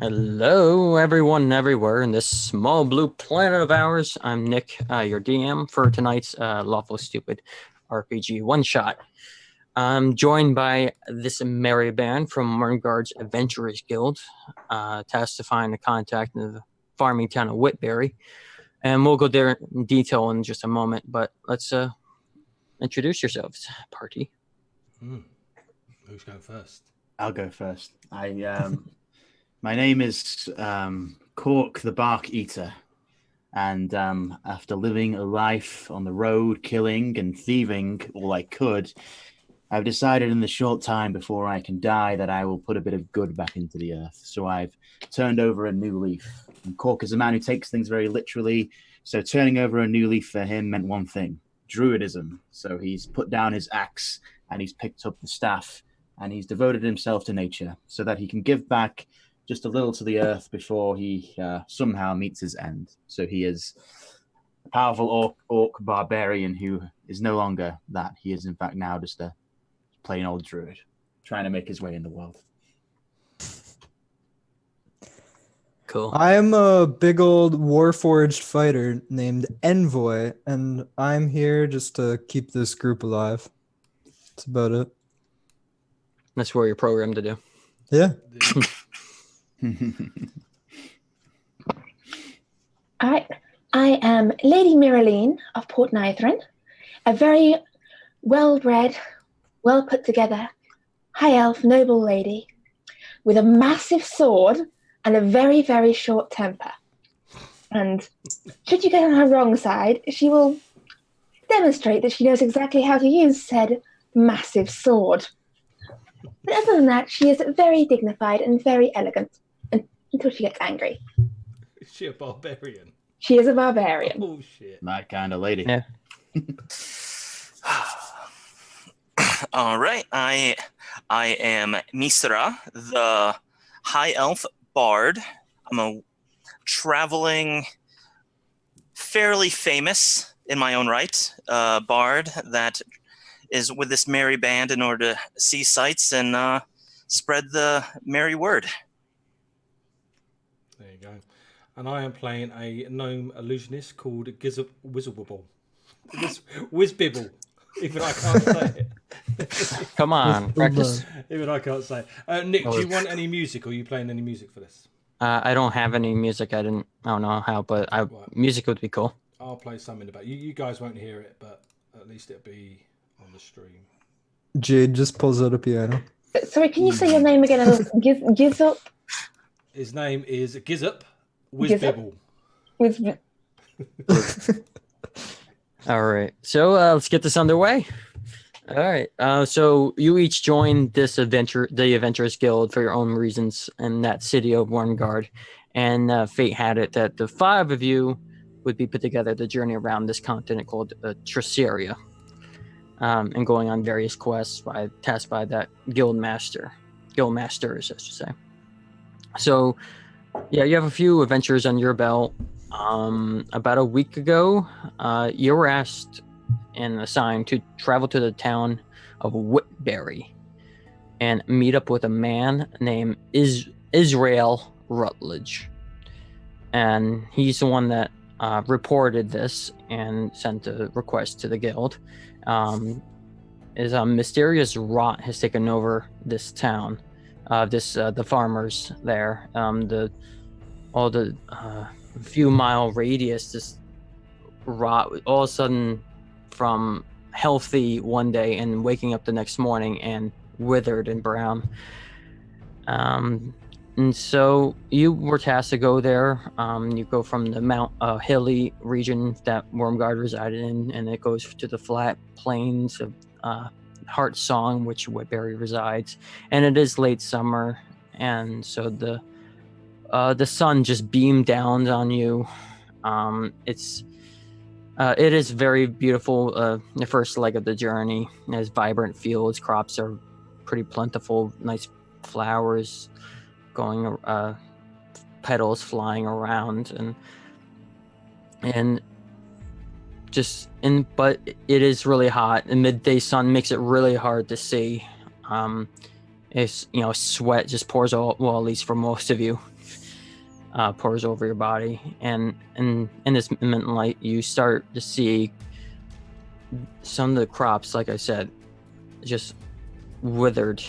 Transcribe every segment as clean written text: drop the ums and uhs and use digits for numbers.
Hello, everyone, everywhere in this small blue planet of ours. I'm Nick, your DM for tonight's Lawful Stupid RPG one-shot. I'm joined by this merry band from Mernguard's Adventurers Guild, tasked to find the contact in the farming town of Whitberry. And we'll go there in detail in just a moment, but let's introduce yourselves, party. Who's going first? I'll go first. My name is Cork the Bark Eater, and after living a life on the road, killing and thieving all I could, I've decided in the short time before I can die that I will put a bit of good back into the earth. So I've turned over a new leaf. And Cork is a man who takes things very literally, so turning over a new leaf for him meant one thing: druidism. So he's put down his axe and he's picked up the staff and he's devoted himself to nature so that he can give back just a little to the earth before he somehow meets his end. So he is a powerful orc barbarian who is no longer that. He is in fact now just a plain old druid trying to make his way in the world. Cool. I'm a big old warforged fighter named Envoy, and I'm here just to keep this group alive. That's about it. That's what you're programmed to do. Yeah. I am Lady Miraline of Port Nithrin, a very well-bred, well-put-together, high-elf noble lady with a massive sword and a very, very short temper. And should you get on her wrong side, she will demonstrate that she knows exactly how to use said massive sword. But other than that, she is very dignified and very elegant until she gets angry. Is she a barbarian? She is a barbarian. Oh, shit. My kind of lady. Yeah. All right. I am Misra, the high elf bard. I'm a traveling, fairly famous in my own right bard that is with this merry band in order to see sights and spread the merry word. There you go. And I am playing a gnome illusionist called Wizzlebubble. Whizbibble. Even I can't say it. Come on, practice. Even I can't say it. Nick, do you want any music, or are you playing any music for this? I don't have any music. I don't know how, but music would be cool. I'll play some in the back. You guys won't hear it, but at least it'll be on the stream. Jade just pulls out a piano. Sorry, can you say your name again? Gizup? His name is Gizup Whizbibble. All right, so let's get this underway. All right, so you each joined this adventure, the Adventurers Guild, for your own reasons in that city of Warngard, and fate had it that the five of you would be put together to journey around this continent called Traceria, and going on various quests tasked by that guild masters, I should say. So, yeah, you have a few adventures on your belt. About a week ago, you were asked and assigned to travel to the town of Whitberry and meet up with a man named Israel Rutledge. And he's the one that reported this and sent a request to the guild. Is a mysterious rot has taken over this town. The farmers there, all the few mile radius, this rot all of a sudden from healthy one day and waking up the next morning and withered and brown. And so you were tasked to go there. You go from the Mount Hilly region that Wormguard resided in, and it goes to the flat plains of Heart Song, which Whitberry resides. And it is late summer, and so the sun just beamed down on you. It is very beautiful. The first leg of the journey, there's vibrant fields, crops are pretty plentiful, nice flowers going, petals flying around, but it is really hot. The midday sun makes it really hard to see. It's, sweat just pours out, well, at least for most of you. pours over your body, and in this mint light, you start to see some of the crops, like I said, just withered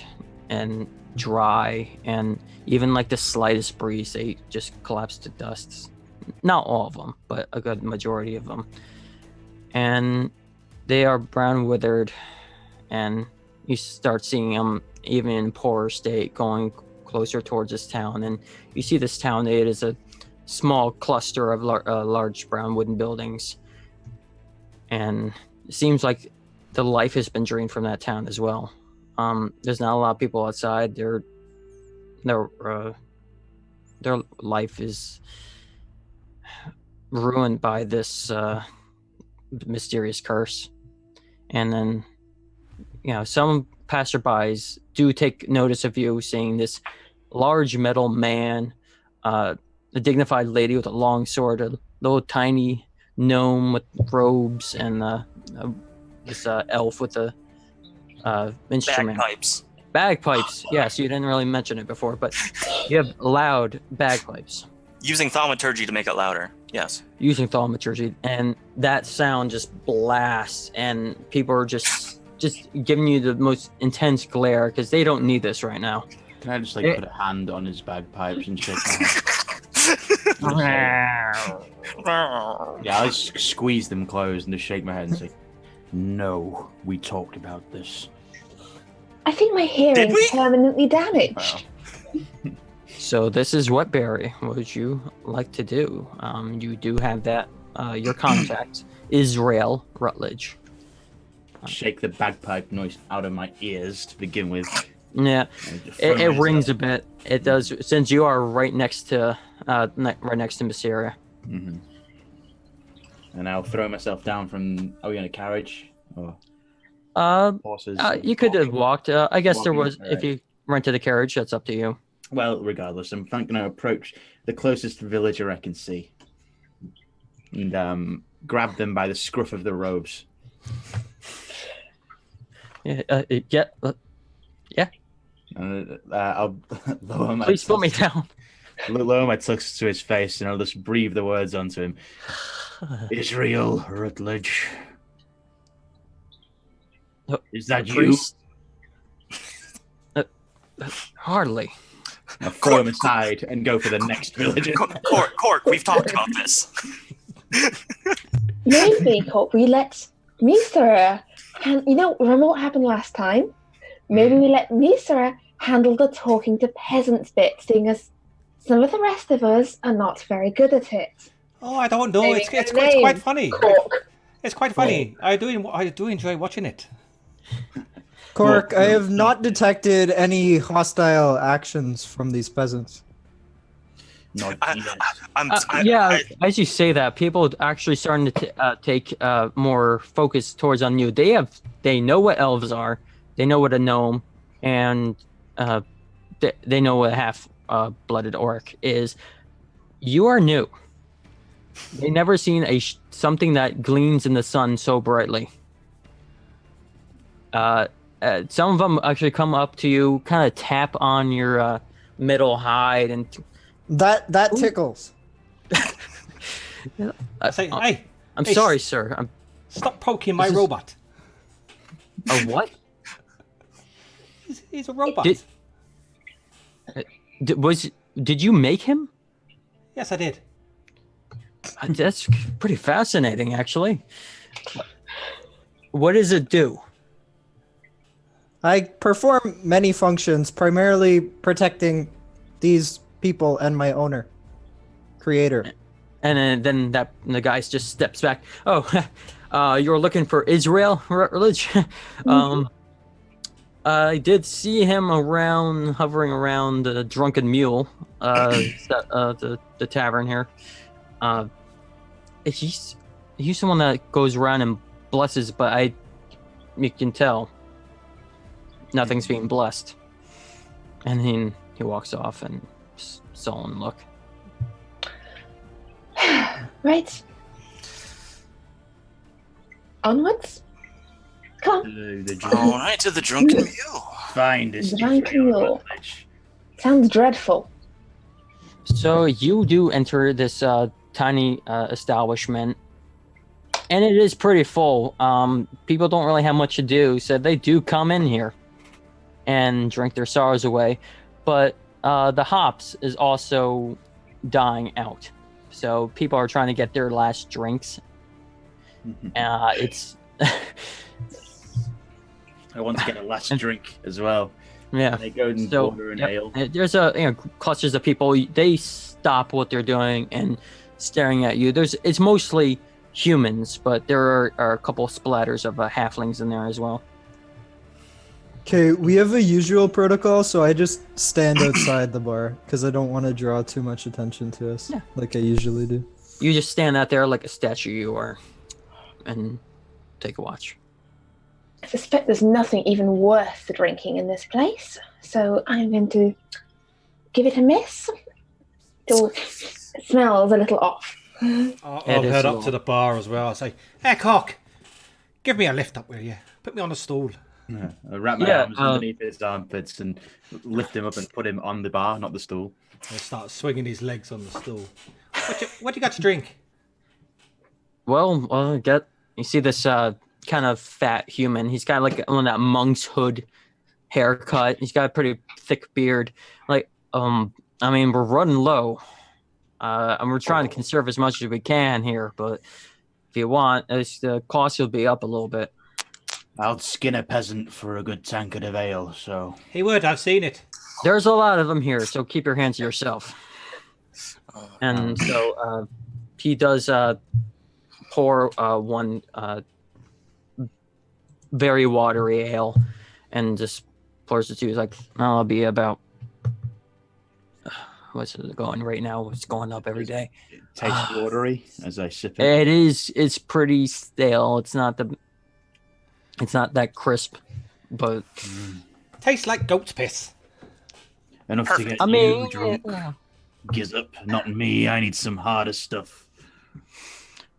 and dry, and even like the slightest breeze, they just collapse to dust. Not all of them, but a good majority of them, and they are brown withered, and you start seeing them even in poorer state going closer towards this town. And you see this town, it is a small cluster of large brown wooden buildings, and it seems like the life has been drained from that town as well. There's not a lot of people outside. Their life is ruined by this mysterious curse. And then, some passerbys do take notice of you, seeing this large metal man, a dignified lady with a long sword, a little tiny gnome with robes, and this elf with a instrument. Bagpipes. Yes, you didn't really mention it before, but you have loud bagpipes. Using thaumaturgy to make it louder. Yes. Using thaumaturgy, and that sound just blasts, and people are just giving you the most intense glare because they don't need this right now. Can I just put a hand on his bagpipes and shake my head? Yeah, I just squeeze them closed and just shake my head and say, "No, we talked about this." I think my hearing is permanently damaged. Well. So this is what, Barry, would you like to do? You do have that, your contact, Israel Rutledge. Shake the bagpipe noise out of my ears to begin with. Yeah, it rings a bit. It does, since you are right next to Mysteria. Mm-hmm. And I'll throw myself down from. Are we in a carriage? Or horses? You could have walked. I guess there Walking, was. right. If you rented a carriage, that's up to you. Well, regardless, I'm going to approach the closest villager I can see and grab them by the scruff of the robes. Yeah. I'll lower my Please put me down. lower my tux to his face, and I'll just breathe the words onto him. Israel Rutledge. Is that you? Priest? Hardly. I'll throw him aside and go for the next villager. Cork, we've talked about this. Maybe, Cork, we let Misera, remember what happened last time? Maybe we let Misera handle the talking to peasants bit, seeing as some of the rest of us are not very good at it. Oh, I don't know. Maybe It's her name, quite funny. Cork. It's quite funny. I do enjoy watching it. Cork, I have not detected any hostile actions from these peasants. Not yet. As you say that, people actually starting to take more focus towards on you. They know what elves are, they know what a gnome, and they know what a half-blooded orc is. You are new. They never seen something that gleams in the sun so brightly. Some of them actually come up to you, kind of tap on your middle hide, and That tickles. I say, hey, I'm hey, sorry, sir. stop poking my This is- robot. A what? He's a robot. Did you make him? Yes, I did. That's pretty fascinating, actually. What does it do? I perform many functions, primarily protecting these people and my owner, creator. And then the guy just steps back. Oh, you're looking for Israel Rutledge? I did see him hovering around the Drunken Mule, the tavern here. He's someone that goes around and blesses, but you can tell nothing's being blessed. And then he walks off and sullen look. Right. Onwards. Come on. All right, to the Drunken Mule. Find this Drunken Israel Mule. Rutledge. Sounds dreadful. So you do enter this tiny establishment, and it is pretty full. People don't really have much to do, so they do come in here and drink their sorrows away. But the hops is also dying out, so people are trying to get their last drinks. It's I want to get a last drink as well. yeah. They go and So order an yep, ale. there's clusters of people. They stop what they're doing and staring at you. It's mostly humans, but there are a couple splatters of halflings in there as well. Okay, we have a usual protocol, so I just stand outside the bar because I don't want to draw too much attention to us, Yeah. like I usually do. You just stand out there like a statue you are, and take a watch. I suspect there's nothing even worth drinking in this place, so I'm going to give it a miss. It smells a little off. I'll It is head a up to little- the bar as well. I'll say, "Hey, cock, give me a lift up, will you? Put me on a stool." Yeah, I wrap my Yeah, arms underneath his armpits and lift him up and put him on the bar, not the stool. I'll start swinging his legs on the stool. What you got to drink? Well, you see this kind of fat human. He's got like on that monk's hood haircut. He's got a pretty thick beard. Like, I mean, we're running low, and we're trying to conserve as much as we can here. But if you want, the cost will be up a little bit. I'll skin a peasant for a good tankard of ale, so... He would. I've seen it. There's a lot of them here, so keep your hands to yourself. And so he does pour one very watery ale and just pours it to you. He's like, I'll be about what's it going right now? It's going up every day. It tastes watery as I sip it. It is. It's pretty stale. It's not that crisp, but Tastes like goat's piss. Enough to get I mean, you drunk. yeah. Gizzard, not me. I need some harder stuff.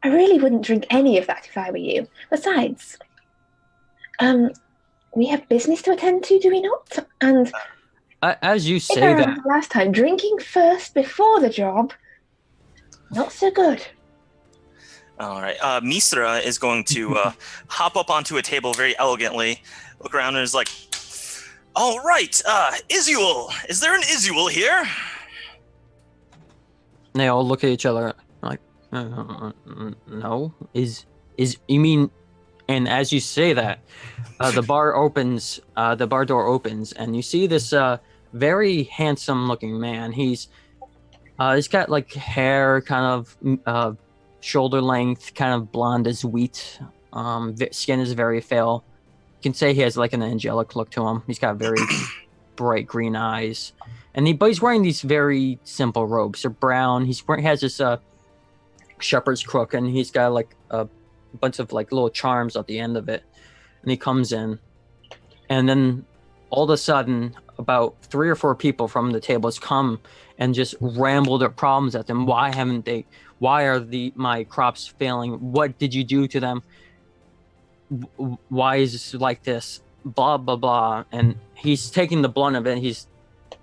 I really wouldn't drink any of that if I were you. Besides, we have business to attend to, do we not? And As you if say I that, remember last time, drinking first before the job, not so good. All right. Misra is going to hop up onto a table very elegantly, look around and is like, all right, Isuel. Is there an Isuel here? they all look at each other like, no, is you mean? And as you say that, the bar opens, the bar door opens, and you see this very handsome-looking man. He's got like hair, kind of shoulder length, kind of blonde as wheat. Skin is very pale. You can say he has like an angelic look to him. He's got very bright green eyes, and but he's wearing these very simple robes. They're brown. He has this shepherd's crook, and he's got like a bunch of like little charms at the end of it. And he comes in, and then all of a sudden, about 3 or 4 people from the tables come and just ramble their problems at them. Why haven't they? Why are my crops failing? What did you do to them? Why is this like this? Blah blah blah. And he's taking the blunt of it. He's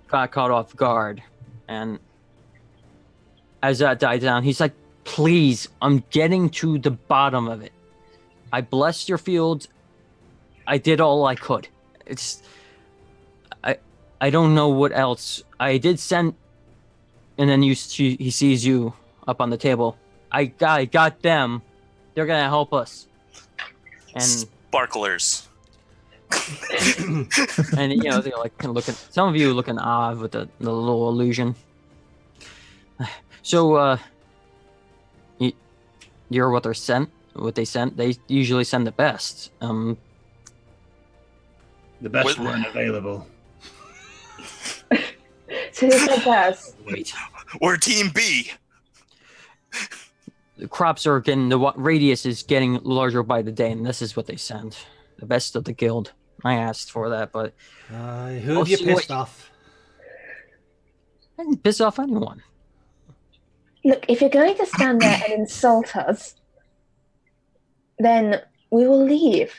got caught off guard, and as that died down, he's like, "Please, I'm getting to the bottom of it. I blessed your fields. I did all I could. I don't know what else. I did send." And then he sees you up on the table. I got them. They're gonna help us. And Sparklers. and they're like kind of looking. Some of you looking odd with the little illusion. So you're what they're sent. What they sent. They usually send the best. The best With- weren't available. So this one does. Wait. We're Team B. The crops are getting, the radius is getting larger by the day, and this is what they send. The best of the guild. I asked for that, but Who have I'll you see pissed what- off? I didn't piss off anyone. Look, if you're going to stand there and insult us, then we will leave.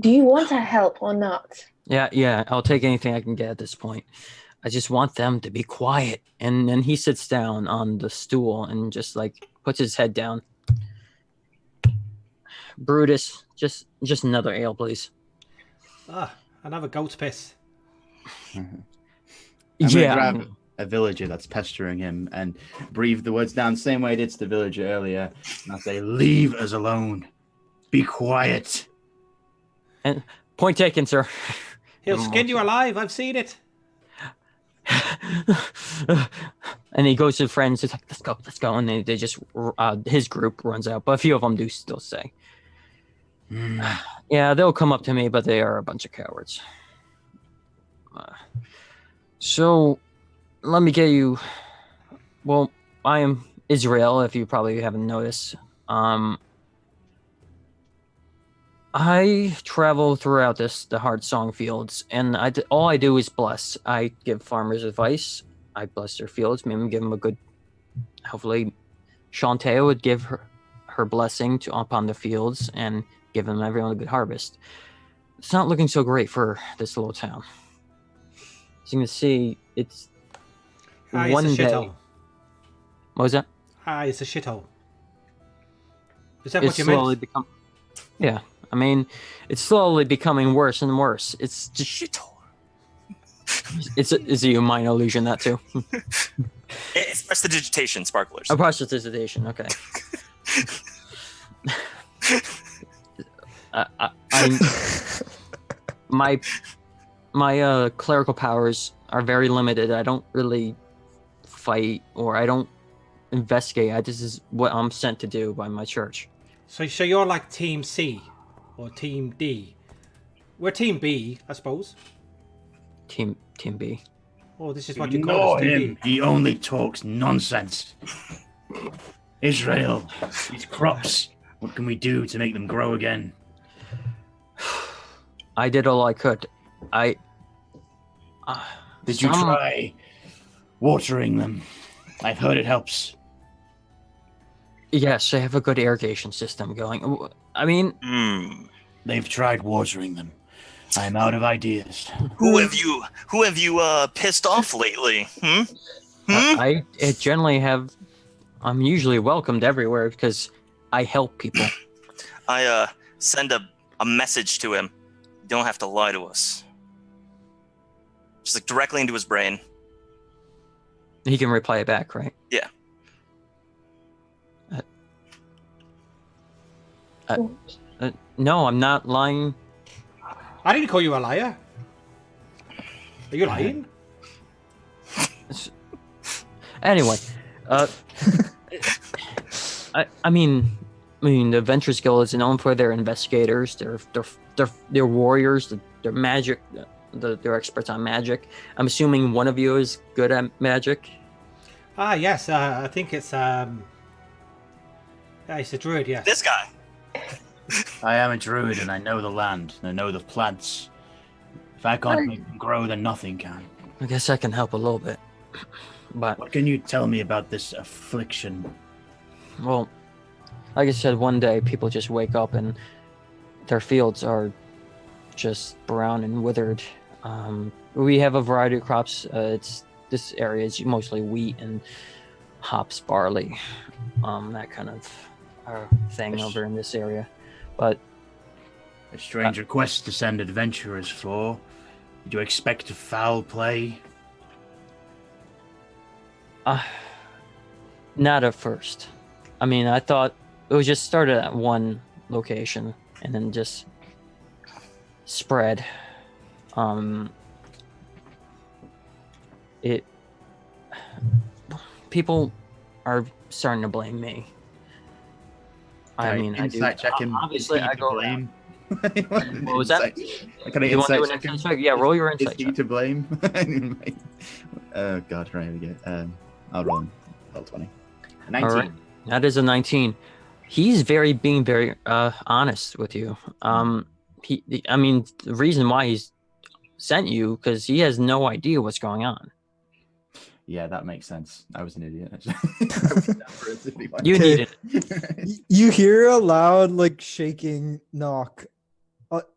Do you want our help or not? Yeah, I'll take anything I can get at this point. I just want them to be quiet. And then he sits down on the stool and just like puts his head down. Brutus, just another ale, please. Another goat's piss. I'm gonna Yeah, grab a villager that's pestering him and breathe the words down the same way I did to the villager earlier. And I say, leave us alone. Be quiet. and point taken, sir. He'll skin you alive. I've seen it. And he goes to the friends. He's like, let's go. And they just, his group runs out. But a few of them do still stay. Yeah, they'll come up to me, but they are a bunch of cowards. So, let me get you. Well, I am Israel, if you probably haven't noticed. I travel throughout the hard song fields, and all I do is bless. I give farmers advice. I bless their fields. Maybe give them a good. Hopefully, Shantae would give her blessing upon the fields and give them everyone a good harvest. It's not looking so great for this little town. As you can see, it's one It's a day. shithole. What was that? It's a shithole. Is that It's what you slowly meant? become. Yeah, I mean, it's slowly becoming worse and worse. It's just Shithole. Is a mind illusion that too? It's prestidigitation, sparklers. A prestidigitation. Okay. My clerical powers are very limited. I don't really fight or I don't investigate. This is what I'm sent to do by my church. So you're like Team C or Team D. We're Team B, I suppose. Team B. Oh, this is what you Ignore call us, Team him. B. He only talks nonsense. Israel, these crops. What can we do to make them grow again? I did all I could. Did you try watering them? I've heard it helps. Yes, I have a good irrigation system going. I mean, They've tried watering them. I'm out of ideas. Who have you pissed off lately? I generally have. I'm usually welcomed everywhere because I help people. I send a message to him. You don't have to lie to us. Just like directly into his brain. He can reply it back, right? Yeah. No, I'm not lying. I didn't call you a liar. Are you lying? Anyway, I mean, the Adventurers Guild is known for their investigators, their warriors, their magic, they're experts on magic. I'm assuming one of you is good at magic. Yes. I think it's it's a druid. Yes. This guy. I am a druid and I know the land and I know the plants. If I can't make them grow, then nothing can. I guess I can help a little bit, but What can you tell me about this affliction? well, like I said, one day people just wake up and their fields are just brown and withered. We have a variety of crops. This area is mostly wheat and hops, barley, that kind of thing over in this area. But A strange request to send adventurers for. Did you expect foul play? not at first. I mean, I thought it was just started at one location and then just spread. People are starting to blame me. I mean, I do. Insight check him. Obviously, Is he I to go blame. What was that? Can I You want to do insight an check him? insight check? Yeah, roll your Is insight he check. to blame? Oh god, right, we go. I'll roll 20. 19. All right, that is a 19. He's being very honest with you. I mean, the reason why he's sent you because he has no idea what's going on. Yeah, that makes sense. I was an idiot. Actually. You Okay. need it. You hear a loud, like, shaking knock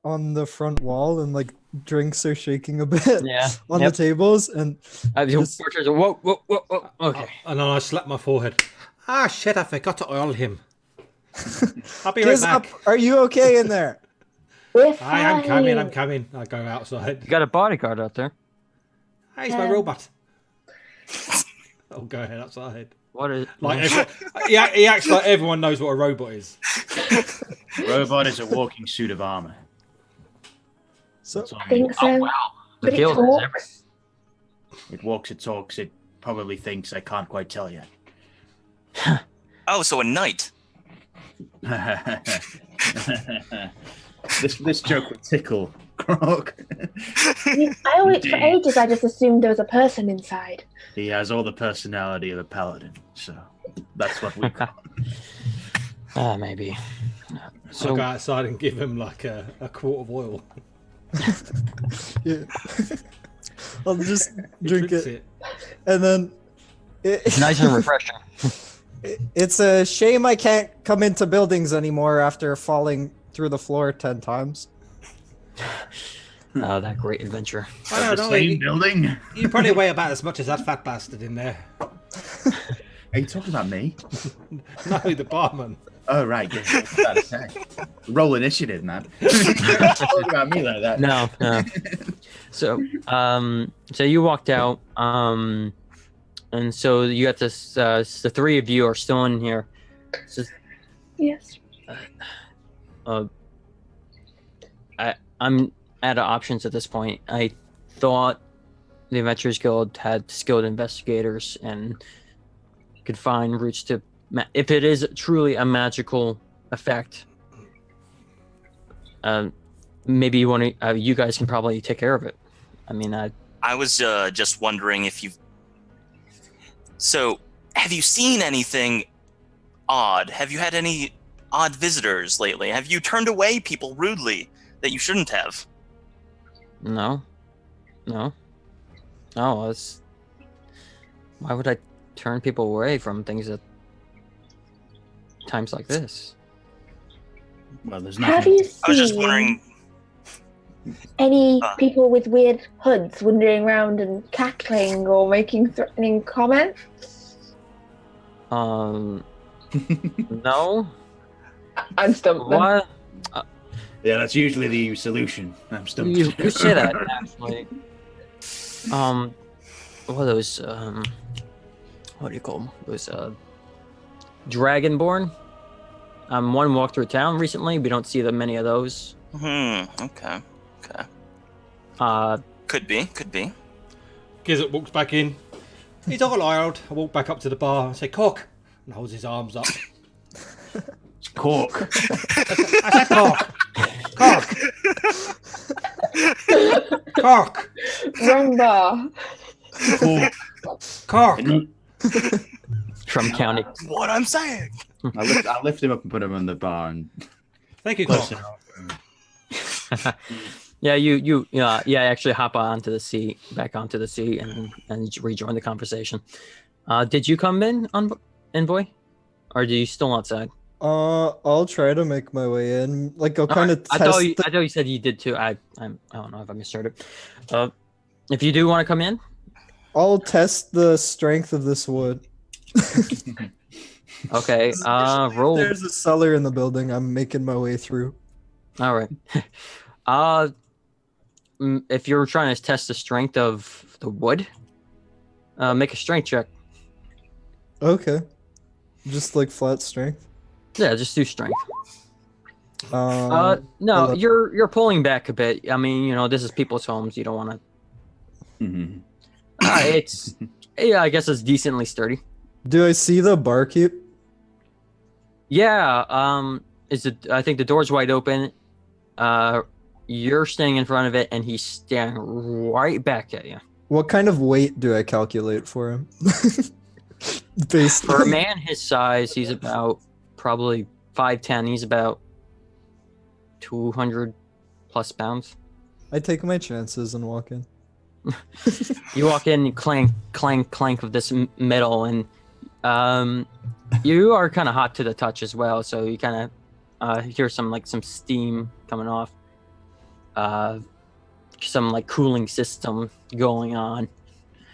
on the front wall, and like drinks are shaking a bit Yeah. on Yep. the tables, and Just- Whoa, whoa, whoa, whoa. Okay. And then I slap my forehead. Ah, shit, I forgot to oil him. I'll be right Giz up, back. are you okay in there? We're Hi, I'm coming, I'm fine. coming. I go outside. You got a bodyguard out there. Hey, it's my robot. Oh, go ahead outside. What is Like, he acts like everyone knows what a robot is. Robot is a walking suit of armor. So That's all I it think is. so. the But it guild has talks. everything. It walks, it talks, it probably thinks. I can't quite tell yet. Oh, so a knight. this joke would tickle Grog. I always, for ages, I just assumed there was a person inside. He has all the personality of a paladin, so that's what we call him. Maybe. So I go outside and give him like a quart of oil. yeah. I'll just He drink drinks it, and then Nice and refreshing. It's a shame I can't come into buildings anymore after falling through the floor 10 times. Oh, that great adventure. I The don't know. same building. You probably weigh about as much as that fat bastard in there. Are you talking about me? No, the barman. Oh, right. Yeah, I was about to say. Roll initiative, man. Talking about me like that. No. So you walked out, and so you got this. The three of you are still in here. So, Yes. I'm out of options at this point. I thought the Adventurers Guild had skilled investigators and could find routes to. If it is truly a magical effect, maybe you guys can probably take care of it. I mean, I was just wondering if you've. So, have you seen anything odd? Have you had any odd visitors lately? Have you turned away people rudely that you shouldn't have? no. It's why would I turn people away from things at times like this? Well, there's Have nothing. you I was just seen wondering. any people with weird hoods wandering around and cackling or making threatening comments? No. I'm stumped. What? Yeah, that's usually the solution. I'm stumped. You say that actually. What are those? What do you call them? Those Dragonborn. One walked through town recently. We don't see that many of those. Okay. Could be. Gizzard walks back in. He's all loud. I walk back up to the bar and say, "Cork," and holds his arms up. It's cork. I said, "Cork, cork, cork, Wrong bar. Cork. cork." From county. What I'm saying. I'll lift him up and put him on the bar and Thank you, close cork. it off. Yeah, you actually hop onto the seat, back onto the seat, and rejoin the conversation. Did you come in on Envoy, or are you still outside? I'll try to make my way in. Like I'll kind of I test. thought you said you did too. I don't know if I misheard it. If you do want to come in, I'll test the strength of this wood. okay. Roll. There's a cellar in the building. I'm making my way through. All right. If you're trying to test the strength of the wood, make a strength check. Okay. Just like flat strength. Yeah, just do strength. Uh, No, 11. you're pulling back a bit. I mean, this is people's homes. You don't want to. Mhm. I guess it's decently sturdy. Do I see the barkeep? Yeah. Is it? I think the door's wide open. You're standing in front of it, and he's staring right back at you. What kind of weight do I calculate for him? Based For a on- man his size, he's about probably 5'10". He's about 200 plus pounds. I take my chances and walk in. You walk in, and clank, clank, clank of this metal, and you are kind of hot to the touch as well. So you kind of hear some steam coming off. some like cooling system going on.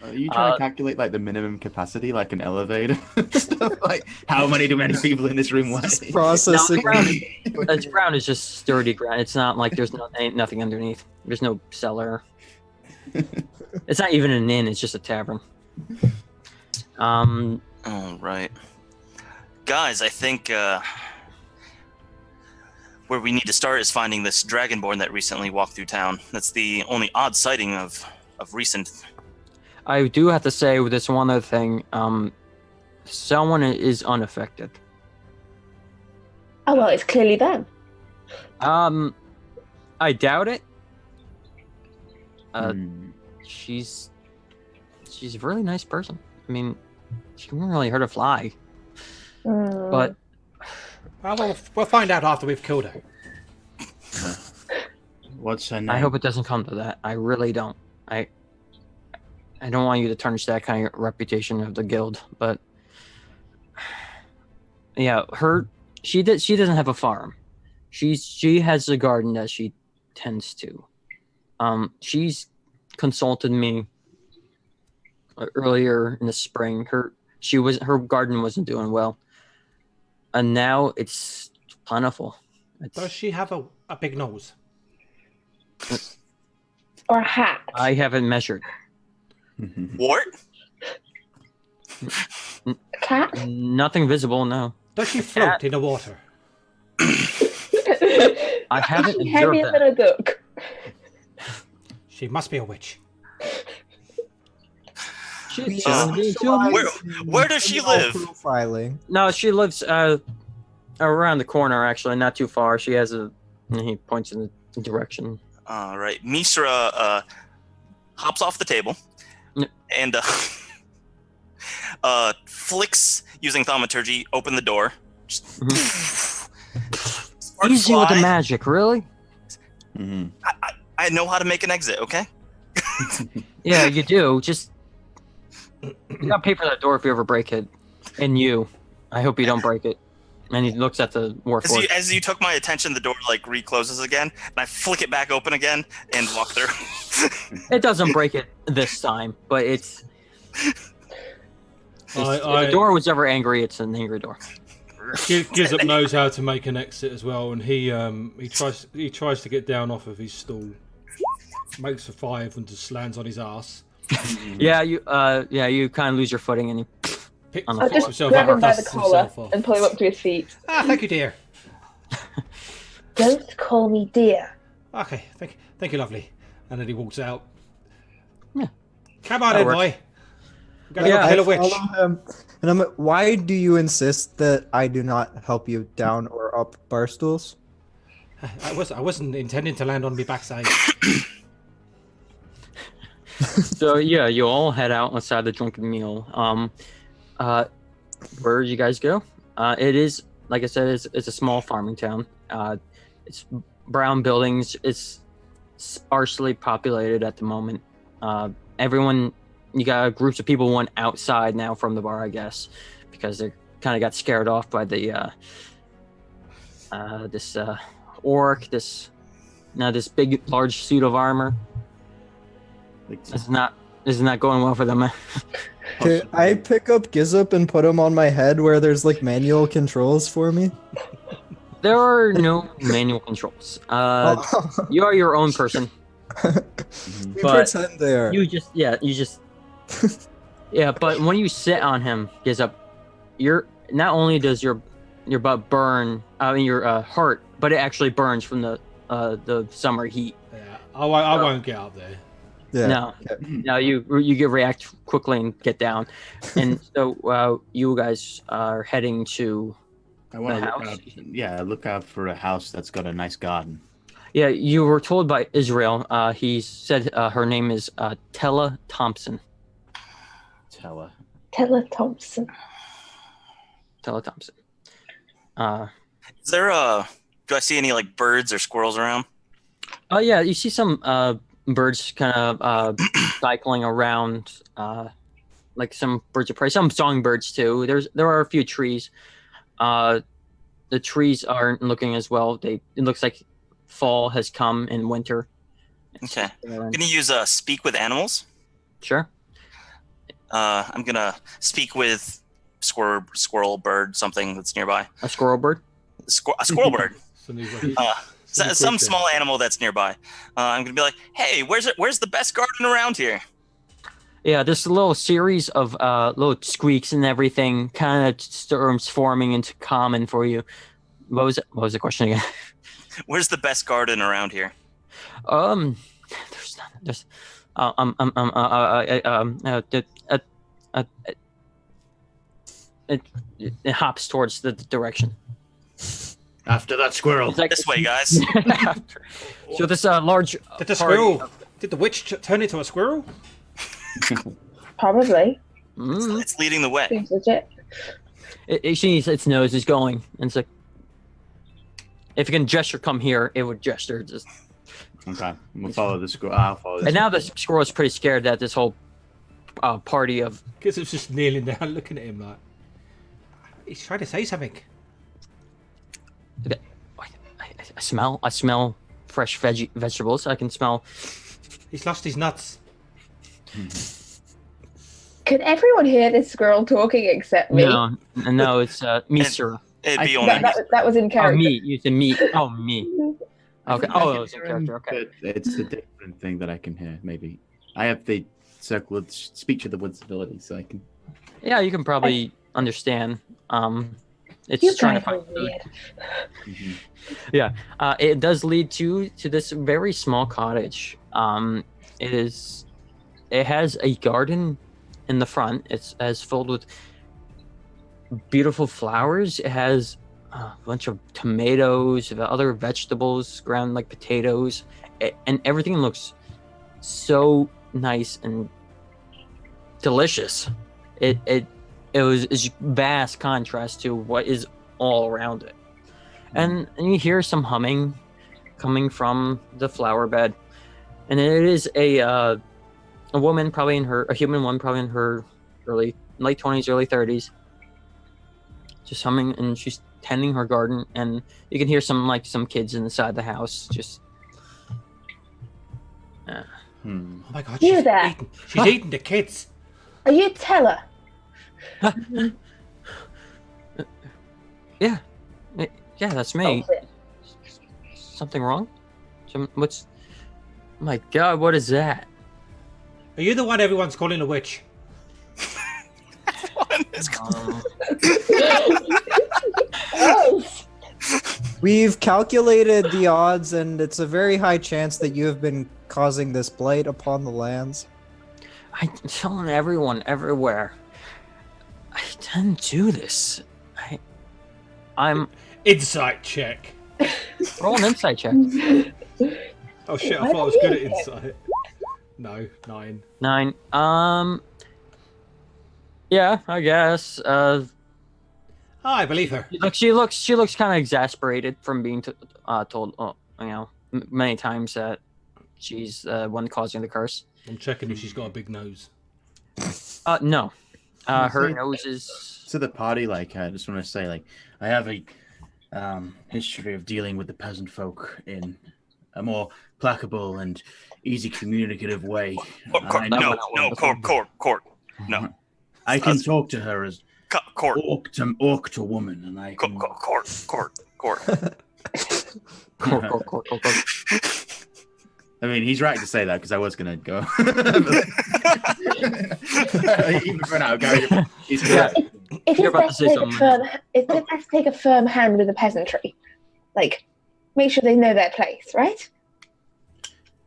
Are you trying to calculate like the minimum capacity, like an elevator? Stuff like how many people in this room weigh? Processing. It's ground is just sturdy ground. It's not like there's ain't nothing underneath. There's no cellar. It's not even an inn. It's just a tavern. All right, guys. I think where we need to start is finding this dragonborn that recently walked through town. That's the only odd sighting of recent. I do have to say with this one other thing, someone is unaffected. Oh, well, it's clearly them. I doubt it. She's a really nice person. I mean, she didn't really hurt a fly. But We'll find out after we've killed her. What's her name? I hope it doesn't come to that. I really don't. I don't want you to tarnish that kind of reputation of the guild, but yeah, she doesn't have a farm. She has a garden that she tends to. She's consulted me earlier in the spring. Her garden wasn't doing well, and now it's plentiful. Does she have a big nose? Or a hat. I haven't measured. Wart? A cat? Nothing visible, no. Does she float in the water? I haven't observed Heavier than that. a duck. She must be a witch. Where does she live? Profiling. No, she lives around the corner, actually, not too far. She has and he points in the direction. All right, Misra hops off the table and flicks using thaumaturgy. Open the door. Sparks Easy with the fly. magic, really? I know how to make an exit. Okay. Yeah, you do. Just you gotta pay for that door if you ever break it. And I hope you don't break it. And he looks at the warforged. As you took my attention, the door like recloses again, and I flick it back open again and walk through. It doesn't break it this time, but if the door was ever angry, it's an angry door. Gizzard knows how to make an exit as well, and he tries to get down off of his stool, makes a 5 and just lands on his ass. Yeah, you kind of lose your footing and Picks I'll I'll just grab him by the collar and pull him up to his feet. Thank you, dear. Don't call me dear. Okay, thank you, lovely. And then he walks out. Yeah. Come on That in, works. boy. I'm gonna Yeah, go kill a I witch. follow him, and I'm like, why do you insist that I do not help you down or up bar stools? I wasn't intending to land on my backside. So yeah, you all head out outside the Drunken Mule. Where did you guys go? It is, like I said, it's a small farming town. It's brown buildings. It's sparsely populated at the moment. You got groups of people went outside now from the bar, I guess, because they kind of got scared off by the this orc, this big large suit of armor. It's not going well for them. Okay, I pick up Gizup and put him on my head where there's like manual controls for me. There are no manual controls. You are your own person. We But pretend they are. You just yeah. But when you sit on him, Gizup, not only does your butt burn, your heart, but it actually burns from the summer heat. Yeah, I won't get up there. Yeah. No, Okay. no, you react quickly and get down, and so you guys are heading to. I want The to house? look out for a house that's got a nice garden. Yeah, you were told by Israel. He said her name is Tella Thompson. Tella. Tella Thompson. Tella Thompson. Is there do I see any like birds or squirrels around? Oh yeah, you see some birds kind of cycling around, like some birds of prey, some songbirds too. There are a few trees. The trees aren't looking as well. It looks like fall has come and winter Okay. I'm gonna use speak with animals. Sure. I'm gonna speak with squirrel, bird, something that's nearby. A squirrel bird. A squirrel bird. Some creature. small animal that's nearby. I'm gonna be like, hey, where's the best garden around here? Yeah, this little series of little squeaks and everything kind of storms forming into common for you. What was the question again? Where's the best garden around here? There's not. There's it hops towards the direction. After that squirrel. It's like This way, guys. So this large. Did the party squirrel? of- Did the witch turn into a squirrel? Probably. Mm, It's leading the way. Seems legit. its nose is going, and it's like, if it can gesture, come here. It would gesture. Just, Okay, we'll follow the squirrel. I'll follow and now the squirrel is pretty scared that this whole party of. Because it's just kneeling down, looking at him like he's trying to say something. I smell fresh vegetables. I can smell. He's lost his nuts. Could everyone hear this squirrel talking except me? No, it's Misura. It'd be I- only That was in Oh, character. me. You said me. Oh, me. Okay. Oh, it was in character. Okay. It's the different thing that I can hear. Maybe I have the speech of the woods ability, so I can. Yeah, you can probably understand. It's You trying to guys are find food. weird. It does lead to this very small cottage. It has a garden in the front. It's as filled with beautiful flowers. It has a bunch of tomatoes, other vegetables, ground like potatoes, and everything looks so nice and delicious. It was a vast contrast to what is all around it. And you hear some humming coming from the flower bed, and it is a woman, a human one, probably in her late 20s, early 30s, just humming, and she's tending her garden, and you can hear some kids inside the house just. Oh my god, You she's there. eating. She's eating the kids. Are you Teller? Yeah, that's me. Oh, shit. Something wrong? What's? My God, what is that? Are you the one everyone's calling a witch? Oh, We've calculated the odds, and it's a very high chance that you have been causing this blight upon the lands. I'm telling everyone everywhere. I didn't do this. I'm Insight check. roll an insight check. Oh shit! I Why thought I was don't good at you? insight. No, 9. 9. Yeah, I guess. I believe her. She looks kind of exasperated from being told, many times that she's one causing the curse. I'm checking if she's got a big nose. No. Her say- nose is. To the party, I just want to say, I have a history of dealing with the peasant folk in a more placable and easy communicative way. Court, no, court. No, I can talk to her as court. orc to woman, and I can. Court. I mean, he's right to say that because I was gonna go. Even for now, he's correct. If You're it's about best to to say take a something. firm, it's best to take a firm hand with the peasantry, make sure they know their place, right?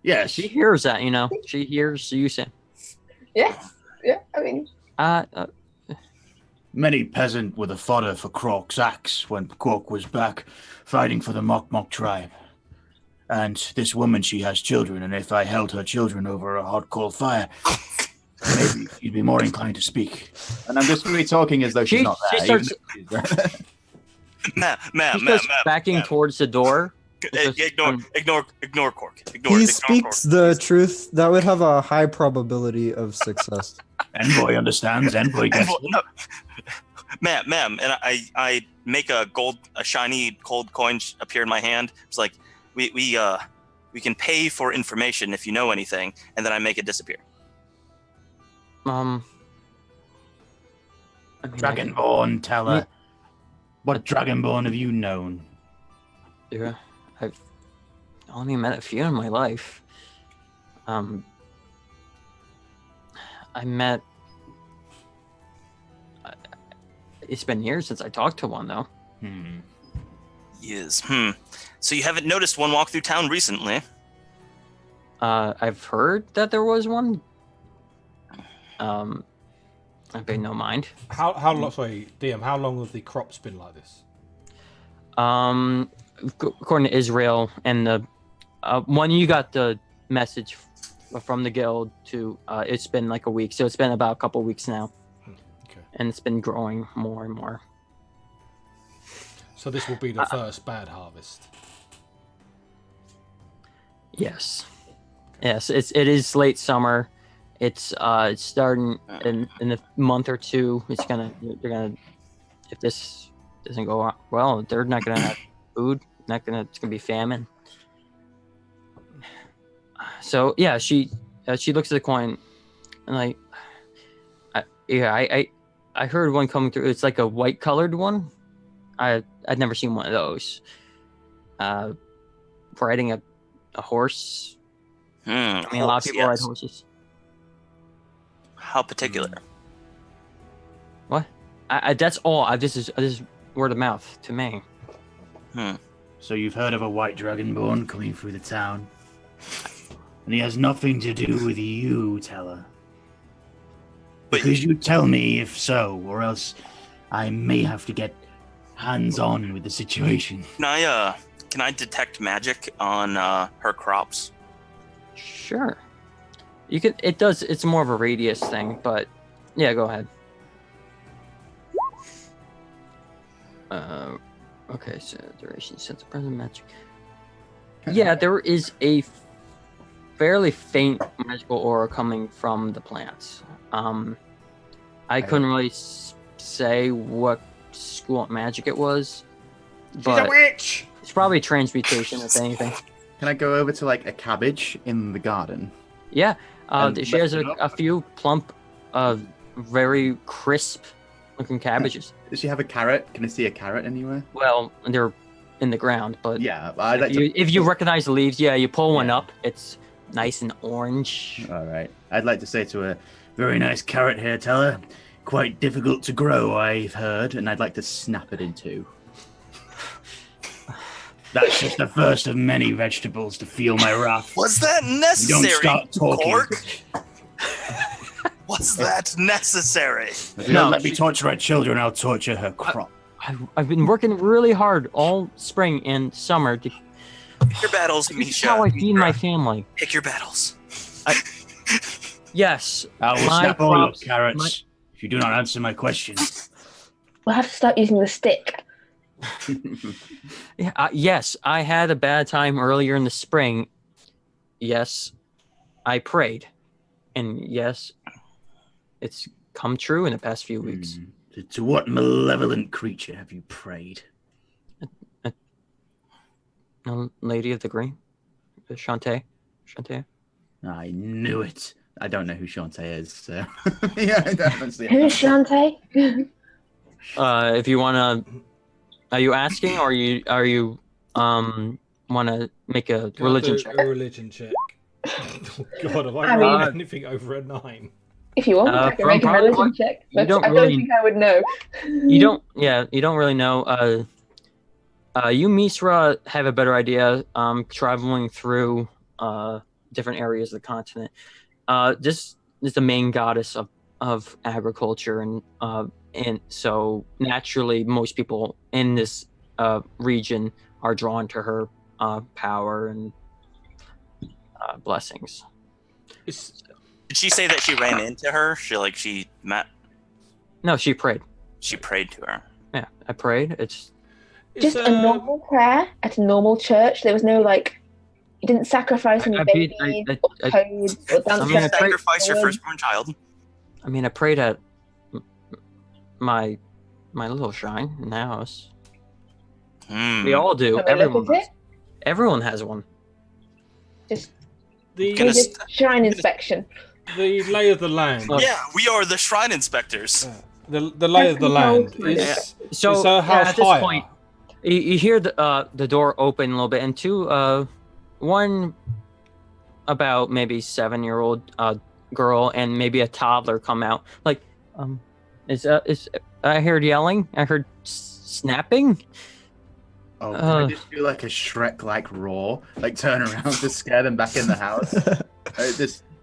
Yeah, She hears that, She hears you say. Yes. Yeah. I mean, Many peasant were the fodder for Cork's axe when Cork was back fighting for the Mok tribe. And this woman, she has children, and if I held her children over a hot coal fire, maybe you'd be more inclined to speak. And I'm just really talking as though she's She- not she there. starts- Ma'am, she starts backing towards the door. Ignore Cork. Ignore He Cork. speaks the truth. That would have a high probability of success. Envoy understands. Envoy gets it. No. Ma'am, and I make a shiny gold coin appear in my hand. It's like we We can pay for information if you know anything, and then I make it disappear. I mean, Dragonborn, tell her. What Dragonborn have you known? Yeah, I've only met a few in my life. I met. It's been years since I talked to one, though. Yes. So you haven't noticed one walk through town recently? I've heard that there was one. I pay no mind. How long? Sorry, DM. How long have the crops been like this? According to Israel and the when you got the message from the guild to it's been like a week, so it's been about a couple weeks now. Okay. And it's been growing more and more. So this will be the first bad harvest. Yes, it is late summer. It's starting in a month or two. They're gonna, if this doesn't go well, they're not gonna have food. It's gonna be famine. So yeah, she looks at the coin, and I heard one coming through. It's like a white colored one. I'd never seen one of those. Riding a horse. I mean, a lot of people ride horses. How particular? What? That's all. This is word of mouth to me. So you've heard of a white dragonborn coming through the town, and he has nothing to do with you, Teller. Because you tell me if so, or else I may have to get hands-on with the situation. Can I detect magic on her crops? Sure. You can. It does. It's more of a radius thing, but yeah, go ahead. Okay. So duration, sense of present magic. Yeah, there is a fairly faint magical aura coming from the plants. I couldn't really say what school of magic it was. But She's a witch! It's probably transmutation, if anything. Can I go over to like a cabbage in the garden? Yeah, And she has lift it a up? few plump, very crisp-looking cabbages. Does she have a carrot? Can I see a carrot anywhere? Well, they're in the ground, but Yeah, I'd like if you recognize the leaves, yeah, you pull one Yeah. up. It's nice and orange. All right. I'd like to say to her, very nice carrot here, Teller. Quite difficult to grow, I've heard, and I'd like to snap it in two. That's just the first of many vegetables to feel my wrath. Was that necessary, Don't start talking. Cork? Was that necessary? If you No, don't let me torture her children, I'll torture her crop. I've been working really hard all spring and summer to. Pick your battles, This is Misha. how I feed my family. Pick your battles. Yes, I will my snap all your crops- carrots if you do not answer my question. We'll have to start using the stick. Yeah, yes, I had a bad time earlier in the spring. Yes, I prayed, and yes, it's come true in the past few weeks. To what malevolent creature have you prayed? Lady of the Green, Shantae. I knew it. I don't know who Shantae is, so yeah, I don't honestly. Who's Shantae? If you wanna, are you asking, or are you wanna make a Can I religion do check? a religion check? Oh God, have I I rolled mean- anything over a 9? If you want, I can make a probably religion check. you But don't I don't really- think I would know. You don't. Yeah, you don't really know. You Misra have a better idea. Traveling through different areas of the continent. This is the main goddess of agriculture, and so naturally, most people in this region are drawn to her power and blessings. Did she say that she ran into her? She met. No, she prayed. She prayed to her. Yeah, I prayed. It's Just a normal prayer at a normal church. There was no you didn't sacrifice any I babies mean, or toads or dance. mean, I prayed- Sacrifice your firstborn child. I mean, I prayed at my little shrine in the house. We all do. Can we look Everyone at it? has. Everyone has one. Just The Gonna do this shrine inspection. the lay of the land. Well, Yeah, we are the shrine inspectors. The lay of the land is So is her house at this higher? point, you hear the door open a little bit, and one about maybe 7-year-old girl and maybe a toddler come out. Like, is I heard yelling? I heard snapping. Oh, can I just do like a Shrek-like roar, like turn around to scare them back in the house?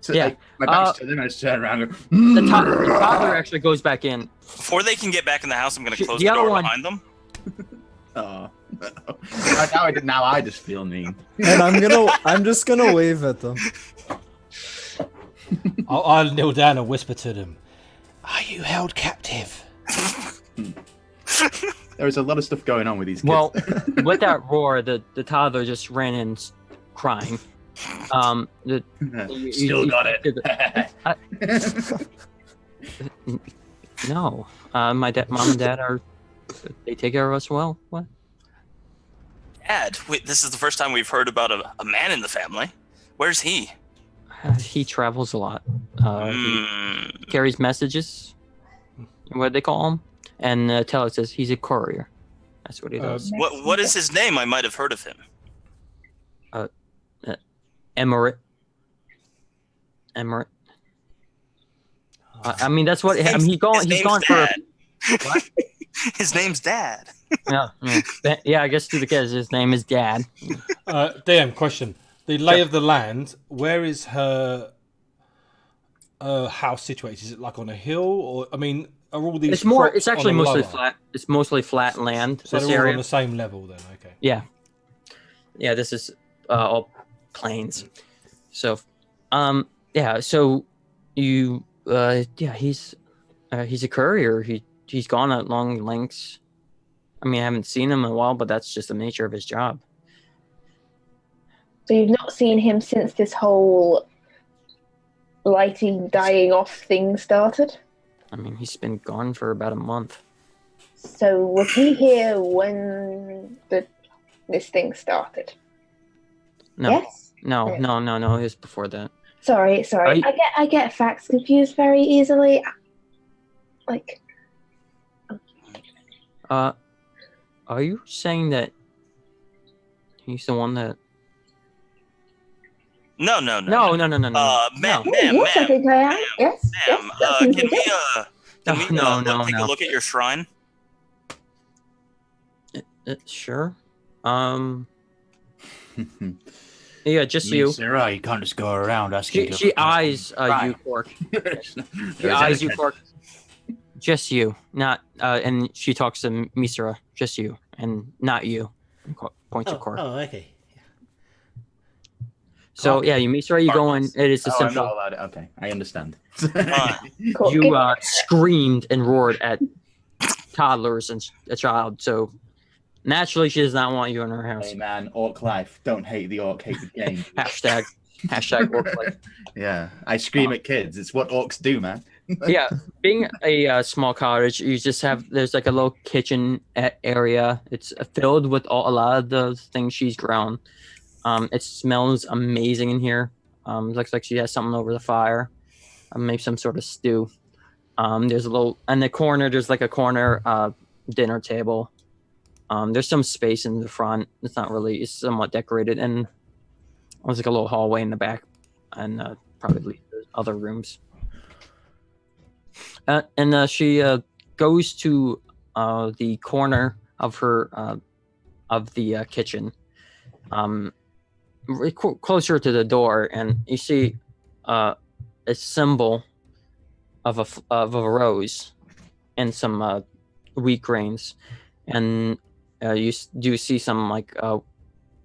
Yeah. Like, my back's to them, I just turn around and The go, toddler actually goes back in. Before they can get back in the house, I'm going to close The the other door one- behind them. Oh. now I just feel mean. And I'm just gonna wave at them. I'll kneel down and whisper to them. Are you held captive? There is a lot of stuff going on with these kids. Well, with that roar, the toddler just ran in crying. Still got it. No, mom and dad they take care of us well. What? Dad, wait, this is the first time we've heard about a man in the family. Where's he? He travels a lot. He carries messages. What do they call him? And Teller says he's a courier. That's what he does. What is his name? I might have heard of him. Emirate. I mean, that's what. I mean, he's gone for. Dad. What? His name's Dad. Yeah. I guess to the kids, his name is Dad. DM question: the lay of the land. Where is her house situated? Is it like on a hill, or I mean, are all these? It's actually on a mostly lower? flat. It's mostly flat land. So This they're all area. on the same level then. Okay. Yeah. This is all plains. So, yeah. So you, he's a courier. He's gone at long lengths. I mean, I haven't seen him in a while, but that's just the nature of his job. So you've not seen him since this whole lighting dying off thing started? I mean, he's been gone for about a month. So was he here when this thing started? No, Yes? no. It was before that. Sorry. I get facts confused very easily. Like, Are you saying that he's the one that? No. No. Ma'am, oh, ma'am, yes, I think I am. Yes. ma'am. Yes, Can we No, take a look at your shrine? Sure. Yeah, just you. Sarah, you can't just go around asking. She eyes you, Cork. She eyes you, Cork. Just you, not. And she talks to Misra. Just you, and not you. And points to Cork. Oh, okay. So yeah, you Misra, you go in. It is a I'm not simple. allowed to. Okay, I understand. Cool. You screamed and roared at toddlers and a child. So naturally, she does not want you in her house. Hey man, orc life. Don't hate the orc, hate the game. Hashtag orc life. Yeah, I scream at kids. It's what orcs do, man. Yeah, being a small cottage, you just there's like a little kitchen area. It's filled with a lot of the things she's grown. It smells amazing in here. Looks like she has something over the fire. Maybe some sort of stew. There's a little in the corner. There's like a corner dinner table. There's some space in the front. It's somewhat decorated, and there's like a little hallway in the back, and probably other rooms. And she goes to the corner of her of the kitchen, closer to the door, and you see a symbol of a rose and some wheat grains, and you do see some like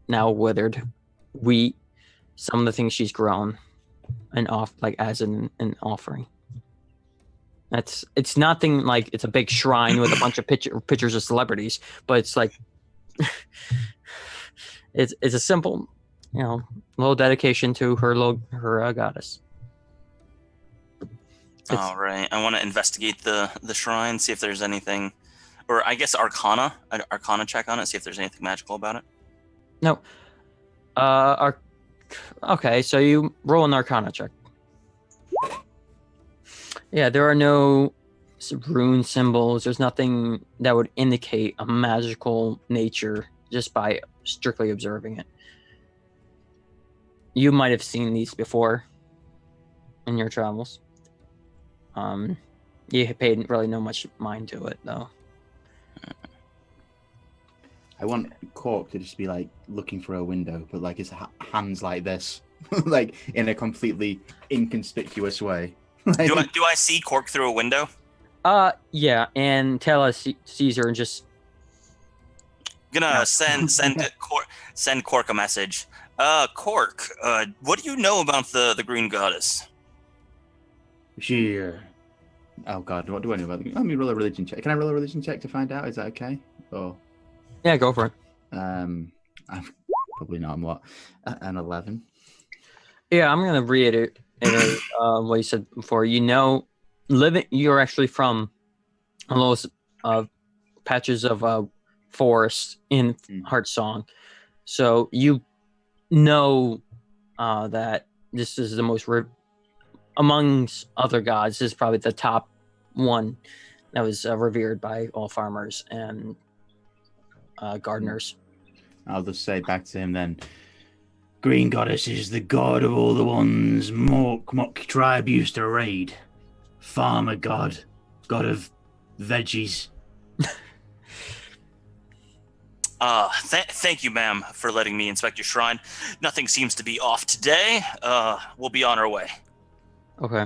now withered wheat, some of the things she's grown, and as an offering. It's nothing like it's a big shrine with a bunch of pictures of celebrities, but it's like it's a simple, little dedication to her goddess. All right. I want to investigate the shrine, see if there's anything, or I guess Arcana check on it, see if there's anything magical about it. No, Okay, so you roll an Arcana check. Yeah, there are no rune symbols. There's nothing that would indicate a magical nature just by strictly observing it. You might have seen these before in your travels. You paid really no much mind to it though. I want Cork to just be like looking for a window, but like his hands like this, like in a completely inconspicuous way. Like, Do I see Cork through a window? Yeah, and Tala sees her and just Gonna send Cork a message. Cork, what do you know about the Green Goddess? she. Oh God, what do I know about? Let me roll a religion check. Can I roll a religion check to find out? Is that okay? Or yeah, go for it. I'm probably not. I'm what? An 11. Yeah, I'm gonna reiterate what you said before. You know, you're actually from one of those patches of forest in Heartsong, so you know that this is the most amongst other gods. This is probably the top one that was revered by all farmers and gardeners. I'll just say back to him then. Green Goddess is the god of all the ones Mock tribe used to raid. Farmer god, god of veggies. Thank you, ma'am, for letting me inspect your shrine. Nothing seems to be off today. We'll be on our way. Okay.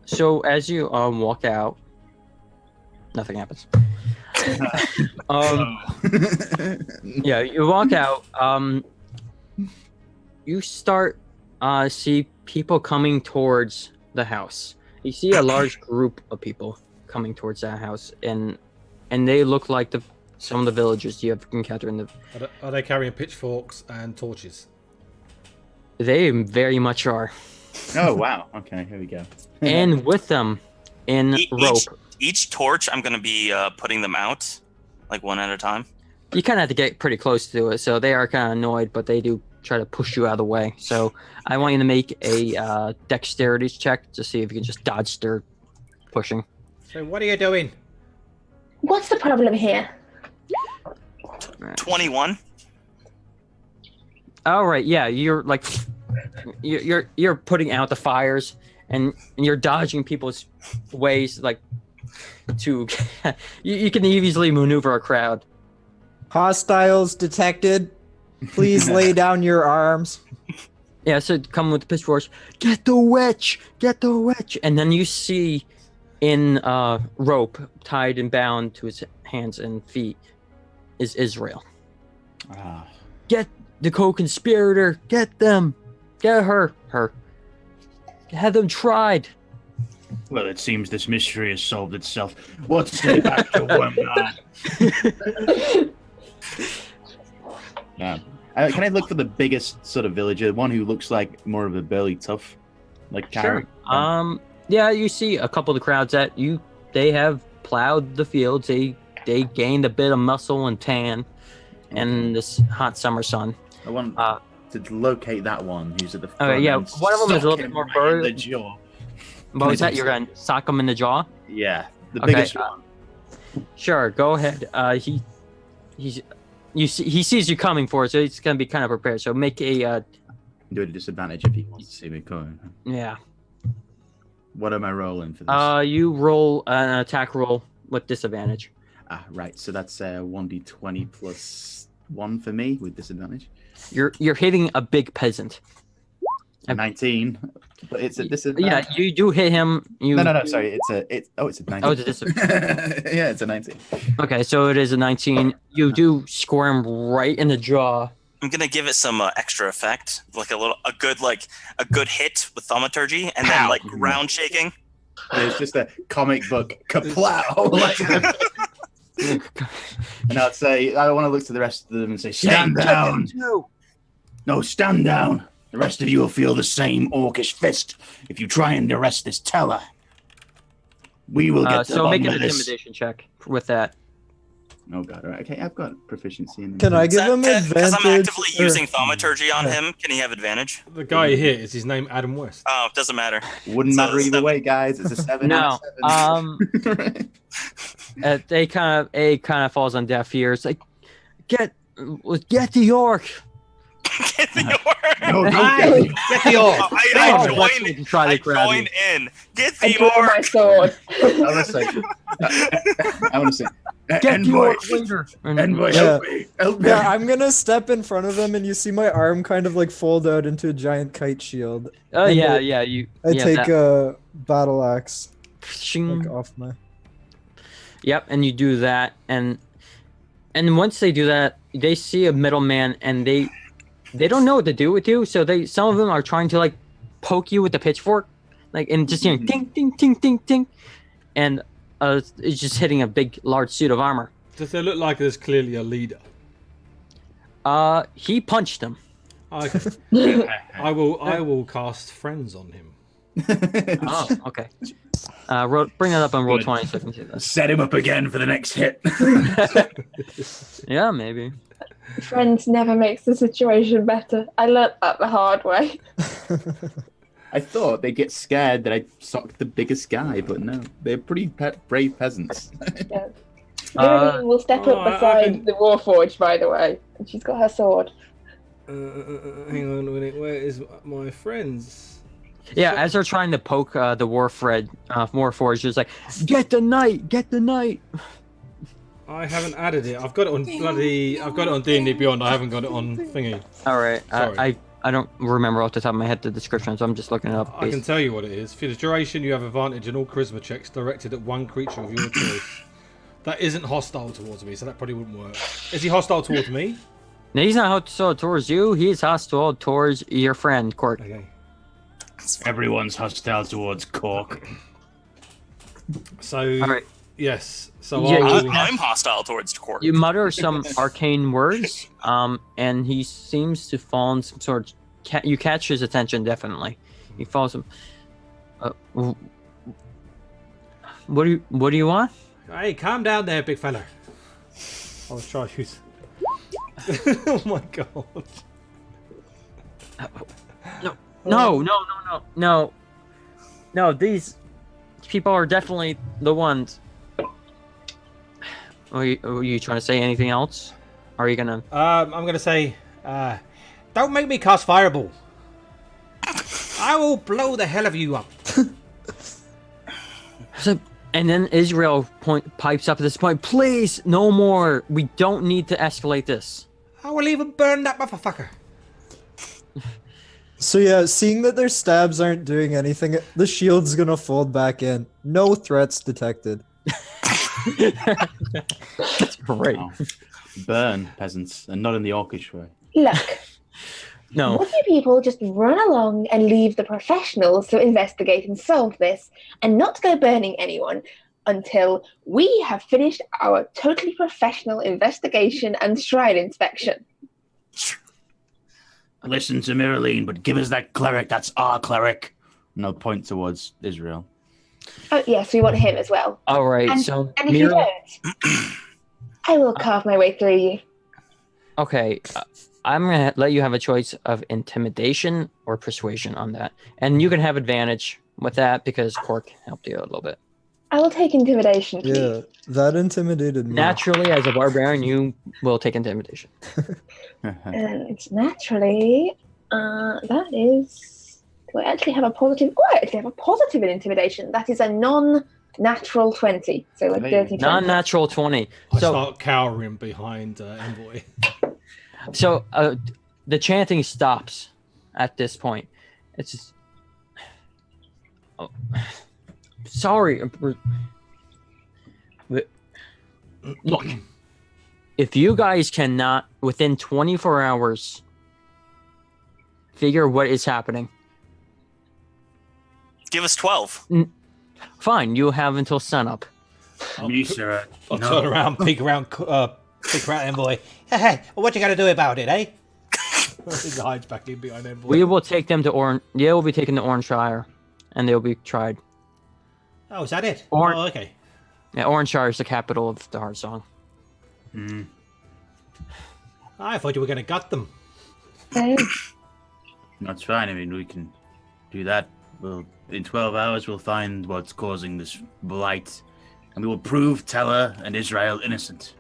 So as you walk out, nothing happens. Yeah, you walk out. You start see people coming towards the house. You see a large group of people coming towards that house, and they look like some of the villagers you have encountered in the. Are they carrying pitchforks and torches? They very much are. Oh wow! Okay, here we go. And with them, in rope. Each torch, I'm gonna be putting them out, like one at a time. You kind of have to get pretty close to it, so they are kind of annoyed, but they do try to push you out of the way. So I want you to make a dexterity check to see if you can just dodge their pushing. So what are you doing? What's the problem here? 21. All right, yeah, you're like you're putting out the fires and you're dodging people's ways, like to you can easily maneuver a crowd. Hostiles detected. Please lay down your arms. Yeah, so come with the pitchforks. Get the witch! Get the witch! And then you see in rope tied and bound to his hands and feet is Israel. Get the co-conspirator! Get them! Get her! Have them tried! Well, it seems this mystery has solved itself. What's it back to Wormgard? Yeah. Can I look for the biggest sort of villager, one who looks like more of a burly tough, like character? Yeah, you see a couple of the crowds they have plowed the fields. They gained a bit of muscle and tan, in this hot summer sun. I want to locate that one who's at the front. Okay, yeah, and one of them is a little sock bit more him burly. in the jaw. What was that? You're gonna sock him in the jaw? Yeah, the Okay, biggest one. Sure, go ahead. He sees you coming for it, so he's gonna be kind of prepared. So make a Do it at disadvantage if he wants to see me coming. yeah. What am I rolling for this? You roll an attack roll with disadvantage. Right. So that's 1d20 plus 1 for me with disadvantage. You're hitting a big peasant. 19, but it's a disadvantage. Yeah, you do hit him. No. Sorry, it's a 19. Oh, it's a disadvantage. Yeah, it's a 19. Okay, so it is a 19. You do score him right in the jaw. I'm gonna give it some extra effect, like a good hit with thaumaturgy, and then like ground shaking. It's just a comic book kaplow. And I'd say I want to look to the rest of them and say, stand down. No, stand down. The rest of you will feel the same orcish fist if you try and arrest this teller. We will get to the so make bottom an of this. intimidation check with that. Oh god, all right. Okay, I've got proficiency in Can I give him Because advantage? I'm actively or- using thaumaturgy on Yeah. him, can he have advantage? The guy here is his name Adam West. Oh, it doesn't matter. Wouldn't So matter either 7. way, guys. It's a 7 No. and a 7. They kind of falls on deaf ears. Like, get the orc. Get the orc. No, don't Hey, get get the orc. I Oh, join, to try to I grab join you. in. Get I the draw my orc. sword. I want to say, I want to say, Get the envoy, orc later. envoy, Yeah. help me, help me. Yeah, I'm gonna step in front of him, and you see my arm kind of like fold out into a giant kite shield. Oh And yeah, I- yeah. You. I yeah, take that. a battle axe Shing. like off my. Yep, and you do that, and once they do that, they see a middleman, and they don't know what to do with you. So some of them are trying to like poke you with the pitchfork, like and just hearing ding ding ding ding ding, and it's just hitting a big large suit of armor. Does there look like there's clearly a leader? He punched him. Okay. I will cast friends on him. Oh, okay. Bring that up on roll Good. 20 so I can see that. Set him up again for the next hit. Yeah, maybe. Friends never makes the situation better. I learnt that the hard way. I thought they'd get scared that I socked the biggest guy, but no, they're pretty brave peasants. Yeah. Miriam will step oh, up I beside can- the Warforged, by the way, and she's got her sword. Hang on a minute. Where is my friends? Yeah, as they're trying to poke the Warforged, just like, get the knight. I haven't added it. I've got it on D&D Beyond. I haven't got it on thingy. All right, Sorry. I don't remember off the top of my head the description, so I'm just looking it up. I can tell you what it is. For the duration, you have advantage in all charisma checks directed at one creature of your choice. That isn't hostile towards me, so that probably wouldn't work. Is he hostile towards me? No, he's not hostile towards you. He's hostile towards your friend, Cork. Okay. Everyone's hostile towards Cork. So, All right. yes. So Yeah, I'll- I'm hostile towards Cork. You mutter some arcane words, and he seems to fall in some sort of... you catch his attention, definitely. He falls... what do you want? Hey, calm down there, big fella. I was trying to use... oh my god. No, these people are definitely the ones. Are you trying to say anything else? Are you gonna... I'm gonna say, don't make me cast Fireball. I will blow the hell of you up. So, and then Israel pipes up at this point, please, no more. We don't need to escalate this. I will even burn that motherfucker. So yeah, seeing that their stabs aren't doing anything, the shield's gonna fold back in. No threats detected. That's great. Wow. Burn, peasants, and not in the orcish way. Look, No, what do people just run along and leave the professionals to investigate and solve this, and not go burning anyone until we have finished our totally professional investigation and shrine inspection? Listen to Miraline, but give us that cleric. That's our cleric. And I'll point towards Israel. Oh yes, we want him as well. all right. And, So, and if you don't, I will carve my way through you. okay, I'm gonna let you have a choice of intimidation or persuasion on that, and you can have advantage with that because Cork helped you a little bit. I will take intimidation, please. Yeah, that intimidated me. Naturally, as a barbarian, you will take intimidation. And naturally, that is. Do I actually have a positive? Oh, I actually have a positive in intimidation. That is a non-natural 20. So like Hey. dirty 20. Non-natural 20. I So, start cowering behind Envoy. so the chanting stops at this point. It's just... Oh. Sorry. Look, if you guys cannot, within 24 hours, figure what is happening, Give us 12. fine, you have until sunup. Me, sir. I'll turn around, peek around Envoy. Hey, what you got to do about it, eh? He hides back in behind Envoy. We will take them to Orange. They will be taken to Orangeshire, and they'll be tried. Oh, is that it? Or- Oh, okay. Yeah, Orangeshire is the capital of the Heart Song. I thought you were going to gut them. That's fine. I mean, we can do that. In 12 hours, we'll find what's causing this blight, and we will prove Teller and Israel innocent.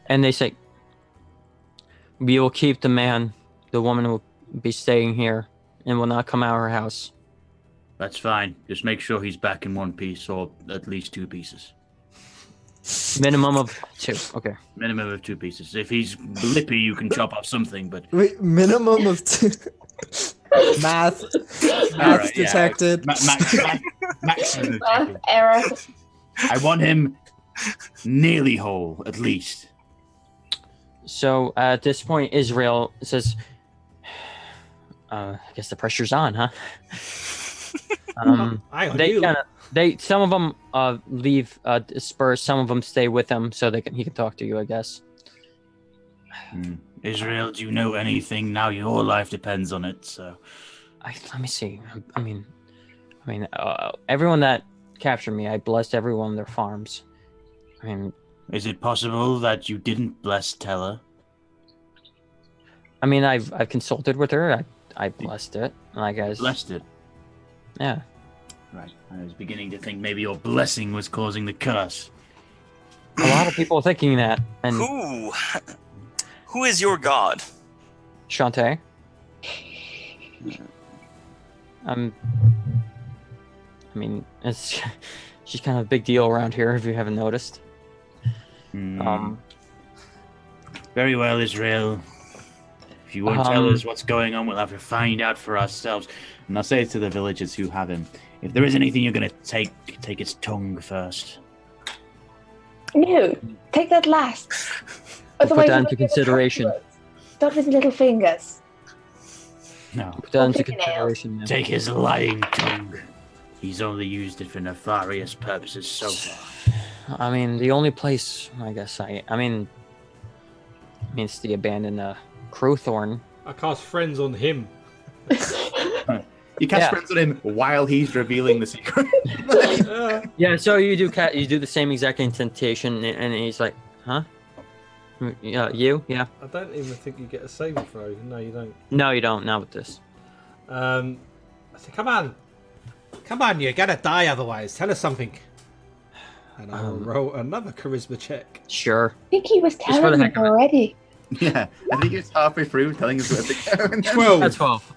And they say, we will keep the man. The woman will be staying here and will not come out of her house. That's fine. Just make sure he's back in one piece, or at least 2 pieces. Minimum of 2. Okay. Minimum of 2 pieces. If he's lippy, you can chop off something, but... Wait, minimum of 2. Math. Math detected. Maximum. Error. I want him nearly whole, at least. So at this point, Israel says, I guess the pressure's on, huh? Some of them leave disperse. Some of them stay with him so he can talk to you, I guess. Israel, do you know anything now? Your life depends on it. So, let me see. I mean, everyone that captured me, I blessed every one of their farms. I mean, is it possible that you didn't bless Teller? I mean, I've consulted with her. I blessed it, I guess. Blessed it. Yeah. Right. I was beginning to think maybe your blessing was causing the curse. A lot of people are thinking that. And who is your god? Shantae. I mean, she's kind of a big deal around here, if you haven't noticed. Very well, Israel. If you won't tell us what's going on, we'll have to find out for ourselves. And I'll say it to the villagers who have him. If there is anything you're going to take its tongue first. No, take that last. Put that into consideration. Stop his little fingers. No. Put that into consideration. Take his lying tongue. He's only used it for nefarious purposes so far. I mean, the only place, I guess, it's the abandoned Crowthorn. I cast friends on him. You cast friends on him while he's revealing the secret. Yeah, so you do the same exact incantation, and he's like, huh? Yeah, you? Yeah. I don't even think you get a saving throw. No, you don't. No, you don't. Not with this. I said, come on, you're gonna die otherwise. Tell us something. And I'll roll another charisma check. Sure. I think he was telling me already. Yeah, I think it's halfway through telling us where to go. 12. That's 12.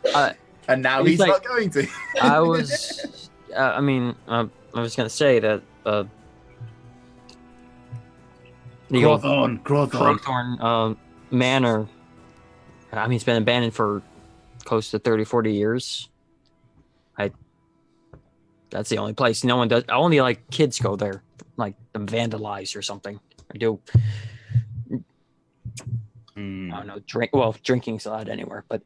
And now he's not going to. I was gonna say that the old Crowthorn Manor. I mean, it's been abandoned for close to 30, 40 years. That's the only place. No one does. Only like kids go there, like them vandalized or something. Or do. I don't know. Drinking's allowed anywhere, but.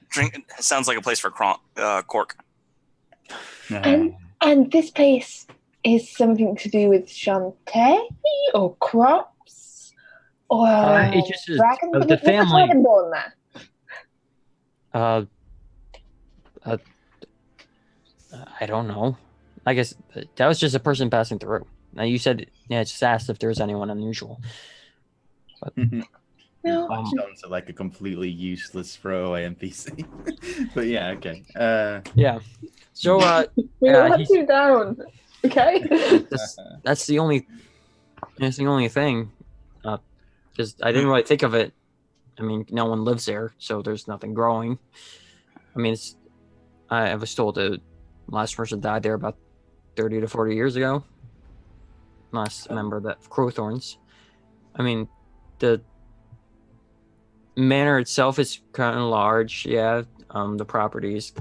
Drink sounds like a place for Cork. And this place is something to do with Shantae or crops or it just is, dragon. The family. Dragonborn there. I don't know. I guess that was just a person passing through. Now you said, just asked if there was anyone unusual. But, no. Sounds like a completely useless throwaway NPC. But yeah, okay. Yeah. So we will hunt you down. Okay. That's the only thing. Because I didn't really think of it. I mean, no one lives there, so there's nothing growing. I mean, I was told the last person died there about 30 to 40 years ago. Last member of that Crowthorns. I mean, the manor itself is kind of large, yeah. The property is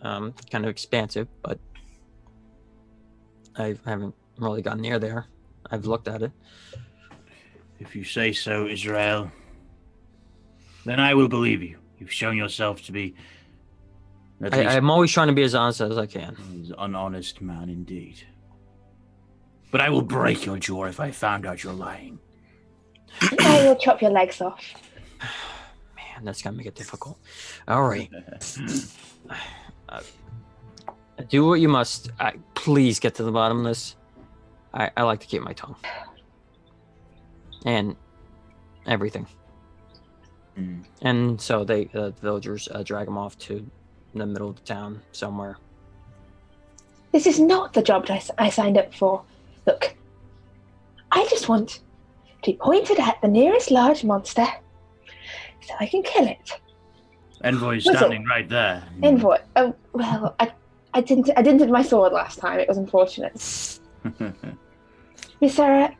kind of expansive, but I haven't really gone near there. I've looked at it. If you say so, Israel, then I will believe you. You've shown yourself to be... I'm always trying to be as honest as I can. An honest man indeed. But I will break your jaw if I found out you're lying. I will chop your legs off. Man, that's gonna make it difficult. All right. Do what you must. Please get to the bottom of this. I like to keep my tongue. and everything. Hmm. And so the villagers drag him off to the middle of the town somewhere. This is not the job that I signed up for. Look, I just want to be pointed at the nearest large monster so I can kill it. Envoy's Whistle. standing right there. Envoy. Oh well, I didn't have my sword last time. It was unfortunate. Miss Sarah,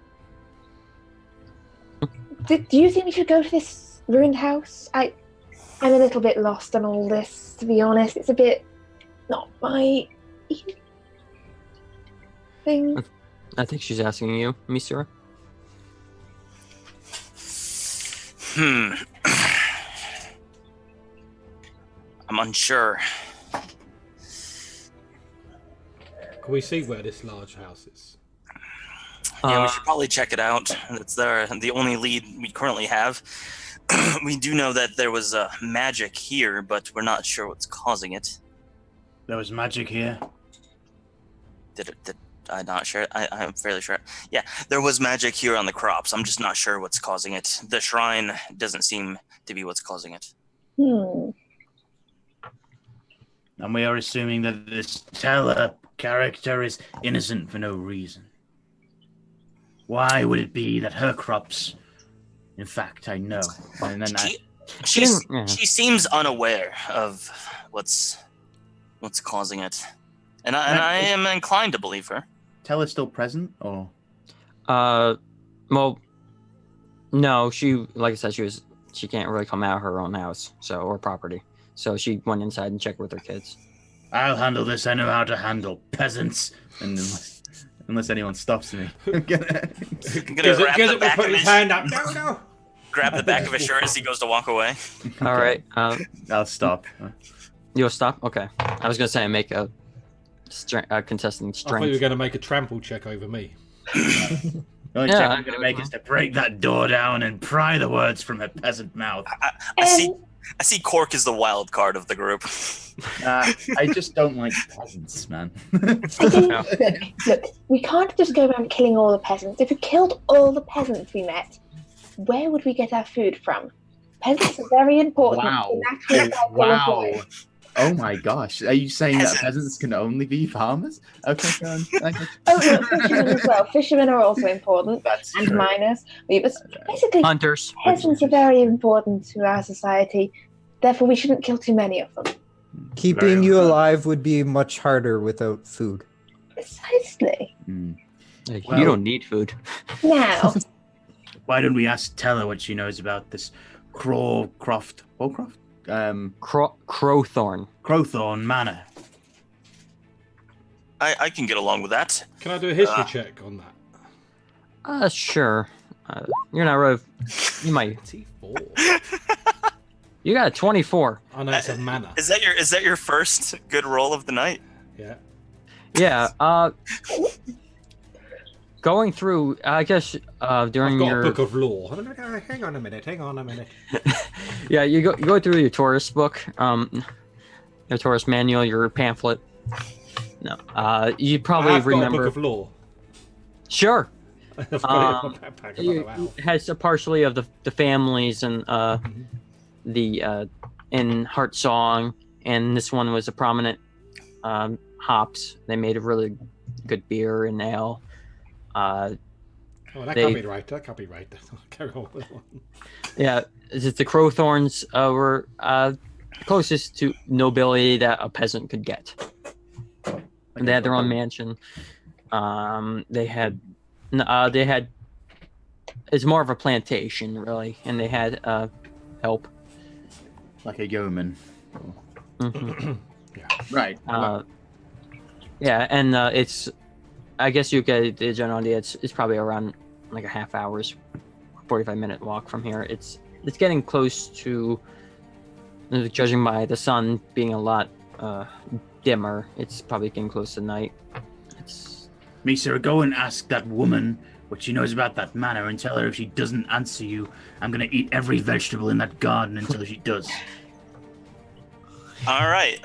do you think we should go to this ruined house? I'm a little bit lost on all this, to be honest. It's a bit not my thing. I think she's asking you, Misura. I'm unsure. Can we see where this large house is? Yeah, we should probably check it out. It's the only lead we currently have. We do know that there was magic here, but we're not sure what's causing it. There was magic here. Did I not share it? I'm fairly sure. Yeah, there was magic here on the crops. I'm just not sure what's causing it. The shrine doesn't seem to be what's causing it. And we are assuming that this Teller character is innocent for no reason. Why would it be that her crops... In fact, I know. And then She seems unaware of what's causing it. And I am inclined to believe her. Teller's still present, or? Well, no, like I said, she can't really come out of her own house, or property. So she went inside and checked with her kids. I'll handle this. I know how to handle peasants. And unless anyone stops me. I'm gonna put his hand up. No. Grab the back of his shirt as he goes to walk away. All right. I'll stop. You'll stop? Okay. I was going to say make a contesting I strength. thought you were going to make a trample check over me. The only check I'm going to make is to break that door down and pry the words from her peasant mouth. I see Cork is the wild card of the group. I just don't like peasants, man. Look, we can't just go around killing all the peasants. If we killed all the peasants we met, where would we get our food from? Peasants are very important. Wow. Wow. Oh my gosh. Are you saying that peasants can only be farmers? Okay, go on. Oh, no, fishermen as well. Fishermen are also important. That's and true. miners. Basically, Hunters. peasants are very important to our society. Therefore, we shouldn't kill too many of them. Keeping you alive would be much harder without food. Precisely. You don't need food. Now... Why don't we ask Teller what she knows about this Crowthorne Manor? I can get along with that. Can I do a history check on that? Sure. You're not really... You might... 24. You got a 24. I know it's a manor. Is that your first good roll of the night? Yeah. Yeah. Going through, I guess, during I've got your a book of law. Hang on a minute. Yeah, you go through your tourist book, your tourist manual, your pamphlet. No, you probably I've remember. got a book of law. Sure. I've got it in my backpack. It has partially of the families and the in Heart Song, and this one was a prominent hops. They made a really good beer and ale. That can't be right. That can't be right. Carry on. Yeah, the Crowthorns were closest to nobility that a peasant could get. They had their own mansion. They had. It's more of a plantation, really, and they had help. Like a yeoman. Mm-hmm. Yeah. Right. Yeah, and it's. I guess you get the general idea. It's probably around like a half hour's, 45-minute walk from here. It's getting close to, judging by the sun being a lot dimmer. It's probably getting close to night. Misa, go and ask that woman what she knows about that manor and tell her if she doesn't answer you, I'm gonna eat every vegetable in that garden until she does. All right.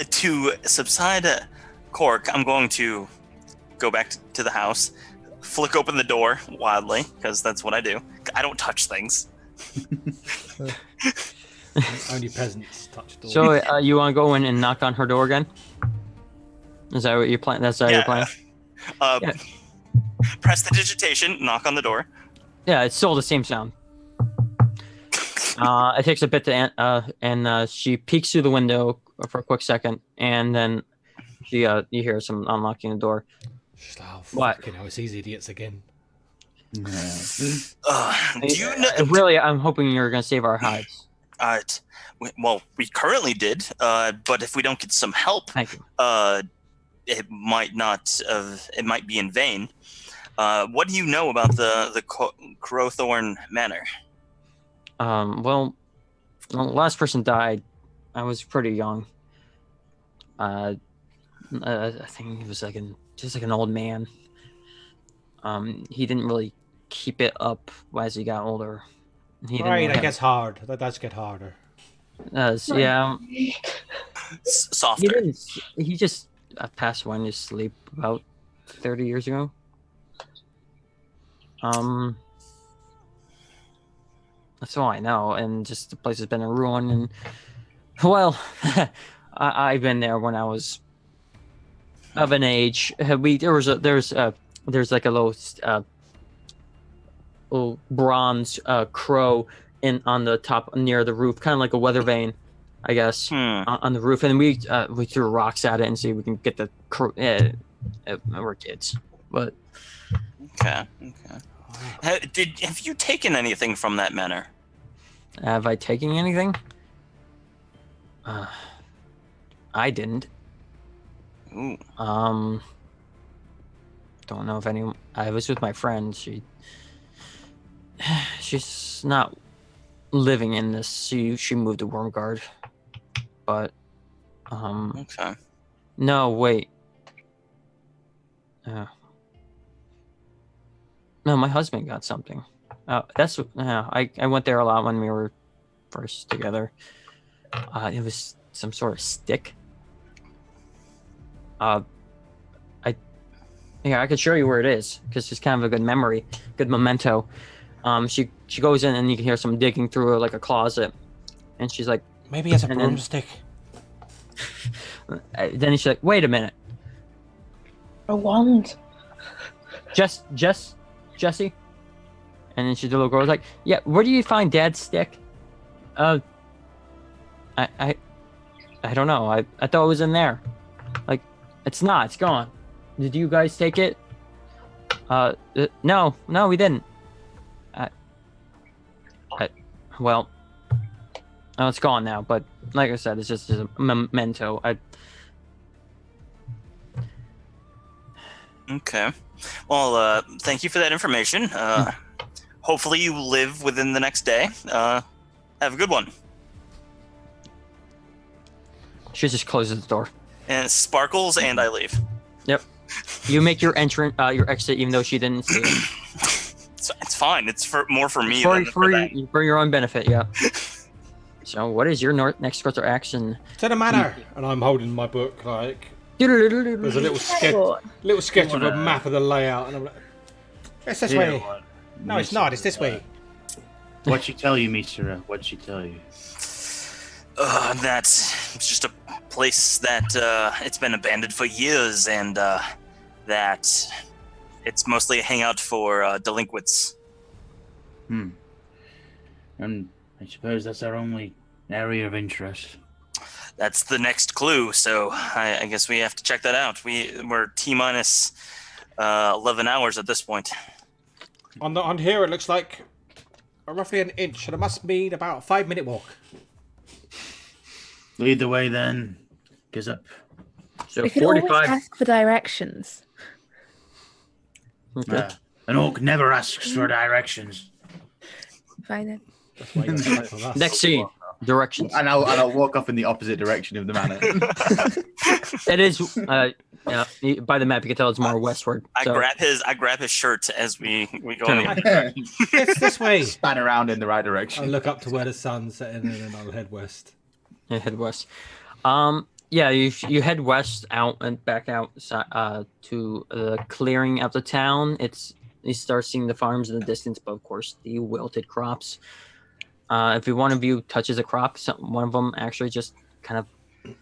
To subside Cork, I'm going to go back to the house, flick open the door wildly, because that's what I do. I don't touch things. Only peasants touch doors. So you want to go in and knock on her door again? Is that what you plan? That's how you're planning? Yeah. Press the digitation, knock on the door. Yeah, it's still the same sound. It takes a bit to and she peeks through the window for a quick second, and then she you hear some unlocking the door. She's like, oh, What? fucking hell, it's these idiots again. Do you know? Really, I'm hoping you're gonna save our hides. Well, we currently did, but if we don't get some help, Thank you. it might not. It might be in vain. What do you know about the Crowthorn Manor? Well, the last person died. I was pretty young. I think he was just like an old man. He didn't really keep it up as he got older. He didn't Right, really that have- gets hard. That does get harder. Yeah. Softer. He just passed away in his sleep about 30 years ago. That's all I know, and just the place has been a ruin. And well, I've been there when I was of an age. There's like a little bronze crow on the top near the roof, kind of like a weather vane, I guess, on the roof. And we threw rocks at it and see if we can get the crow. We're kids, but Okay. Have you taken anything from that manor? have I taken anything? I didn't. Ooh. Don't know if anyone. I was with my friend. She's not living in this. She moved to Wormguard, but Okay. no, wait. No, my husband got something. That's I went there a lot when we were first together. It was some sort of stick. I could show you where it is because it's kind of a good memory, good memento. She goes in and you can hear some digging through like a closet, and she's like, Maybe it's a And then- broomstick. then she's like, wait a minute, A wand. Jesse. And then the little girl was like, yeah, where do you find Dad's stick? I don't know. I thought it was in there. Like, it's not. It's gone. Did you guys take it? No, we didn't. Well, it's gone now. But like I said, it's just a memento. Okay. Well, thank you for that information. Hopefully you live within the next day. Have a good one. She just closes the door. And it sparkles, and I leave. Yep. You make your your exit, even though she didn't see it. It's fine. It's more for me for, than for them. for your own benefit, yeah. So, what is your next course of action? To the manor. And I'm holding my book like there's a little sketch of a map of the layout, and I'm like, it's this way. No, it's not. It's this way. What'd she tell you, Misura? What'd she tell you? That's just a place that it's been abandoned for years, and that it's mostly a hangout for delinquents. And I suppose that's our only area of interest. That's the next clue, so I guess we have to check that out. We're T-minus 11 hours at this point. On here, it looks like roughly an inch, and it must mean about a 5-minute walk. Lead the way then. Giz up. So, We could always 45. ask for directions. Okay. An orc never asks for directions. Fine then. That's why you got to for us. Next scene. Directions. And I'll walk off in the opposite direction of the manor. It is by the map you can tell it's more westward. I So, grab his shirt as we go. Turn in. It's this way. Span around in the right I'll direction. look up to where the sun's setting, and then I'll head west. yeah, head west. Yeah, you head west out and back out to the clearing of the town. You start seeing the farms in the distance, but of course the wilted crops. If one of you touches a crop, one of them actually just kind of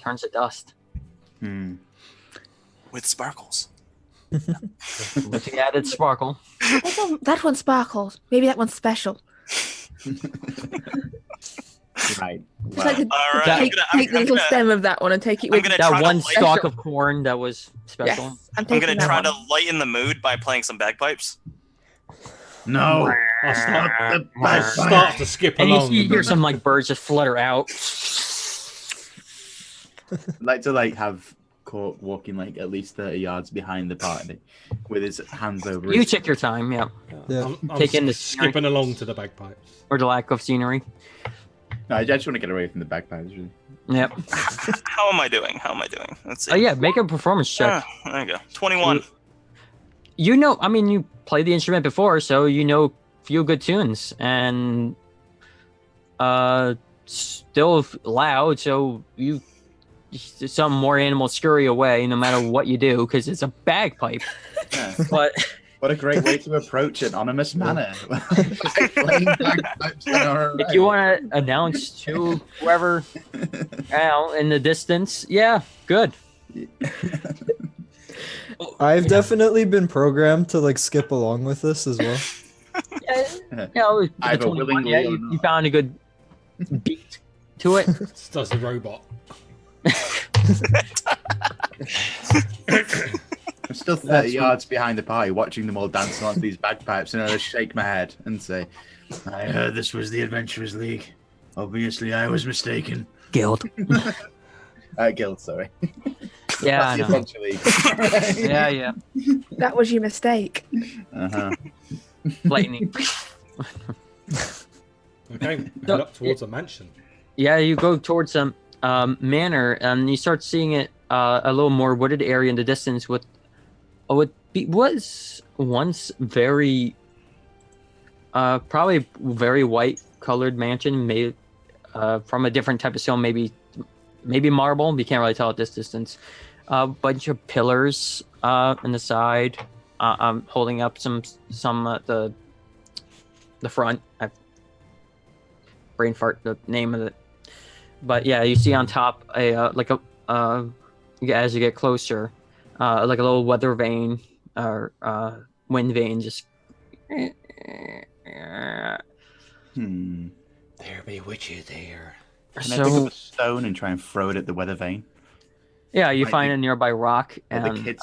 turns to dust. Hmm. With sparkles. With the added sparkle. That one sparkles. Maybe that one's special. Right. Just Well, like to All right, take, take the little stem of that one and take it with gonna you. try That to one light- stalk of corn that was special. Yes, I'm I'm taking gonna that try one. to lighten the mood by playing some bagpipes. no. I start, The I bagpipes. start to skip And you along. see hear some like birds just flutter out. I'd like to have Cork walking at least 30 yards behind the party with his hands over You his... take your time, yeah. Yeah. I'm Take in the scenery. skipping along to the bagpipes. Or the lack of scenery. No, I just want to get away from the bagpipes, really. Yep. How am I doing? Let's see. Oh yeah, make a performance check. There you go. 21. You know, I mean, you played the instrument before, so you know a few good tunes, and still loud, so some more animals scurry away no matter what you do because it's a bagpipe. Yeah. But What a great way to approach an anonymous manner. Playing bagpipes in our if you want to announce to whoever out in the distance, yeah, good. I've definitely been programmed to skip along with this as well. Yeah, you know, Either 21, willingly yeah, or you not. found a good beat to it. This does the robot. I'm still 30 yards behind the party, watching them all dance along to these bagpipes, and I just shake my head and say, I heard this was the Adventurers League. Obviously, I was mistaken. Guild. Guild, sorry. Yeah, I Not know. the Adventure League. Yeah. That was your mistake. Uh-huh. Lightning. Okay, So, head up towards a mansion. Yeah, you go towards some manor, and you start seeing it a little more wooded area in the distance with was once very probably very white colored mansion made from a different type of stone, maybe marble. You can't really tell at this distance. A bunch of pillars in the side, holding up some the front. I brain fart the name of it, but yeah, you see on top as you get closer, like a little weather vane or wind vane just. There be witches there. Can I pick up a stone and try and throw it at the weather vane? Yeah, you Might find be- a nearby rock What the and kids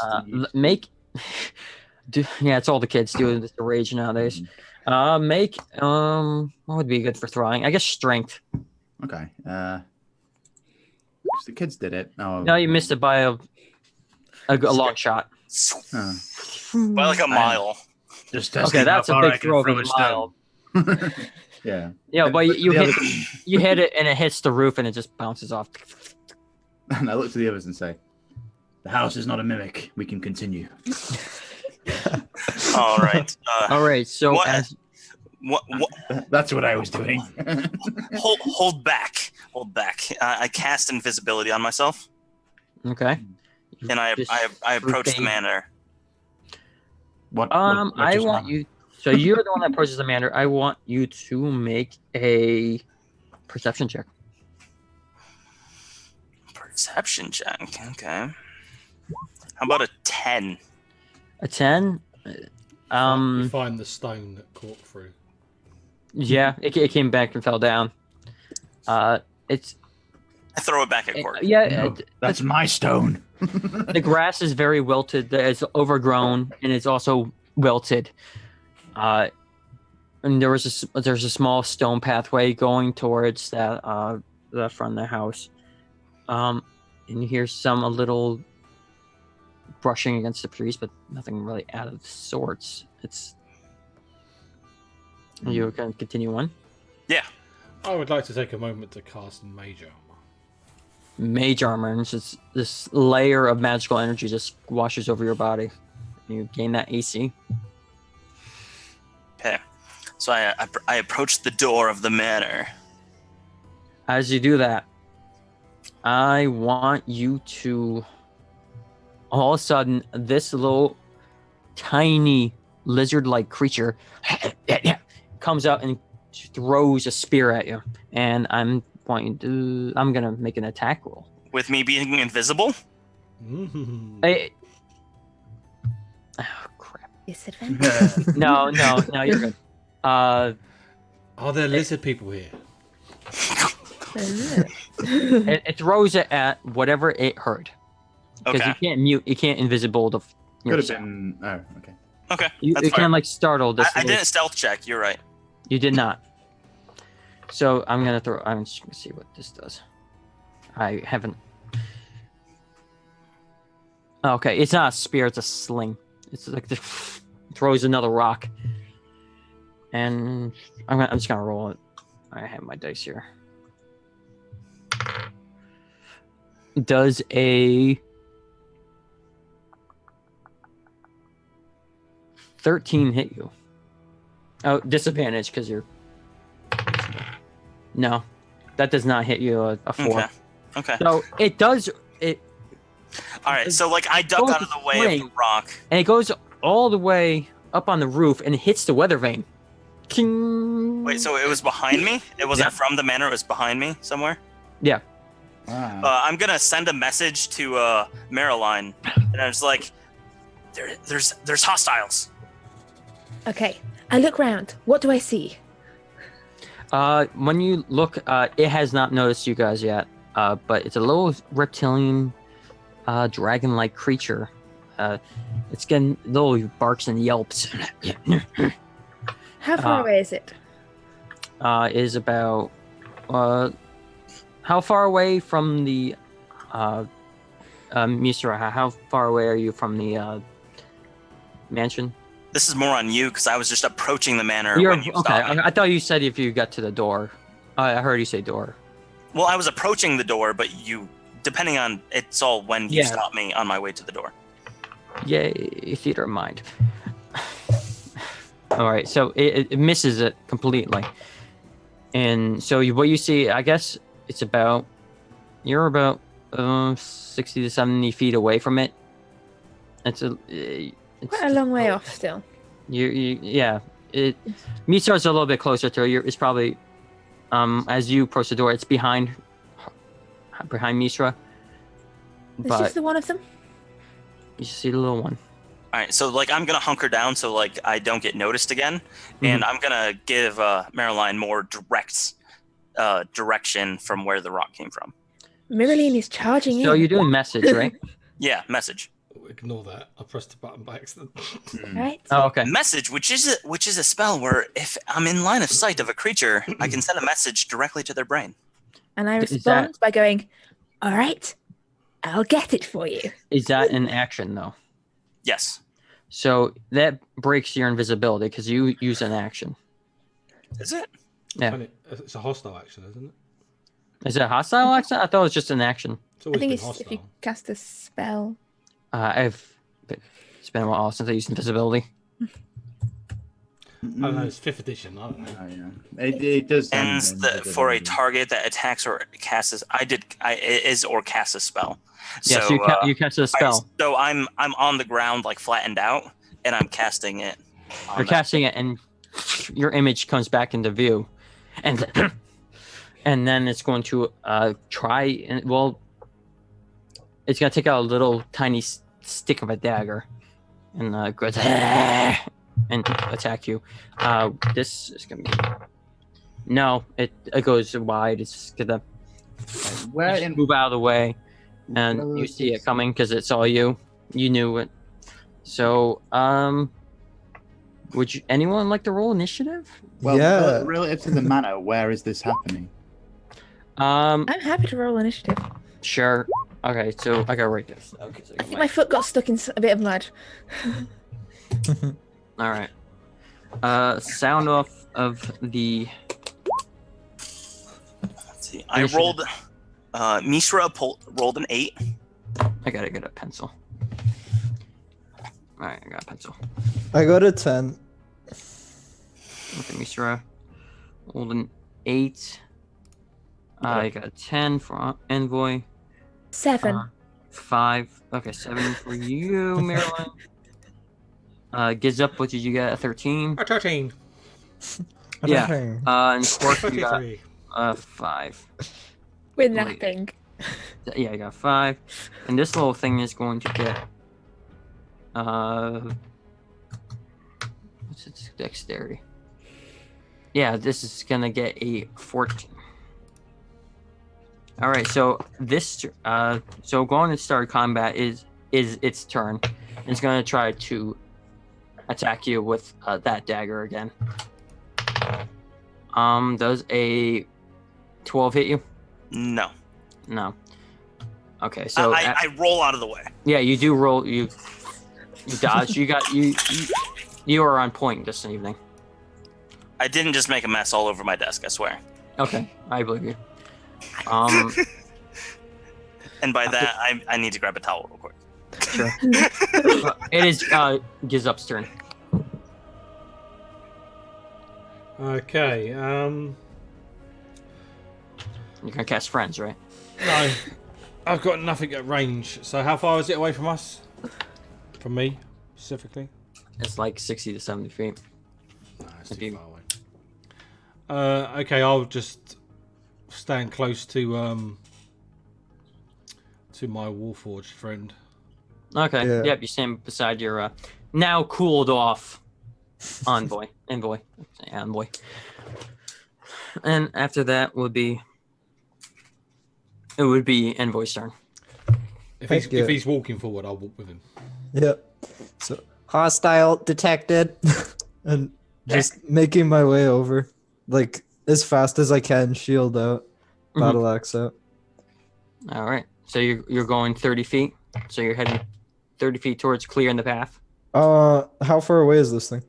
do. yeah, it's all the kids do. It's the rage nowadays. Make what would be good for throwing? I guess strength. Okay. The kids did it. Oh, No, you missed it by a long shot. oh. By like a mile. Just Okay, that's a big throw of a mile. Yeah. Yeah, but you The hit other- you hit it and it hits the roof and it just bounces off. And I look to the others and say, "The house is not a mimic. We can continue." All right. All right, so What? as What? That's what I was doing. Hold back. Hold back. I cast invisibility on myself, okay, and I approach the Okay. manor. What I just want happened? you. So you're the one that approaches the manor. I want you to make a perception check. Perception check. Okay. How about a 10? A 10. You find the stone that Cork through. Yeah, it came back and fell down. It's I throw it back at Cork. yeah. No, that's my stone. The grass is very wilted. It's overgrown and it's also wilted. And there's a small stone pathway going towards that the front of the house. And you hear a little brushing against the trees, but nothing really out of sorts. It's you can continue on. I would like to take a moment to cast Mage Armor. Mage armor, and it's just this layer of magical energy just washes over your body. You gain that AC. Okay. So I approach the door of the manor. As you do that, I want you to. All of a sudden, this little tiny lizard-like creature comes out and throws a spear at you, and I'm gonna make an attack roll. With me being invisible? Mm. Oh crap! Disadvantage. No, you're good. Are there lizard people here? It throws it at whatever it heard. Because Okay. you can't invisible the. Could have yourself. been. Oh, okay. Okay. You That's kind fine. of like startled this. I little- didn't stealth check. You're right. You did not. So I'm gonna throw. I'm just gonna see what this does. I haven't. Okay, it's not a spear. It's a sling. It's like the throws another rock. And I'm just gonna roll it. I have my dice here. Does a 13 hit you? Oh, disadvantage because you're. No, that does not hit you. A 4. Okay. So it does. All right. So like I duck Both out of the way of the swing. rock. And it goes all the way up on the roof and hits the weather vane. King. Wait. So it was behind me? It wasn't Yeah. from the manor. It was behind me somewhere. Yeah. Wow. I'm gonna send a message to Marilyn, and I was like, "There's hostiles." Okay, I look round. What do I see? When you look, it has not noticed you guys yet. But it's a little reptilian, dragon-like creature. It's getting little barks and yelps. How far away is it? Is about how far away from the Misra? How far away are you from the mansion? This is more on you because I was just approaching the manor You're when you okay. stopped me. I thought you said if you got to the door. I heard you say door. Well, I was approaching the door, but depending on it's all when you Yeah. stopped me on my way to the door. Yay, theater of mind. All right, so it misses it completely, and so what you see, I guess you're about 60 to 70 feet away from it. It's Quite a long way off still. yeah. Misar's a little bit closer to you. It's probably as you approach the door, it's behind Misra, It's but just the one of them? you see the little one. All right, so like I'm gonna hunker down so like I don't get noticed again, and I'm gonna give Marilyn more direct direction from where the rock came from. Marilyn is charging So in. you're doing message, right? Yeah, message. Ignore that. I pressed the button by accident. Right? Oh, okay. Message, which is a spell where if I'm in line of sight of a creature, I can send a message directly to their brain. And I Is respond by going, all right, I'll get it for you. Is that an action though? Yes. So that breaks your invisibility because you use an action. Is it? Yeah. And it's a hostile action, isn't it? Is it a hostile action? I thought it was just an action. It's I always think been it's hostile. if you cast a spell. It's been a while since I used invisibility. I don't know. It's 5th edition. I don't know. Oh, yeah. It does. sound Ends invisible. for a target that attacks or casts. Or casts a spell. Yeah, So, so you cast a spell. So I'm on the ground like flattened out, and I'm casting it. on You're that. casting it, and your image comes back into view, and and then it's going to try and it's gonna take out a little tiny stick of a dagger, and goes and attack you. This is gonna be it goes wide. It's gonna Where just in move out of the way, and you see it coming because it saw you. You knew it. So would anyone like to roll initiative? Well, Yeah. relative to the manor, where is this happening? I'm happy to roll initiative. Sure. Okay, so I gotta write this. Okay, so I think my foot got stuck in a bit of mud. all right. Sound off of the. Let's see. I Initiative. rolled. Mishra rolled an 8. I gotta get a pencil. All right, I got a pencil. I got a 10. Okay, Misra rolled an 8. I got a 10 for Envoy. 7. 5. Okay, 7 for you, Marilyn. Gizup, what did you get? A 13? A 13. Yeah. Okay. And Quark, you got 23. 5. We're Wait. napping. Yeah, I got 5. And this little thing is going to get what's its dexterity? Yeah, this is gonna get a 14. All right, so this so going to start combat is its turn. It's gonna try to attack you with that dagger again. Does a 12 hit you? No. No. Okay, so I roll out of the way. yeah, you do roll. You dodge. You are on point this evening. I didn't just make a mess all over my desk, I swear. Okay, I believe you. And by that, I need to grab a towel real quick. Sure. It is Gizup's turn. Okay. You're gonna cast friends, right? No. I've got nothing at range. So how far is it away from us? From me, specifically? It's like 60 to 70 feet. No, it's If too you- far away. Okay, I'll just stand close to my Warforged friend. Okay. Yeah. Yep. You stand beside your now cooled off envoy. Envoy. And after that would be Envoy's turn. Heck yeah. If he's walking forward, I'll walk with him. Yep. So hostile detected, and just making my way over, like as fast as I can. Shield out, battle axe out. All right. So you're going 30 feet. So you're heading 30 feet towards clearing the path. How far away is this thing?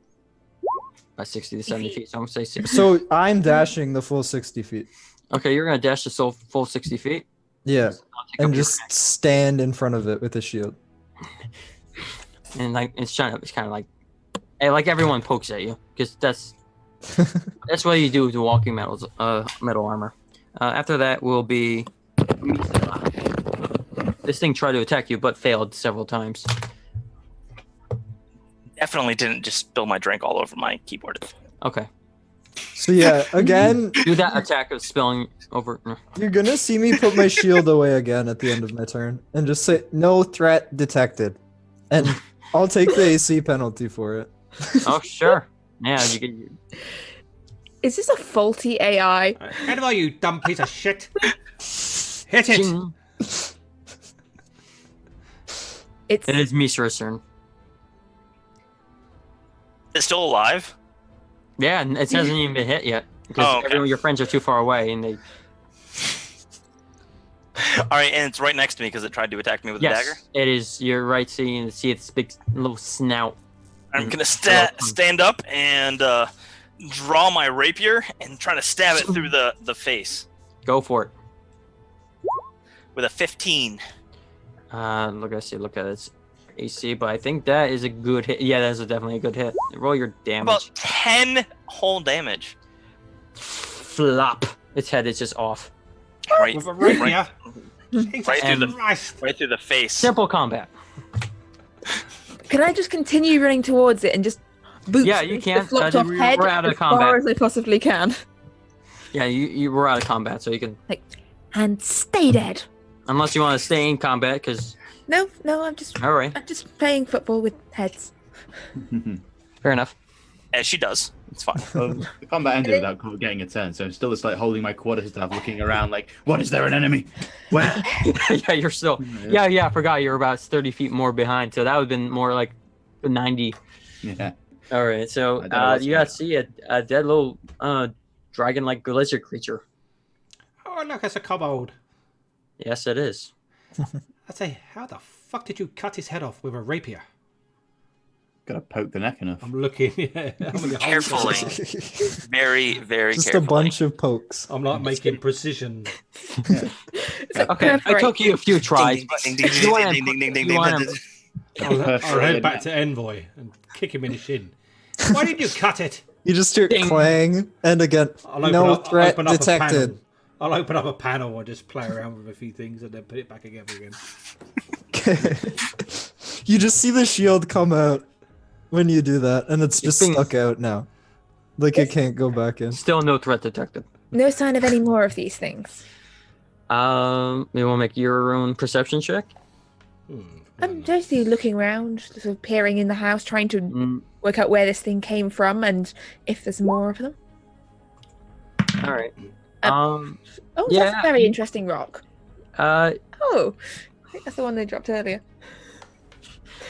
60 to 70 feet. So I'm gonna say 60. So I'm dashing the full 60 feet. Okay, you're gonna dash the full 60 feet. Yeah, I'll take and up your just stand in front of it with a shield. and like it's kind of like, hey, like everyone pokes at you because that's what you do with the walking metal armor. After that will be this thing tried to attack you but failed several times. Definitely didn't just spill my drink all over my keyboard. Okay, So yeah, again, do that attack of spilling over. you're gonna see me put my shield away again at the end of my turn, and just say no threat detected, and I'll take the AC penalty for it. Oh sure, yeah, you can. Is this a faulty AI? Get him, you dumb piece of shit! Hit it! Ching. It's It is Mishra's turn. It's still alive? Yeah, and it hasn't even been hit yet because Oh, okay. your friends are too far away, and they. All right, and it's right next to me because it tried to attack me with a Yes, dagger. it is. You're right. See its big little snout. I'm gonna stand up and draw my rapier and try to stab it through the face Go for it. with a 15. Look at its AC, but I think that is a good hit. Yeah, that's definitely a good hit. Roll your damage. About 10 whole damage. Flop. Its head is just off. Right, With a rapier? right through the Christ. right through the face. Simple combat. Can I just continue running towards it and just boot Yeah, you can. the flopped off We're head out of as far combat. as I possibly can? Yeah, you were out of combat, so you can. And stay dead. Unless you want to stay in combat, because. No, I'm just All right, playing football with heads. fair enough. As she does. It's fine. Well, the combat ended without getting a turn, so I'm still just like holding my quarterstaff, looking around, like, what is there an enemy? Where? Yeah, you're still. Yeah, I forgot you're about 30 feet more behind, so that would have been more like 90. Yeah. All right, so I don't know what's you got to see a dead little dragon-like lizard creature. Oh, look, it's a kobold. Yes, it is. I say, how the fuck did you cut his head off with a rapier? Gotta poke the neck enough. I'm looking. Yeah, I'm gonna hold Carefully. it. Very, very Just carefully. a bunch of pokes. I'm like making precision. Okay, it took you a few tries. Ding, ding, If you want ding, ding, ding, ding, you ding, want ding, to- I'll head back to Envoy and kick him in the shin. Why didn't you cut it? You just hear Ding. clang, and again, I'll no threat open up detected. I'll open up a panel and just play around with a few things and then put it back together again. You just see the shield come out when you do that, and it's just being- stuck out now. Like it can't go back in. Still no threat detected. No sign of any more of these things. You want to make your own perception check? I'm mostly looking around, sort of peering in the house, trying to work out where this thing came from and if there's more of them. All right. Oh, yeah. that's a very interesting rock. Uh, Oh, I think that's the one they dropped earlier.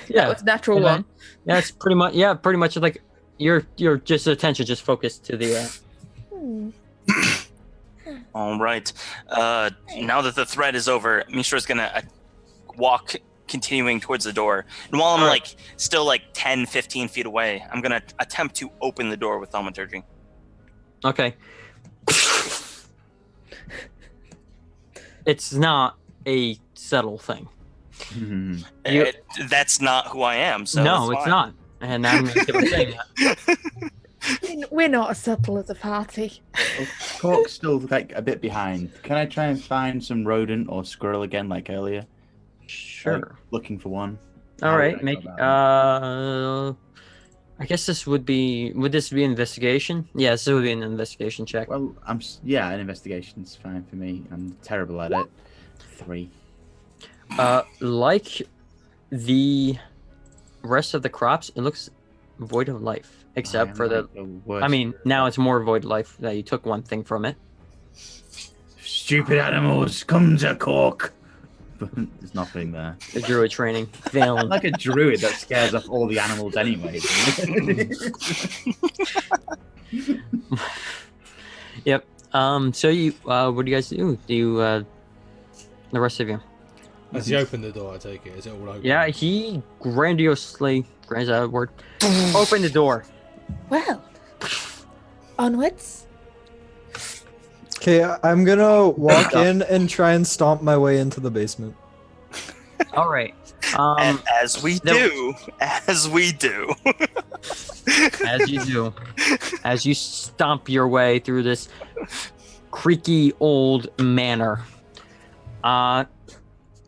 yeah. That was a natural And one. Yeah, it's pretty much like your just attention just focused to the. All right. Now that the threat is over, Mishra's gonna walk, continuing towards the door. And while I'm like still like 10, 15 feet away, I'm gonna attempt to open the door with thaumaturgy. Okay. It's not a subtle thing. That's not who I am. So No, it's it's fine. not. And I'm going to keep on saying that. We're not as subtle as a party. Cork's still like a bit behind. Can I try and find some rodent or squirrel again, like earlier? Sure. Like, looking for one. All How right. would I Make. go about I guess this would be. Would this be investigation? Yes, it would be an investigation check. Well, an investigation's fine for me. I'm terrible at it. 3. Like the rest of the crops, it looks void of life, except for the. worst. I mean, now it's more void life that you took one thing from it. Stupid animals, come to Cork. There's nothing there. The druid training failing. Like a druid that scares off all the animals anyway. Yep. So you, what do you guys do? Do you, the rest of you? As you open the door, I take it. Is it all open? Yeah, he grandiosely, is that a word? Open the door. Well, onwards. Okay, I'm gonna walk in and try and stomp my way into the basement. All right. As we do. As you do. As you stomp your way through this creaky old manor.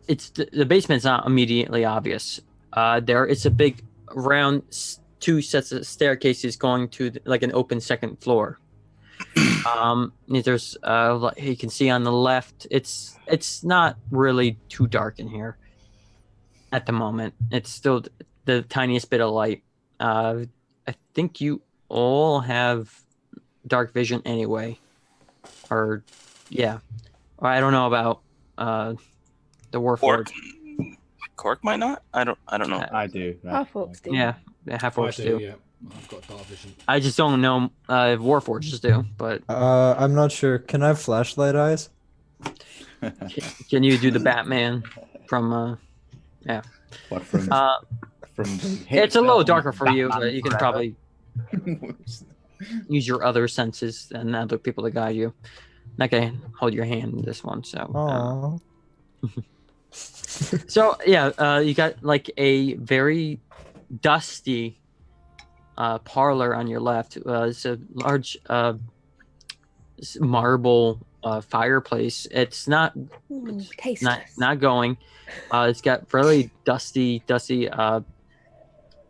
It's the basement's not immediately obvious. There is a big round 2 sets of staircases going to like an open second floor. There's you can see on the left, it's not really too dark in here at the moment. It's still the tiniest bit of light. I think you all have dark vision anyway, or yeah. I don't know about the Warforged. Cork might not. I don't know. I do. Our folks do. Yeah, half I orcs do, do. yeah. I've got dark vision. I just don't know if Warforges do, but I'm not sure. Can I have flashlight eyes? can you do the Batman from What from? it's a little darker for you, but you can probably use your other senses and other people to guide you. Not gonna hold your hand in this one, so. Aww. So yeah, you got like a very dusty parlor on your left. It's a large marble fireplace. It's not Tasteless. not going. It's got fairly dusty, kind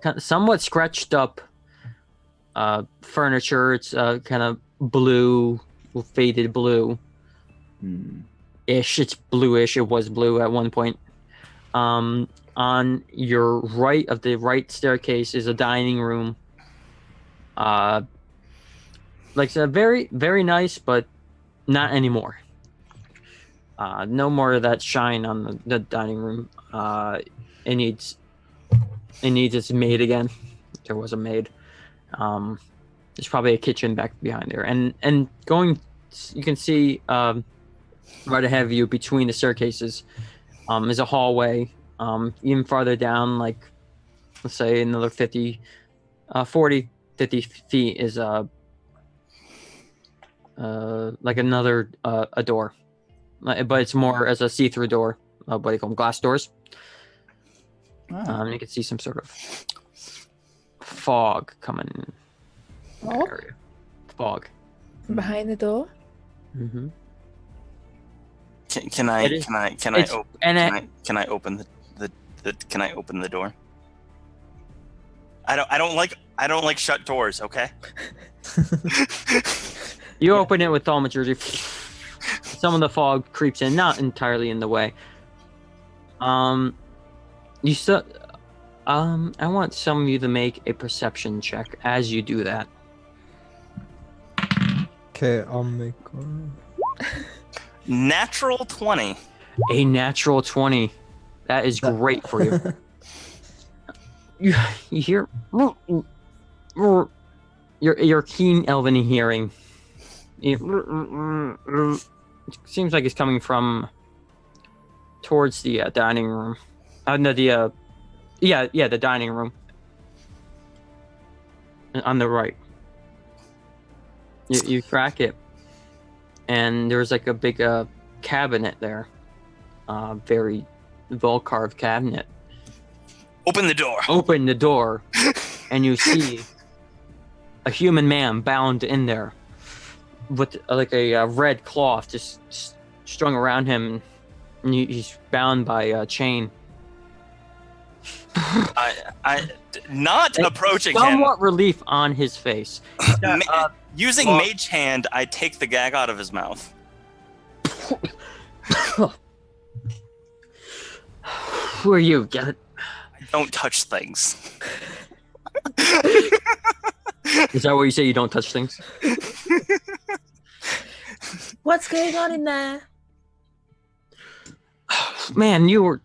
of somewhat scratched up furniture. It's kind of blue, faded blue. Ish. It's bluish. It was blue at one point. On your right of the right staircase is a dining room. Like it's a very, very nice, but not anymore. No more of that shine on the dining room. It needs its maid again. There was a maid. There's probably a kitchen back behind there, and going, you can see right ahead of you between the staircases is a hallway. Even farther down, like let's say another 50 feet is like another a door, but it's more as a see-through door. What do you call them? Glass doors. You can see some sort of fog coming in that area. Fog. From behind the door. Mm-hmm. Can I It is- can I can it's- I open and can I open can I open the door? I don't like shut doors. Okay. You open it with all maturity. Some of the fog creeps in, not entirely in the way. You still. I want some of you to make a perception check as you do that. Okay, I'll make one. Natural 20. A natural 20. That is great for you. You hear your keen elven hearing. It seems like it's coming from towards the dining room. No, the dining room on the right. You track it, and there's like a big cabinet there, very well carved cabinet. Open the door. Open the door, and you see a human man bound in there with like a red cloth just strung around him, and he's bound by a chain. I not approaching him. Somewhat relief on his face. Using Mage Hand, I take the gag out of his mouth. Who are you? Get it? I don't touch things. Is that what you say? You don't touch things? What's going on in there? Man, you were.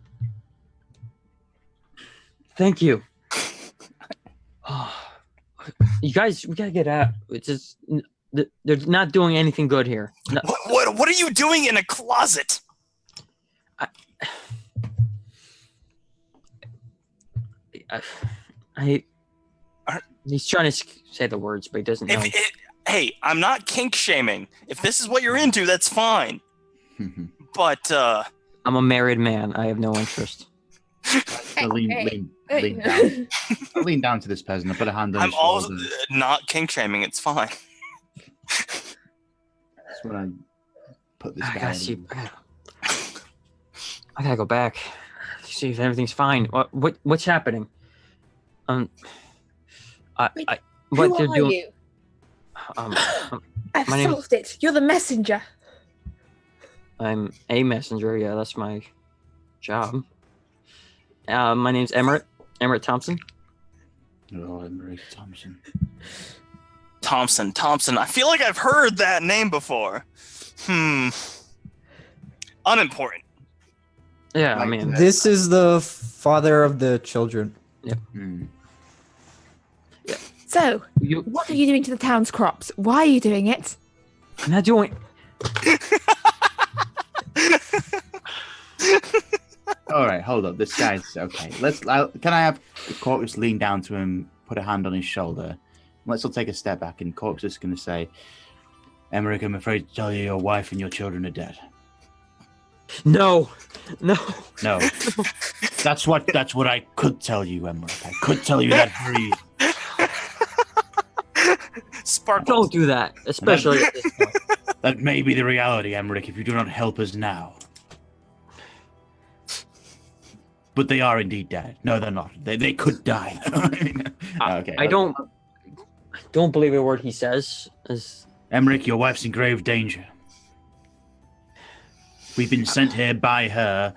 Thank you. You guys, we gotta get out. It's just they're not doing anything good here. No, What are you doing in a closet? He's trying to say the words, but he doesn't know. Hey, I'm not kink shaming. If this is what you're into, that's fine. But I'm a married man. I have no interest. I lean down. I lean down to this peasant. I put a hand on I'm his shoulder. also not kink shaming. It's fine. That's when I put this I guy gotta see. in. I gotta go back. See if everything's fine. What's happening? Who What they're are doing? you? I've my name- solved it. You're the messenger. I'm a messenger. Yeah, that's my job. My name's Emmerich Thompson. Oh, Emery Thompson. Thompson. I feel like I've heard that name before. Unimportant. Yeah, I Like mean, This is the father of the children. Hmm. So, you, what are you doing to the town's crops? Why are you doing it? I'm not doing. All right, hold up. This guy's okay. Can I have Corpus lean down to him, put a hand on his shoulder? Let's all take a step back, and Corpus is going to say, "Emmerich, I'm afraid to tell you, your wife and your children are dead." No. No, that's what I could tell you, Emmerich. I could tell you that very. Sparkles. Don't do that, especially at this point. That may be the reality, Emmerich, if you do not help us now. But they are indeed dead. No, they're not. They could die. Okay. I don't believe a word he says. Emmerich, your wife's in grave danger. We've been sent here by her,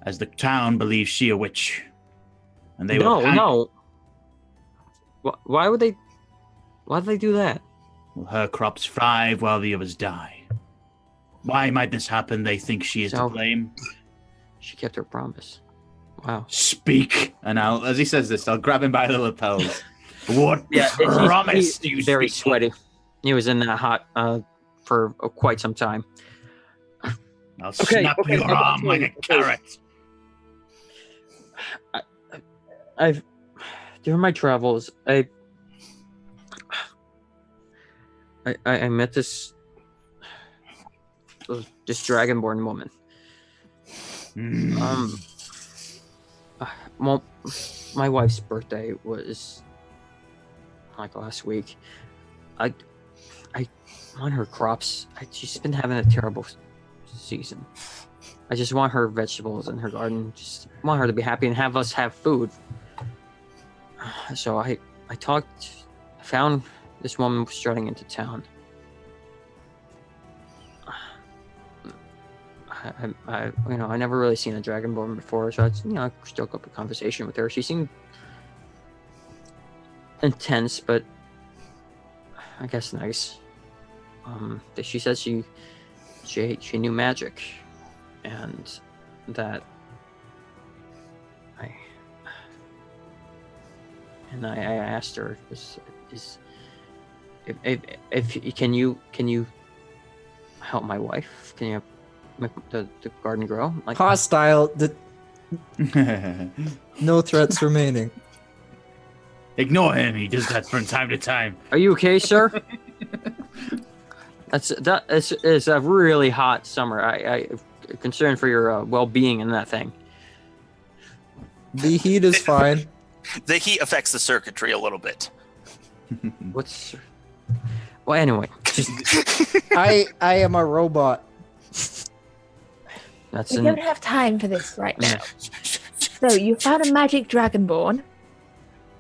as the town believes she a witch. And they No. Why would they? Why'd they do that? Well, her crops thrive while the others die. Why might this happen? They think she is to So- blame. She kept her promise. Wow. Speak! And as he says this, I'll grab him by the lapels. What promise do you He's very speak? sweaty. He was in that hot for quite some time. I'll snap your arm like a carrot. I've during my travels, I met this dragonborn woman. Well, my wife's birthday was like last week. I on her crops. She's been having a terrible season. I just want her vegetables in her garden. Just want her to be happy and have us have food. So I found this woman strutting into town. I never really seen a dragonborn before, so I struck up a conversation with her. She seemed intense, but I guess nice. She said she knew magic, and that I asked her, if can you help my wife? Can you make the garden grow? Like, Hostile. No threats remaining. Ignore him. He does that from time to time. are you okay, sir? It's a really hot summer. I'm concerned for your well-being in that thing. The heat is fine. The heat affects the circuitry a little bit. Well, anyway, I am a robot. We don't have time for this right now. So you found a magic dragonborn.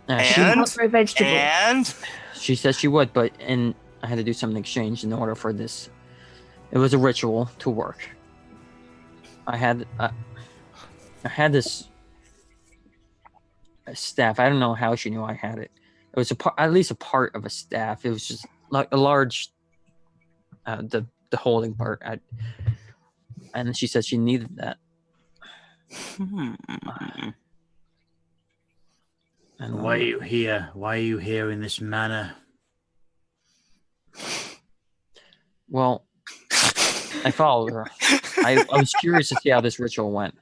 And for a vegetable. And she said she would, and I had to do some exchange in order for this. It was a ritual to work. I had this staff. I don't know how she knew I had it. It was at least a part of a staff. It was just like a large, the holding part. And she said she needed that. And Why are you here? Why are you here in this manner? Well, I followed her. I was curious to see how this ritual went.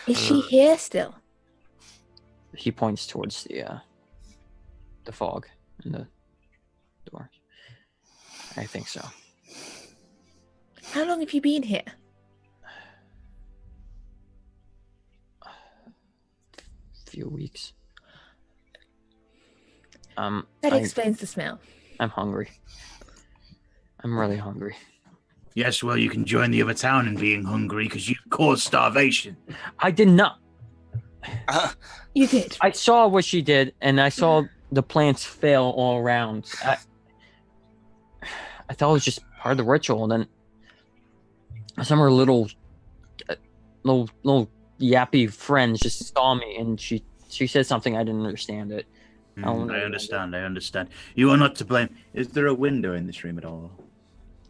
Is she here still? He points towards the fog in the door. I think so. How long have you been here? Few weeks. That explains the smell. I'm hungry. I'm really hungry. Yes, well, you can join the other town in being hungry because you caused starvation. I did not. You did. I saw what she did, and I saw the plants fail all around. I thought it was just part of the ritual, and then some of her little yappy friends just saw me, and she said something. I didn't understand it. I understand. You are not to blame. Is there a window in this room at all?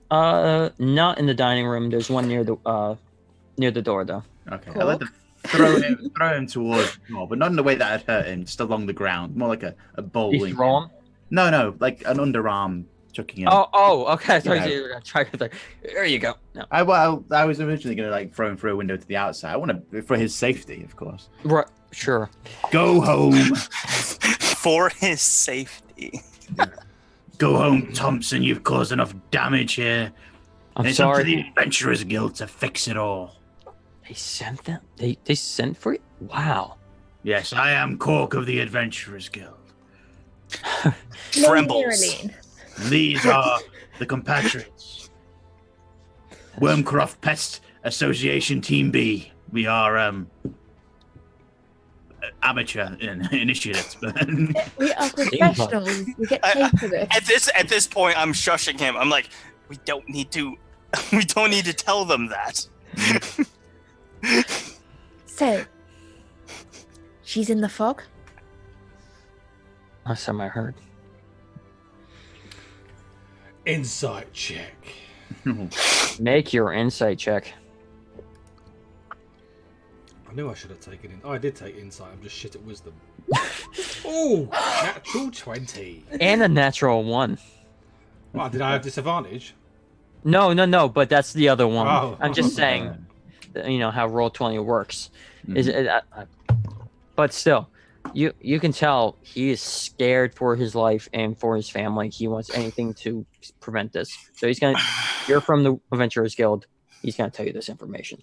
Not in the dining room. There's one near the door, though. Okay, Cool. I let them throw him towards the door, but not in the way that I'd hurt him, just along the ground, more like a bowling. You throw him? No, like an underarm chucking him. Oh, okay. I thought Yeah. you were gonna try to. There you go. No. I was originally going to throw him through a window to the outside. I want to for his safety, of course. Right. Sure. Go home. for his safety. Go home, Thompson. You've caused enough damage here. I'm It's up to sorry. the Adventurers Guild to fix it all. They sent them. They sent for you. Wow. Yes, I am Cork of the Adventurers Guild. Trembles. Marilyn. These are the compatriots. Wormcroft Pest Association Team B. We are amateur initiates. We are professionals. We get paid for this. At this point, I'm shushing him. I'm like, we don't need to tell them that. So, she's in the fog? Last time I heard. Insight check. Make your insight check. I knew I should have taken in. Oh, I did take insight. I'm just shit at wisdom. Oh, natural 20. And a natural 1. Wow, did I have disadvantage? No, but that's the other one. Oh. I'm just saying, how Roll20 works. But still, you can tell he is scared for his life and for his family. He wants anything to prevent this. So you're from the Adventurers Guild. He's gonna tell you this information.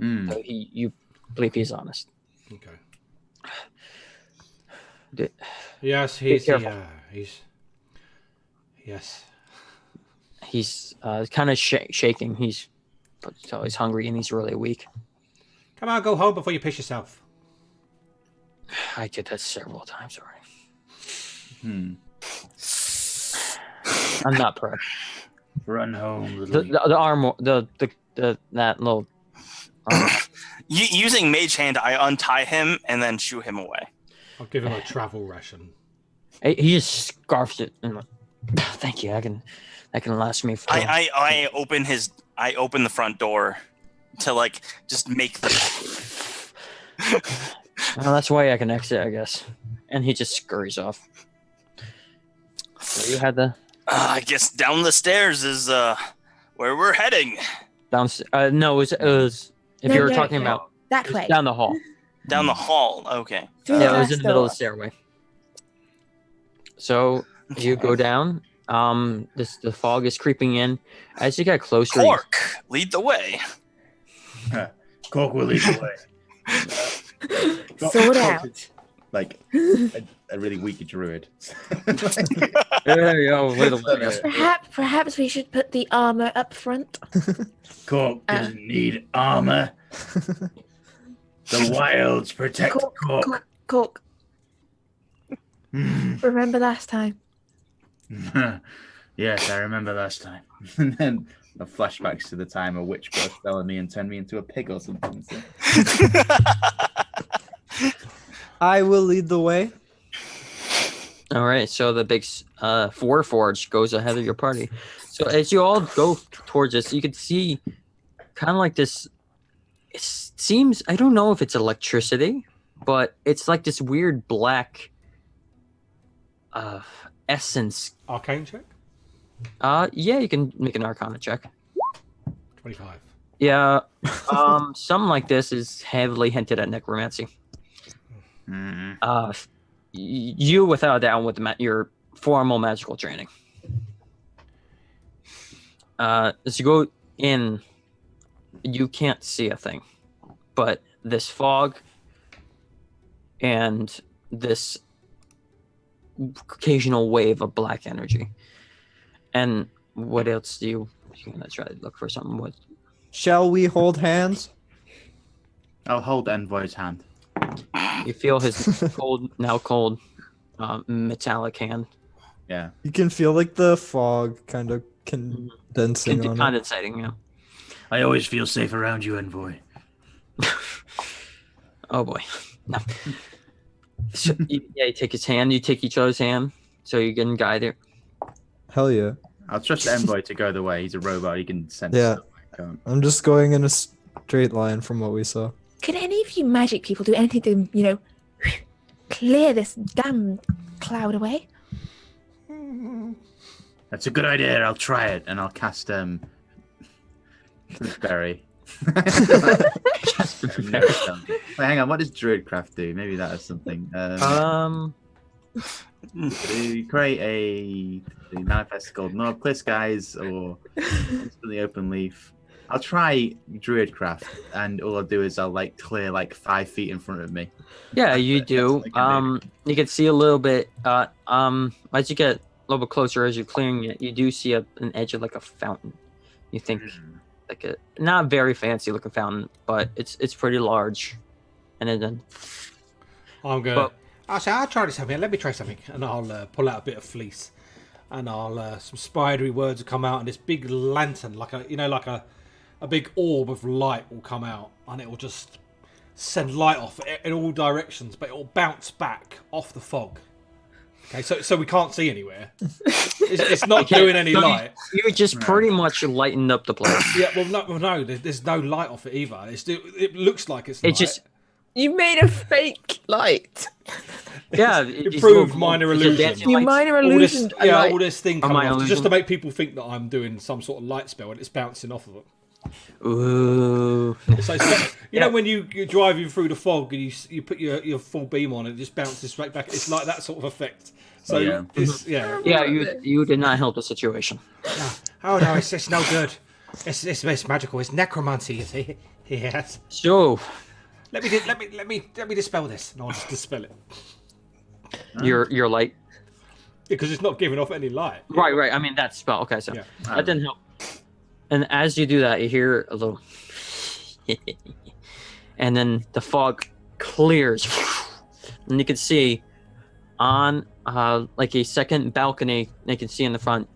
So you believe he's honest. Okay. D- Yes, Be careful. he's. Yes. he's kind of shaking. He's hungry and he's really weak. Come on, go home before you piss yourself. I did that several times already. I'm not proud. Run home, little. The armor, that little. Using Mage Hand, I untie him and then shoo him away. I'll give him a travel ration. He just scarfs it and like, thank you. That can last me for. I open the front door to like just make the. Well, that's why I can exit, I guess. And he just scurries off. So you had the. I guess down the stairs is where we're heading. Downstairs. No, it was. If No, you were no, talking no. about That way. down the hall. Down the hall. Okay. Through Yeah, the it was in glass the middle of door. the stairway. So you go down. The fog is creeping in. As you get closer, Cork, lead the way. Cork will lead the way. Sword out. Like a really weak druid. there you go. Perhaps we should put the armor up front. Cork doesn't need armor. The wilds protect Cork. Cork. Remember last time? Yes, I remember last time. And then the flashbacks to the time a witch put a spell on me and turned me into a pig or something. So. I will lead the way. All right, so the big Warforged goes ahead of your party. So as you all go towards this, you can see kind of like this. It seems, I don't know if it's electricity, but it's like this weird black essence. Arcane check? Yeah, you can make an Arcana check. 25. Yeah, something like this is heavily hinted at necromancy. You, without a doubt, with your formal magical training. As you go in, you can't see a thing, but this fog and this occasional wave of black energy. And what else do you? You're gonna try to look for something with. Shall we hold hands? I'll hold Envoy's hand. You feel his cold, metallic hand. Yeah. You can feel like the fog kind of condensing on it. Condensating, yeah. I always feel safe around you, Envoy. Oh boy. No. So, you take his hand, you take each other's hand, so you can guide it. Hell yeah. I'll trust Envoy to go the way. He's a robot. He can sense Yeah. stuff. I can't. I'm just going in a straight line from what we saw. Can any of you magic people do anything to, clear this damn cloud away? That's a good idea. I'll try it, and I'll cast Berry. Wait, hang on. What does Druidcraft do? Maybe that is something. To create a manifest called no clear skies or instantly open leaf. I'll try Druidcraft, and all I'll do is I'll clear 5 feet in front of me. Yeah, you do. You can see a little bit. As you get a little bit closer, as you're clearing it, you do see an edge of a fountain. You think like a not very fancy looking fountain, but it's pretty large. And then I'm going. I'll try this something. Let me try something, and I'll pull out a bit of fleece, and I'll some spidery words will come out, and this big lantern, like a big orb of light will come out, and it will just send light off in all directions, but it will bounce back off the fog. Okay, so we can't see anywhere. It's not doing any light. You just pretty much lightened up the place. Yeah, no, there's no light off it either. It looks like it's light. You made a fake light. Yeah, improved minor illusion. You minor illusion. All this thing coming off, illusion. just to make people think that I'm doing some sort of light spell and it's bouncing off of it. Ooh. So you know when you're driving through the fog and you put your full beam on, it just bounces straight back. It's like that sort of effect. So you did not help the situation. Oh no, it's no good. It's magical. It's necromancy. You see? Yes. So let me dispel this, and I'll just dispel it. Your light. Because it's not giving off any light. Right. I mean, that spell. Okay, so Yeah. that didn't help. And as you do that, you hear a little, and then the fog clears, and you can see on like a second balcony. You can see in the front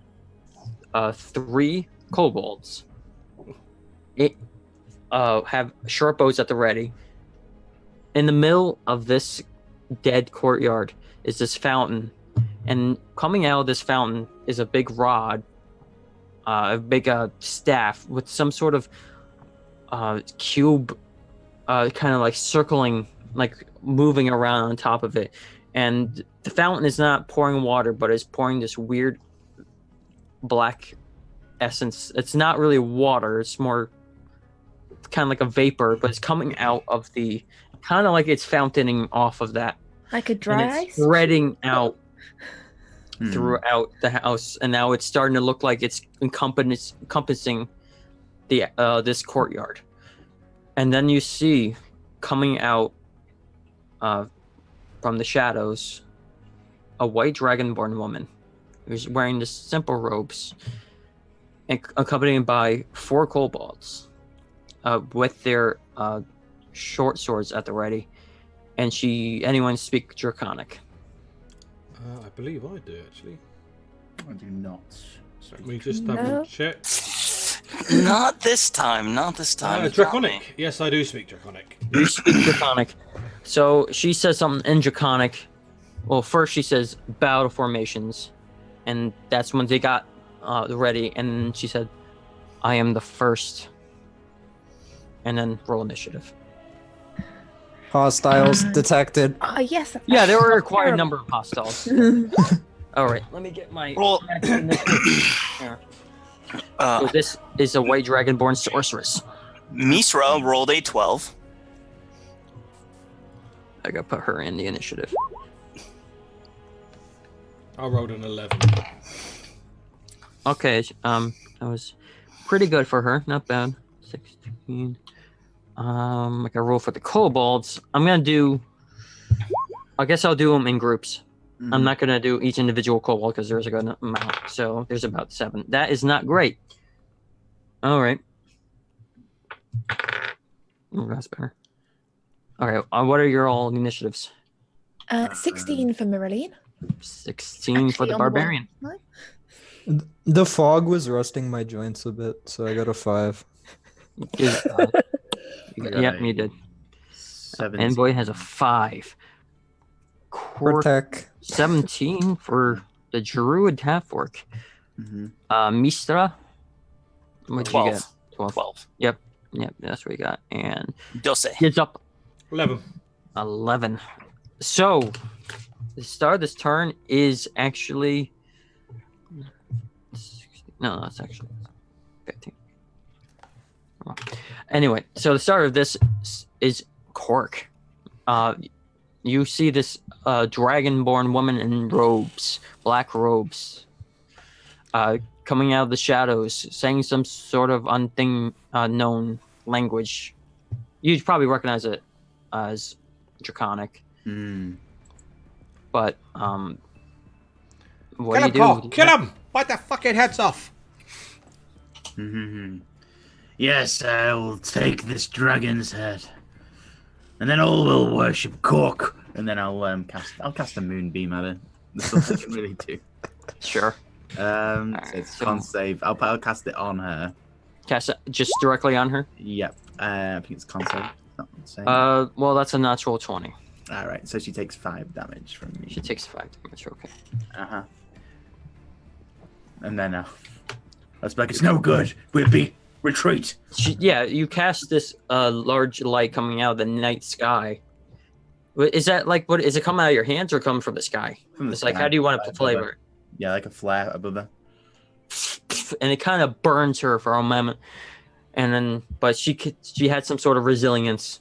3 kobolds. Have short bows at the ready. In the middle of this dead courtyard is this fountain, and coming out of this fountain is a big rod, a big staff with some sort of cube, kind of like circling, like moving around on top of it. And the fountain is not pouring water, but it's pouring this weird black essence. It's not really water, it's more kind of like a vapor, but it's coming out of the, kind of like it's fountaining off of that, Like a dry and ice? it's spreading out throughout the house, and now it's starting to look like it's encompassing the this courtyard. And then you see coming out from the shadows a white dragonborn woman who's wearing this simple robes, and accompanied by 4 kobolds with their short swords at the ready. And anyone speak Draconic? I believe I do, actually. I do not. Let me just double check. Not this time. Draconic. Yes, I do speak Draconic. You speak Draconic. So she says something in Draconic. Well, first she says battle formations, and that's when they got ready. And she said, "I am the first." And then roll initiative. Hostiles detected. Oh, yes. Yeah, there were a required terrible. number of hostiles. All right, let me get my. Roll. Here. So this is a white dragonborn sorceress. Misra rolled a 12. I gotta put her in the initiative. I rolled an 11. Okay, that was pretty good for her. Not bad. 16. Like I roll for the kobolds. I'm gonna do. I guess I'll do them in groups. Mm-hmm. I'm not gonna do each individual kobold because there's a good amount. So there's about 7. That is not great. All right. Oh, that's better. All right. What are your all initiatives? 16 for Miraline. 16 for Actually, the on barbarian. one. The fog was rusting my joints a bit, so I got a 5. Yep, you did. 17. Envoy has a 5. Protect. 17 for the druid half-orc. Mm-hmm. Mistra. What did 12. you get? 12. Yep, that's what you got. And Dose. it's up 11. 11. So, the start of this turn is actually... No, that's actually 15. Anyway, so the start of this is Cork. You see this dragonborn woman in robes, black robes, coming out of the shadows, saying some sort of unknown language. You'd probably recognize it as Draconic. But what Kill do him, you Paul! do? Kill him! Bite their fucking heads off! Mm-hmm. Yes, I will take this dragon's head, and then all will worship Cork. And then I'll cast a moonbeam at her. That's all I can really do. Sure. So it's con save. I'll cast it on her. Cast it just directly on her? Yep. I think it's con save. Not insane. Well, that's a natural 20. All right. So she takes 5 damage from me. She takes 5 damage, okay. Uh-huh. And then I was like, it's no good. We'll be retreat. You cast this large light coming out of the night sky. Is that like, what is it coming out of your hands or coming from the sky? From the It's like, sky. how do you want it to flavor it? Yeah, like a flare above her. And it kind of burns her for a moment, and then, but she had some sort of resilience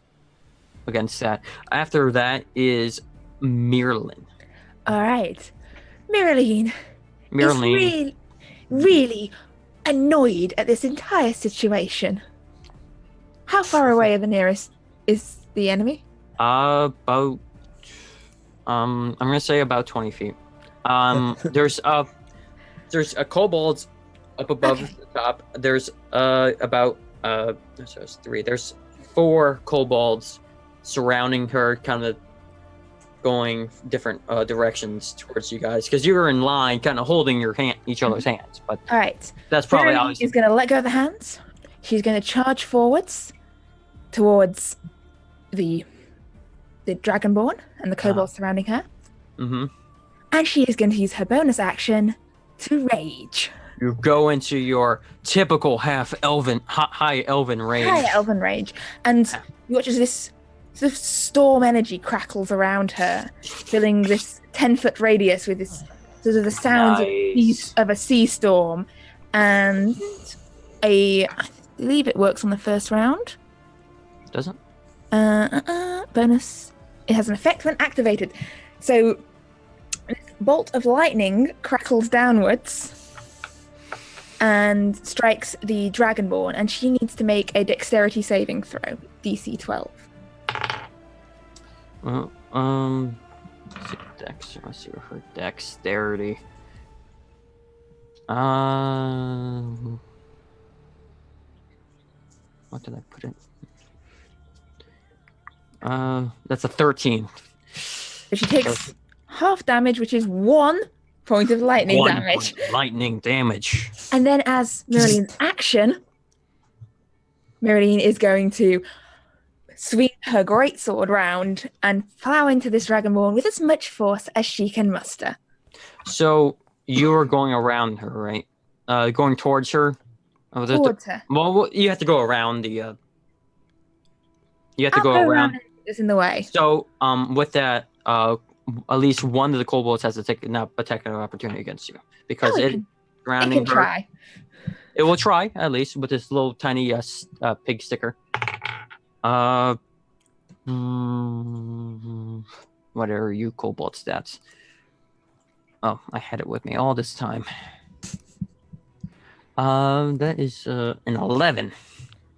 against that. After that is Mirlin. All right. Miraline is really annoyed at this entire situation. How far away are the nearest is the enemy? About I'm gonna say about 20 feet. There's a kobold up above the top. There's about so it's 3. There's 4 kobolds surrounding her, kind of going different directions towards you guys, because you were in line, kind of holding your each other's hands. But All right. that's probably how She's going to let go of the hands. She's going to charge forwards towards the Dragonborn and the kobolds surrounding her. Mm-hmm. And she is going to use her bonus action to rage. You go into your typical high elven rage. High elven rage. And you watch as this sort of storm energy crackles around her, filling this 10-foot radius with this sort of the sounds of a sea storm. And I believe it works on the first round. Doesn't? Bonus. It has an effect when activated. So this bolt of lightning crackles downwards and strikes the Dragonborn, and she needs to make a dexterity saving throw, DC 12. Let's see her dexterity. What did I put in? That's a 13. So she takes half damage, which is 1 point of lightning damage. Lightning damage. And then, as Myrline's action, Myrline is going to swing her greatsword round and plow into this Dragonborn with as much force as she can muster. So you are going around her, right? Going towards her. Towards her. Well, you have to go around the. You have to go around. It's in the way. So, with that, at least one of the kobolds has to take an attack of opportunity against you because it surrounding her. Try. It will try at least with this little tiny pig sticker. What are you kobold stats? Oh, I had it with me all this time. That is an 11.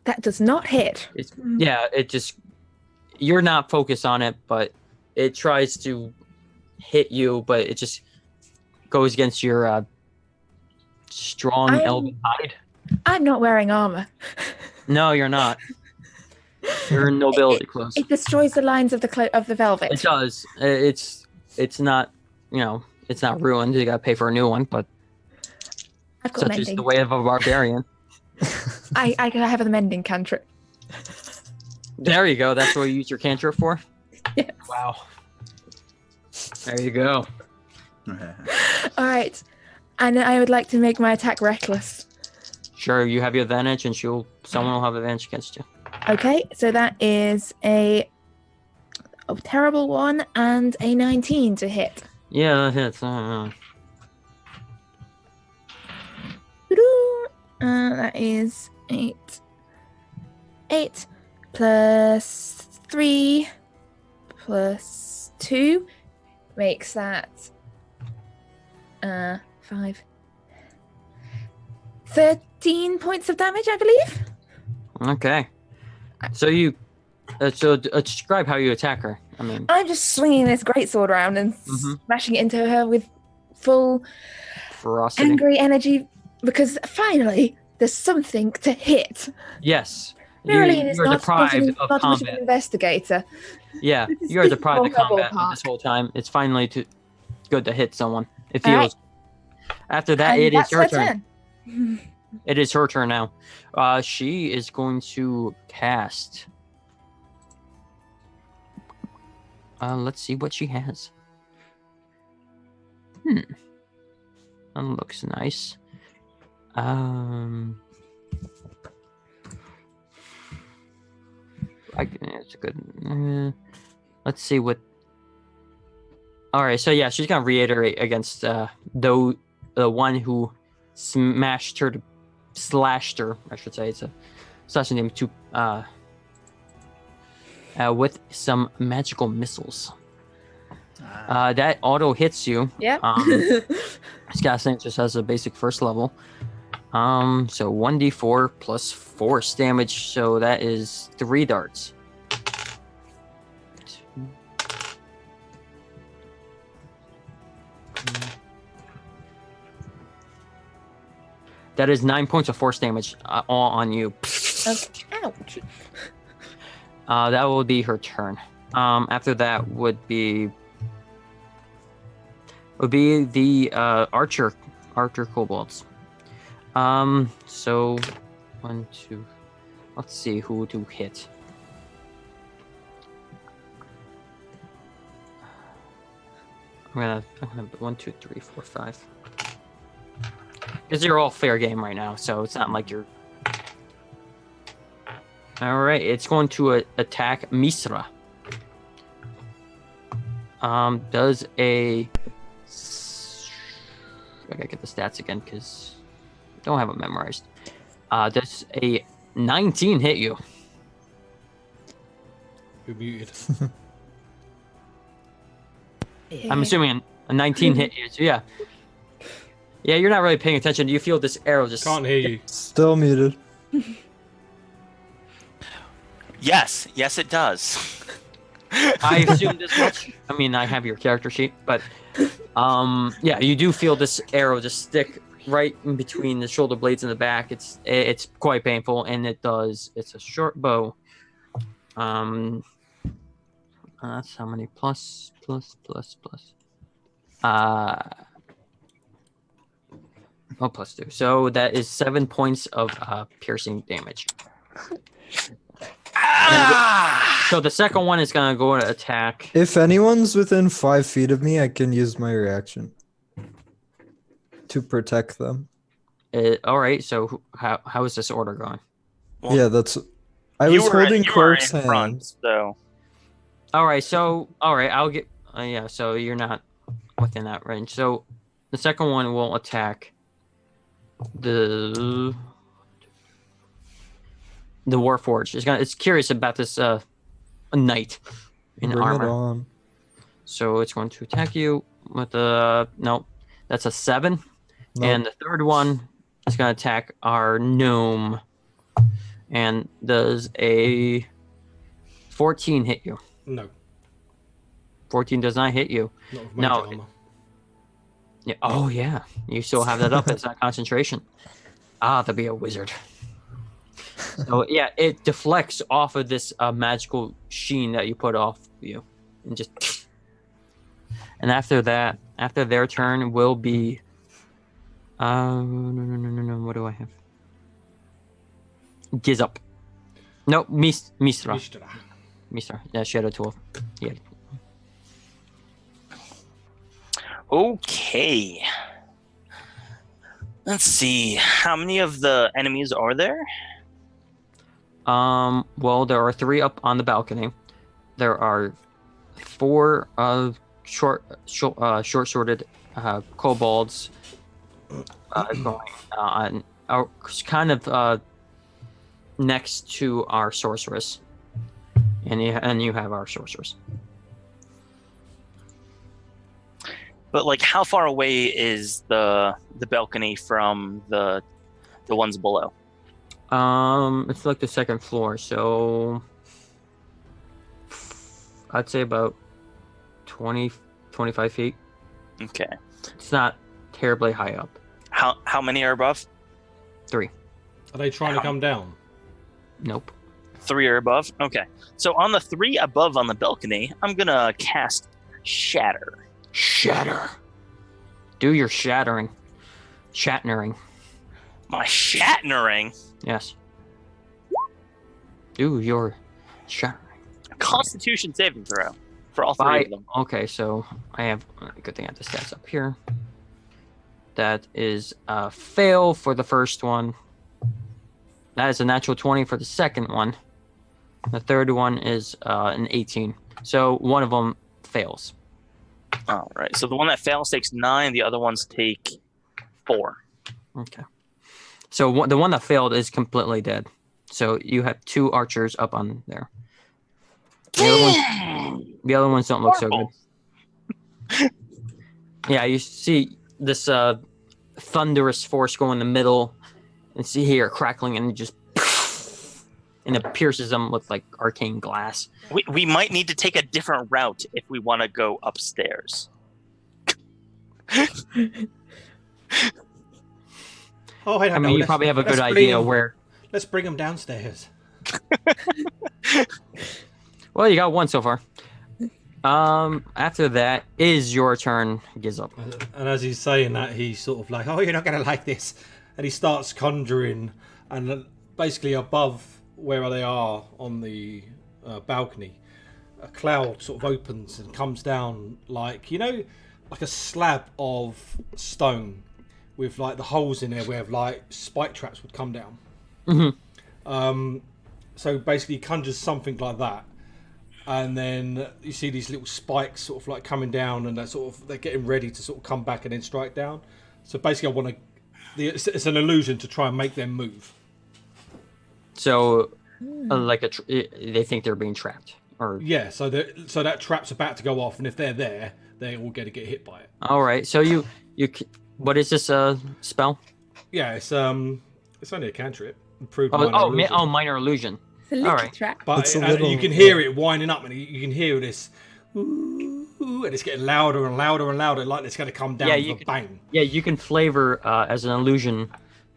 That does not hit. It just you're not focused on it, but it tries to hit you, but it just goes against your strong elven hide. I'm not wearing armor. No, you're not. You're in nobility clothes. It destroys the lines of the velvet. It does. It's not, it's not ruined. You gotta pay for a new one, but I've got such mending. is the way of a barbarian. I have the mending cantrip. There you go. That's what you use your cantrip for? Yes. Wow. There you go. All right. And I would like to make my attack reckless. Sure, you have your advantage, and someone will have advantage against you. Okay, so that is a terrible one and a 19 to hit. Yeah, that hits. That is 8. 8 plus 3 plus 2 makes that 5. 13 points of damage, I believe. Okay. So you, describe how you attack her. I mean, I'm just swinging this greatsword around and smashing it into her with full ferocity, angry energy, because finally there's something to hit. Yes. You're deprived of combat. An investigator. Yeah, you are deprived of combat this whole time. It's finally good to hit someone. It feels. Right. After that, it is her turn. It is her turn now. She is going to cast. Let's see what she has. That looks nice. It's a good. Let's see what. All right, so yeah, she's gonna reiterate against the one who slashed her. I should say it's a slashing name to with some magical missiles. That auto hits you. Yeah. This casting just has a basic first level. So 1d4 plus force damage. So that is 3 darts. 2, That is 9 points of force damage, all on you. Okay. Ouch. That will be her turn. After that would be the archer kobolds. So 1, 2. Let's see who to hit. I'm gonna 1, 2, 3, 4, 5. Because you're all fair game right now, so it's not like you're. All right, it's going to attack Misra. Does a. I gotta get the stats again because I don't have it memorized. Does a 19 hit you? You're muted. I'm assuming a 19 hit you. So yeah. Yeah, you're not really paying attention. You feel this arrow just. Can't hear you. Still muted. Yes, it does. I assumed as much. I mean, I have your character sheet, but yeah, you do feel this arrow just stick right in between the shoulder blades and the back. It's quite painful, and it does. It's a short bow. That's how many plus. +2. So that is 7 points of piercing damage. So the second one is gonna go to attack. If anyone's within 5 feet of me, I can use my reaction to protect them. All right. So how is this order going? Well, Yeah, that's. I was holding Cork's in front, hand. so All right. So I'll get. Yeah. So you're not within that range. So the second one will attack the Warforged. It's curious about this knight in Bring armor. it on. So it's going to attack you with no, that's a 7. Nope. And the third one is going to attack our gnome. And does a 14 hit you? No. 14 does not hit you. Not with No. mage armor. Yeah. Oh yeah, you still have that up. It's not concentration. To be a wizard. So yeah, it deflects off of this magical sheen that you put off you, and just. And after that, after their turn will be. No. What do I have? Gizup. No, Mistra. Mistra. Yeah, Shadow 12. Yeah. okay. Let's see. How many of the enemies are there? Well, there are 3 up on the balcony. There are 4 short-sworded kobolds going on, kind of next to our sorceress, and you have our sorceress. But like, how far away is the balcony from the ones below? It's like the second floor, so I'd say about 20, 25 feet. Okay. It's not terribly high up. How many are above? 3. Are they trying to come down? Nope. 3 are above? Okay. So on the 3 above on the balcony, I'm gonna cast Shatter. Shatter. Do your shattering. Shatnering. My Shattering? Yes. Do your shattering. Constitution saving throw for all 3 of them. Okay, so I have good thing I have the stats up here. That is a fail for the first one. That is a natural 20 for the second one. The third one is an 18. So one of them fails. All right. So the one that fails takes 9. The other ones take 4. Okay. So the one that failed is completely dead. So you have 2 archers up on there. The other ones don't look so good. Yeah, you see this thunderous force go in the middle, and see here crackling, and just and it pierces them with like arcane glass. We might need to take a different route if we want to go upstairs. Oh, hey, I mean, you probably have a good idea where. Let's bring him downstairs. Well, you got one so far. After that is your turn, Gizzle. And as he's saying that, he's sort of like, "Oh, you're not going to like this," and he starts conjuring, and basically above where they are on the balcony, a cloud sort of opens and comes down like like a slab of stone with like the holes in there where like spike traps would come down. Mm-hmm. So basically, he conjures something like that. And then you see these little spikes sort of like coming down, and they're getting ready to sort of come back and then strike down. So basically, I want to. It's an illusion to try and make them move. So, they think they're being trapped, or yeah. So that trap's about to go off, and if they're there, they all get hit by it. All right. So you what is this spell? Yeah, it's only a cantrip. Minor illusion. It's a little trap. But you can hear it winding up, and you can hear this, ooh, and it's getting louder and louder and louder, like it's going to come down with a bang. Yeah, you can flavor as an illusion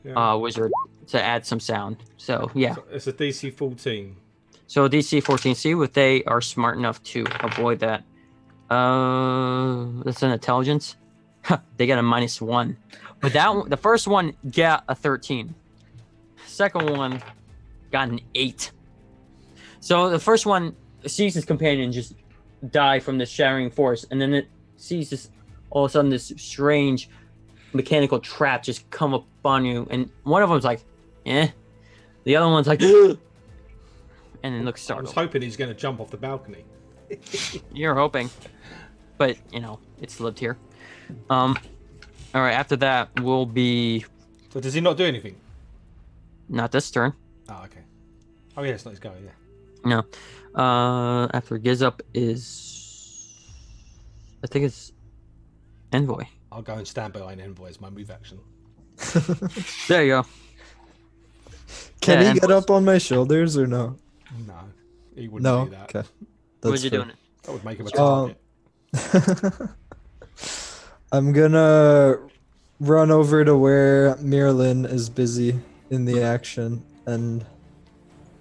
wizard to add some sound. So yeah, so it's a DC 14. So DC 14. See if they are smart enough to avoid that. That's an intelligence. They got a -1, but the first one got a 13. Second one got an 8. So the first one sees his companion just die from the shattering force, and then it sees this all of a sudden this strange mechanical trap just come up on you, and one of them's like, "Eh," the other one's like, and it looks startled. I was hoping he's going to jump off the balcony. You're hoping, but it's lived here. All right. After that will be. So does he not do anything? Not this turn. Oh, okay. Oh, yeah, it's not his go, yeah. No. After Gizup is... I think it's Envoy. I'll go and stand behind Envoy as my move action. There you go. Can he get up on my shoulders or no? No, he wouldn't do that. Okay. What are you doing? That would make him a target. I'm gonna run over to where Miralyn is busy in the action and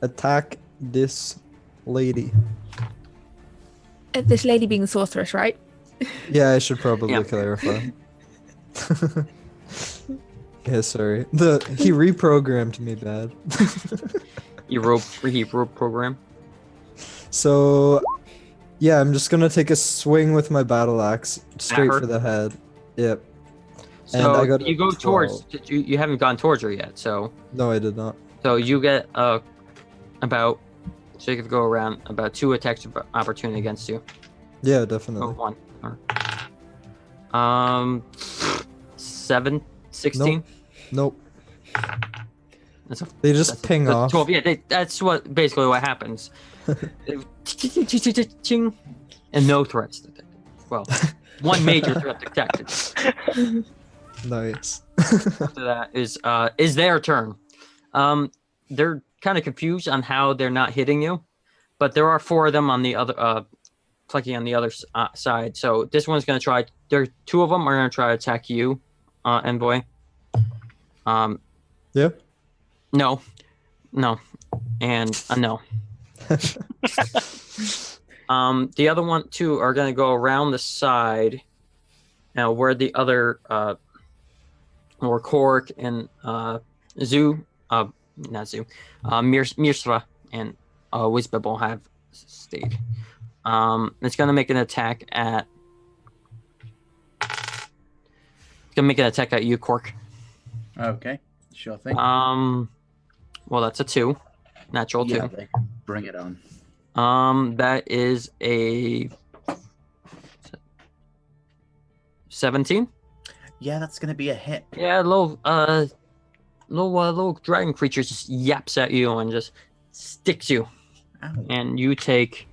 attack this lady. This lady being the sorceress, right? Yeah, I should probably clarify. Yeah, sorry. He reprogrammed me bad. He reprogram? So, yeah, I'm just gonna take a swing with my battle axe straight for the head. Yep. So and you go 12. Towards. You haven't gone towards her yet, so. No, I did not. So you get about. So you could go around about 2 attacks of opportunity against you. Yeah, definitely. Or 1. 7, 16. Nope. They just ping off. 12. Yeah, that's basically what happens. And no threats detected. Well, one major threat detected. Nice. After that is their turn. They're kind of confused on how they're not hitting you, but there are 4 of them on the other, plucking on the other side. So this one's gonna try. There are 2 of them are gonna try to attack you, Envoy. Yeah. No, and no. The other 2 are gonna go around the side. Now, where the other, or Kork and Zoo, not Zoo, Mirsra and Wizbibble have stayed. It's gonna make an attack at. It's gonna make an attack at you, Kork. Okay, sure thing. Well, that's a 2, natural 2. Yeah, bring it on. That is a 17. Yeah, that's gonna be a hit. Yeah, little dragon creature just yaps at you and just sticks you. Ow. And you take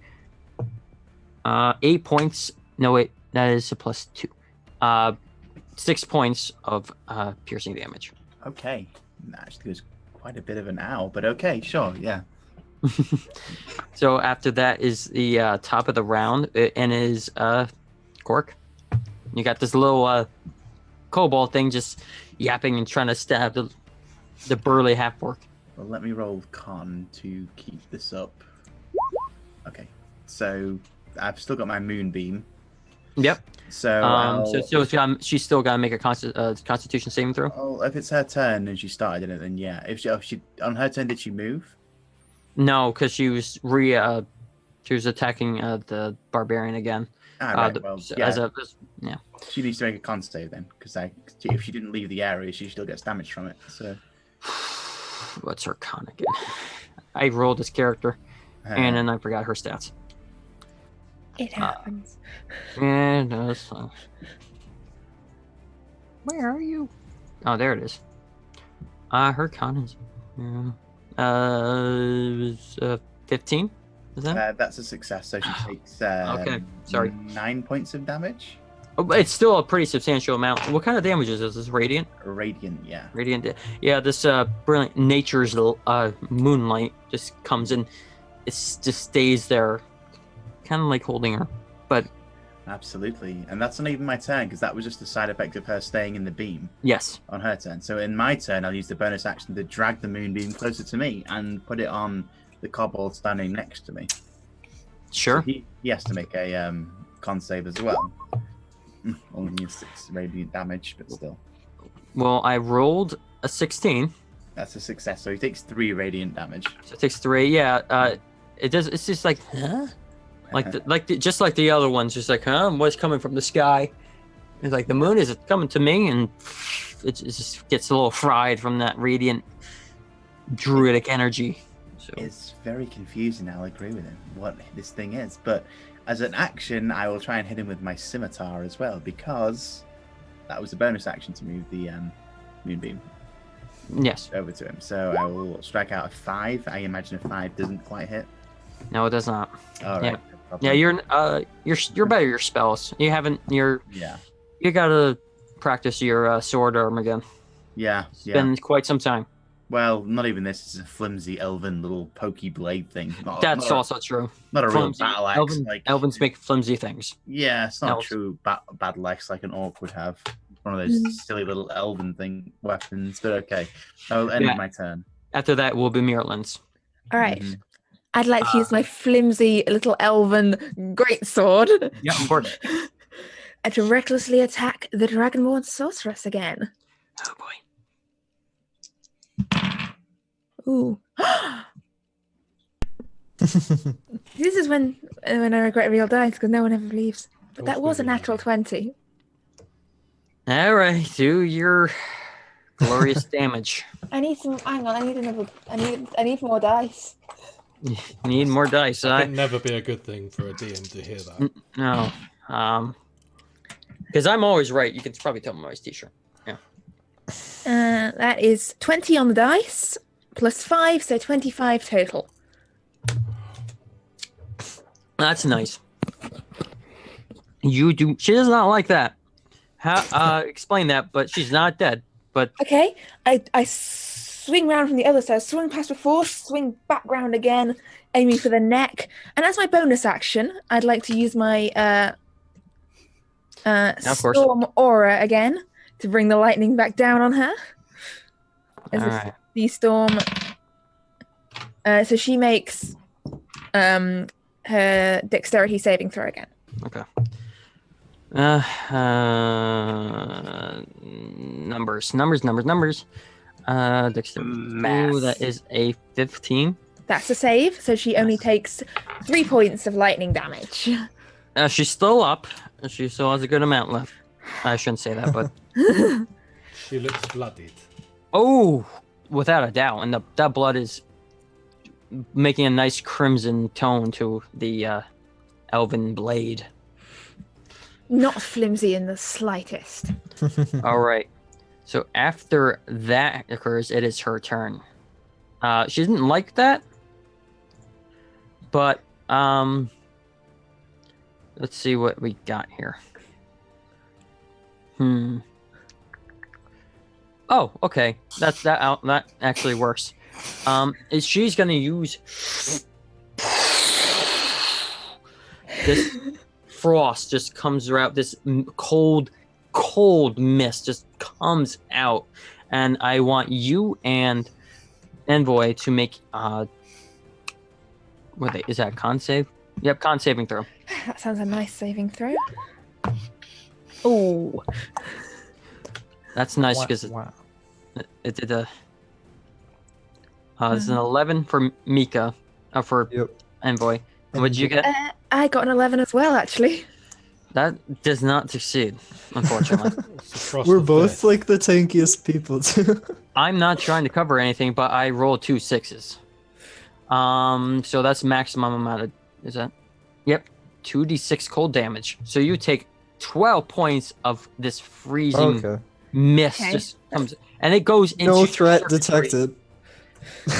8 points. No, wait, that is a +2. 6 points of piercing damage. Okay, that actually was quite a bit of an owl, but okay, sure, yeah. So after that is the top of the round, and is Kork. You got this little kobold thing just yapping and trying to stab the burly half-orc. Well, let me roll con to keep this up. Okay, so I've still got my moonbeam. Yep. So she's still got to make a Constitution saving throw. Oh, if it's her turn and she started it, then yeah. If she on her turn, did she move? No, because she was attacking the barbarian again. Yeah. She needs to make a con save then, because if she didn't leave the area, she still gets damage from it. So what's her con again? I rolled this character, and then I forgot her stats. It happens. Yeah, it does. Where are you? Oh, there it is. Her con is 15. Is that? That's a success. So she takes okay. Sorry. 9 points of damage. Oh, but it's still a pretty substantial amount. What kind of damage is this? Is this radiant? Radiant, yeah. Radiant. Yeah, this brilliant nature's moonlight just comes in. It just stays there, kind of like holding her. But absolutely, and that's not even my turn because that was just a side effect of her staying in the beam. Yes. On her turn. So in my turn, I'll use the bonus action to drag the moonbeam closer to me and put it on the kobold standing next to me. Sure. So he has to make a con save as well. Only 6 radiant damage, but still. Well, I rolled a 16. That's a success. So he takes 3 radiant damage. So it takes 3. Yeah. It does. It's just like, huh? Just like the other ones, just like, huh? What's coming from the sky? It's like the moon is coming to me, and it just gets a little fried from that radiant druidic energy. So it's very confusing. I'll agree with him what this thing is, but as an action, I will try and hit him with my scimitar as well because that was a bonus action to move the moonbeam. Yes. Over to him. So I will strike out a 5. I imagine a 5 doesn't quite hit. No, it does not. All right. Yeah, you're better at your spells. You haven't. You gotta practice your sword arm again. Yeah. It's been quite some time. Well, not even this. It's a flimsy elven little pokey blade thing. That's also true. Not a real battle axe. Elvens make flimsy things. Yeah, it's not a true battle axe like an orc would have. One of those silly little elven weapons. But okay, I'll end my turn. After that will be Mirlin's. All right. Mm-hmm. I'd like to use my flimsy little elven greatsword. Yeah, of course. And to recklessly attack the Dragonborn sorceress again. Oh boy. Ooh. This is when I regret real dice because no one ever believes. But that was a natural 20. All right, do your glorious damage. I need some. Hang on, I need more dice. You need more dice. That can never be a good thing for a DM to hear that. No, because I'm always right. You can probably tell by my t-shirt. Yeah. That is 20 on the dice plus 5, so 25 total. That's nice. She does not like that. How? Explain that. But she's not dead. But okay, I swing round from the other side, swing past before, swing back round again, aiming for the neck. And as my bonus action, I'd like to use my Storm Aura again to bring the lightning back down on her. As a sea storm. So she makes her dexterity saving throw again. Okay. Numbers. Dexterity. Ooh, that is a 15. That's a save, so she only takes 3 points of lightning damage. She's still up. She still has a good amount left. I shouldn't say that, but she looks bloodied. Oh, without a doubt, and that blood is making a nice crimson tone to the elven blade. Not flimsy in the slightest. All right. So after that occurs, it is her turn. She didn't like that, but let's see what we got here. Oh, okay. That actually works. She's gonna use this frost just comes out, this cold cold mist just comes out, and I want you and Envoy to make is that con save? Yep, con saving throw. That sounds a nice saving throw. Oh, That's nice because it did a. It's an 11 for Mika, for Envoy. And what did you get? I got an 11 as well, actually. That does not succeed, unfortunately. We're both like the tankiest people too. I'm not trying to cover anything, but I rolled 2 6s. So that's maximum amount of. Is that? Yep, 2d6 cold damage. So you take 12 points of this freezing mist just comes, and it goes into no threat detected.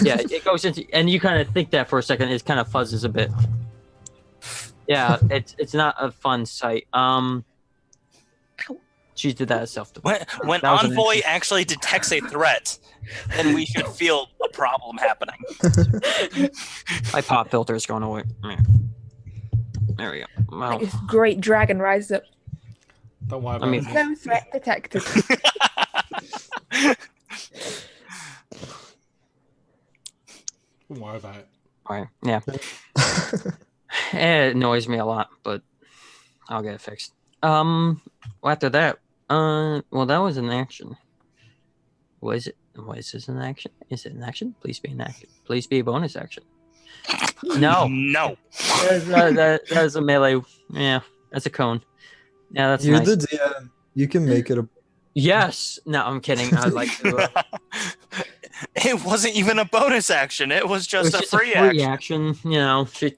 Yeah, it goes into, and you kind of think that for a second. It kind of fuzzes a bit. Yeah, it's not a fun sight. She did that as self-defense. When Envoy actually detects a threat, then we should feel a problem happening. My pop filter is going away. There we go. Well, Like this great dragon rises up. Don't worry about it. No threat detected. Don't worry about it. all right, yeah. It annoys me a lot, but I'll get it fixed. After that, well, that was an action. Was it? Was this an action? Is it an action? Please be an action. Please be a bonus action. No. No. That's a melee. Yeah, that's a cone. Yeah, that's You're nice. the DM. You can make it a. Yes. No, I'm kidding. I'd like to. It wasn't even a bonus action. It was It just was a free action. action. You know, she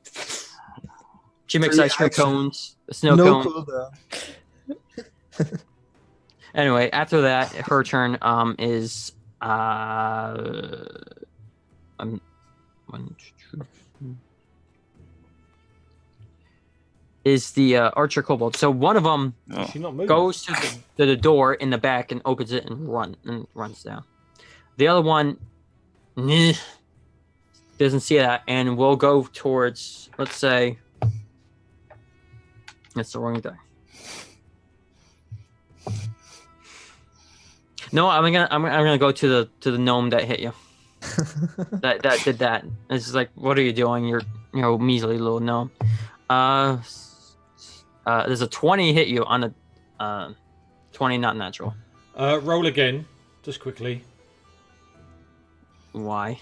makes Free ice cream action. cones, a snow No cone. cooldown. Anyway, after that, her turn is is the archer kobold. So one of them She's not moving. goes to the door in the back and opens it and runs down. The other one doesn't see that and will go towards, let's say, that's the wrong die. No, I'm gonna go to the gnome that hit you. that did that. It's just like, what are you doing? You're measly little gnome. There's a 20 hit you on a 20 not natural. Roll again, just quickly. Why?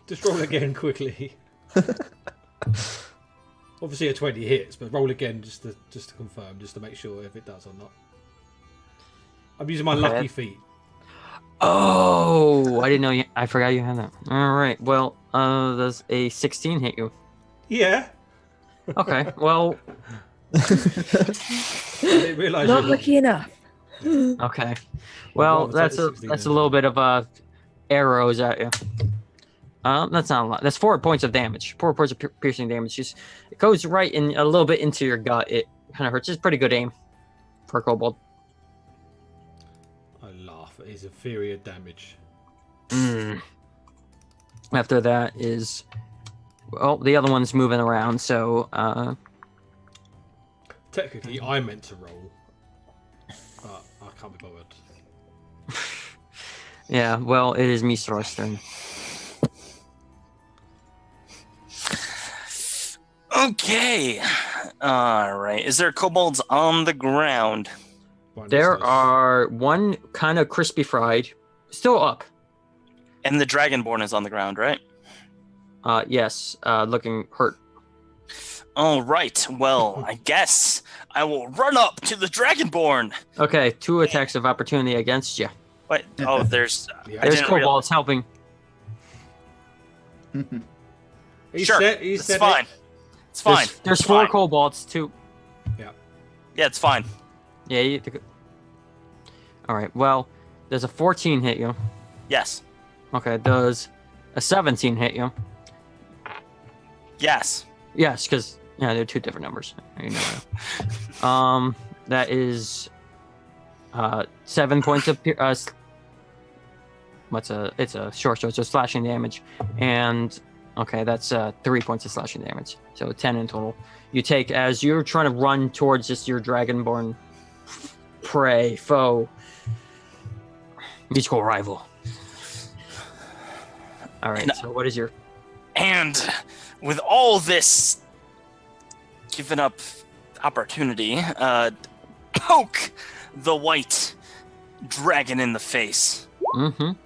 Just roll again quickly. Obviously a 20 hits, but roll again just to confirm, just to make sure if it does or not. I'm using my lucky feet. Oh, I didn't know you. I forgot you had that. All right. Well, does a 16 hit you? Yeah. Okay. Well. I didn't realise Not you- lucky enough. Okay. Well, Well, that's a 16 little bit of arrows at you. That's not a lot. That's 4 points of damage. 4 points of piercing damage. Just it goes right in a little bit into your gut. It kind of hurts. It's pretty good aim for a kobold. I laugh. It is inferior damage. After that is, well, the other one's moving around. So, Technically, I meant to roll, but I can't be bothered. yeah. Well, it is Misra's turn. Okay. All right. Is there kobolds on the ground? Right, There let's do- are one kind of crispy fried, still up. And the dragonborn is on the ground, right? Yes, looking hurt. All right. Well, I guess I will run up to the dragonborn. Okay, 2 attacks of opportunity against you. Wait. Oh, there's. Yeah. I There's didn't realize. kobolds helping. He Sure. said, he It's said fine. It's fine. There's It's 4 fine. kobolds too. Yeah, it's fine. Yeah. All right. Well, does a 14 hit you? Yes. Okay. Does a 17 hit you? Yes. Yes, because they're 2 different numbers. You know that. That is 7 points of it's a short sword, so slashing damage, and okay, that's 3 points of slashing damage, so 10 in total. You take as you're trying to run towards your dragonborn prey, foe, musical rival. All right. So what is your? And with all this given up opportunity, poke the white dragon in the face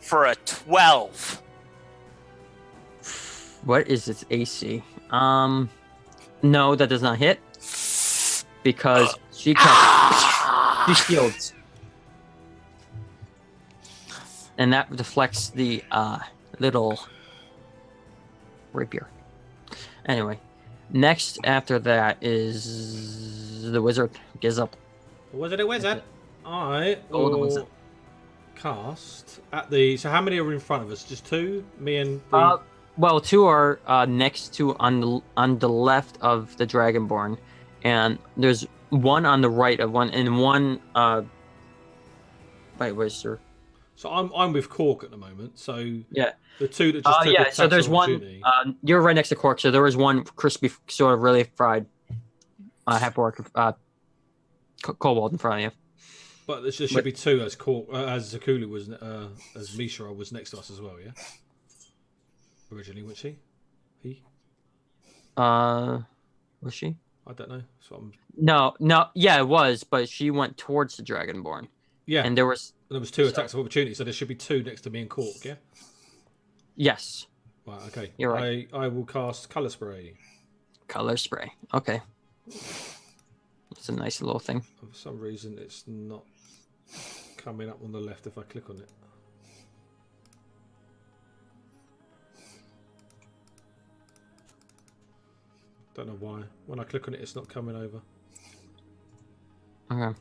for a 12. What is its AC? No, that does not hit because she shields, and that deflects the little rapier. Anyway, next after that is the wizard. Gizup. Wizard. I Oh, the will wizard. cast at the. So how many are in front of us? Just two? Me and the. Well, two are next to on the left of the Dragonborn, and there's one on the right of one, and one. Wait, where's sir? So I'm with Cork at the moment. So Yeah. the two that just took Yeah. attacks So there's of one. opportunity. You're right next to Cork, so there was one crispy, sort of really fried, half-orc, kobold in front of you. But there should be two as Cork, as Zakulu was, as Mishra was next to us as well. Yeah. Originally, was she? He? Was she? I don't know. So No. Yeah, it was, but she went towards the Dragonborn. Yeah. And there was two attacks of opportunity, so there should be two next to me and Cork. Yeah. Yes. Right. Okay. You're right. I will cast Color Spray. Color spray. Okay. It's a nice little thing. For some reason, it's not coming up on the left if I click on it. Don't know why. When I click on it, it's not coming over. Okay.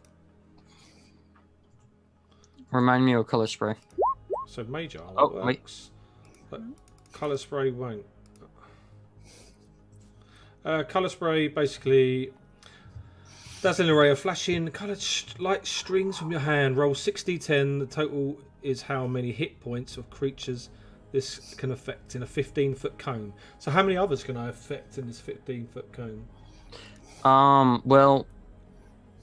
Remind me of color spray. So Major Oh, works, but Color Spray won't. Color Spray basically dazzling array of flashing coloured light strings from your hand. Roll 6d10. The total is how many hit points of creatures this can affect in a 15-foot cone. So how many others can I affect in this 15-foot cone? Well,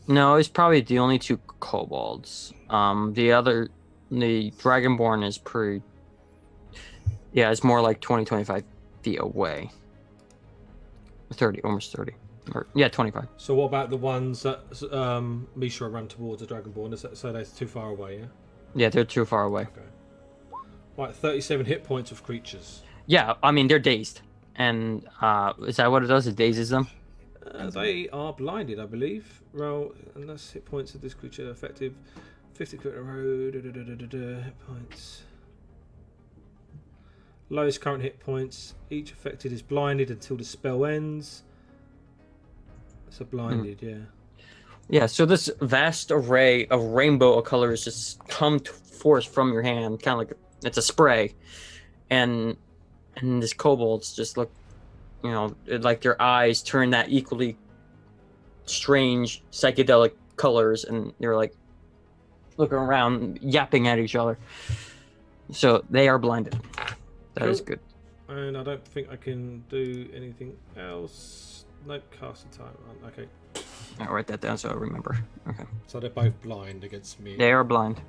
no, it's probably the only two kobolds. The Dragonborn is pretty. Yeah, it's more like 20-25 feet away. 30, almost 30. Or, yeah, 25. So what about the ones that Mishra ran towards the Dragonborn? So they're too far away, yeah? Yeah, they're too far away. Okay. Right, 37 hit points of creatures. Yeah, I mean, they're dazed. And is that what it does? It dazes them? They are blinded, I believe. Roll, and that's hit points of this creature effective. 50 crit in a row. Hit points. Lowest current hit points. Each affected is blinded until the spell ends. So blinded, yeah. Yeah, so this vast array of rainbow of colors just come forth from your hand, kind of like it's a spray. And this kobolds just look, like their eyes turn that equally strange psychedelic colors, and they're like looking around, yapping at each other. So they are blinded. That is good. And I don't think I can do anything else. Nope, casting time. Okay. I'll write that down so I remember. Okay. So they're both blind against me. They are blind.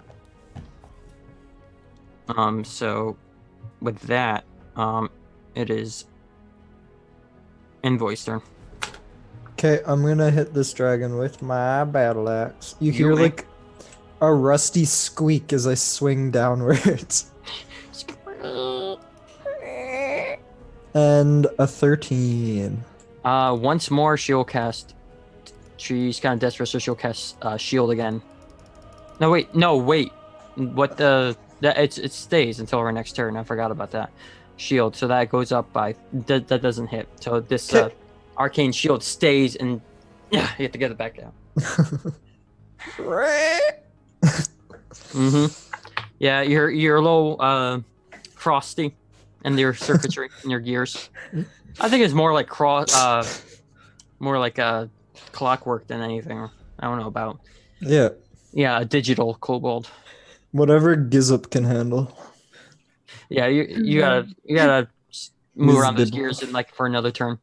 So with that, it is Envoy's turn. Okay, I'm gonna hit this dragon with my battle axe. You hear like a rusty squeak as I swing downwards. And a 13. Once more she'll cast. She's kind of desperate, so she'll cast shield again. No wait. What it stays until her next turn. I forgot about that. Shield, so that goes up by that doesn't hit. So this arcane shield stays, and you have to get it back down. Yeah, you're a little frosty in your circuitry and your gears. I think it's more like clockwork than anything. I don't know about. Yeah. Yeah, a digital kobold. Whatever Gizup can handle. Yeah, you gotta move around those gears and for another turn.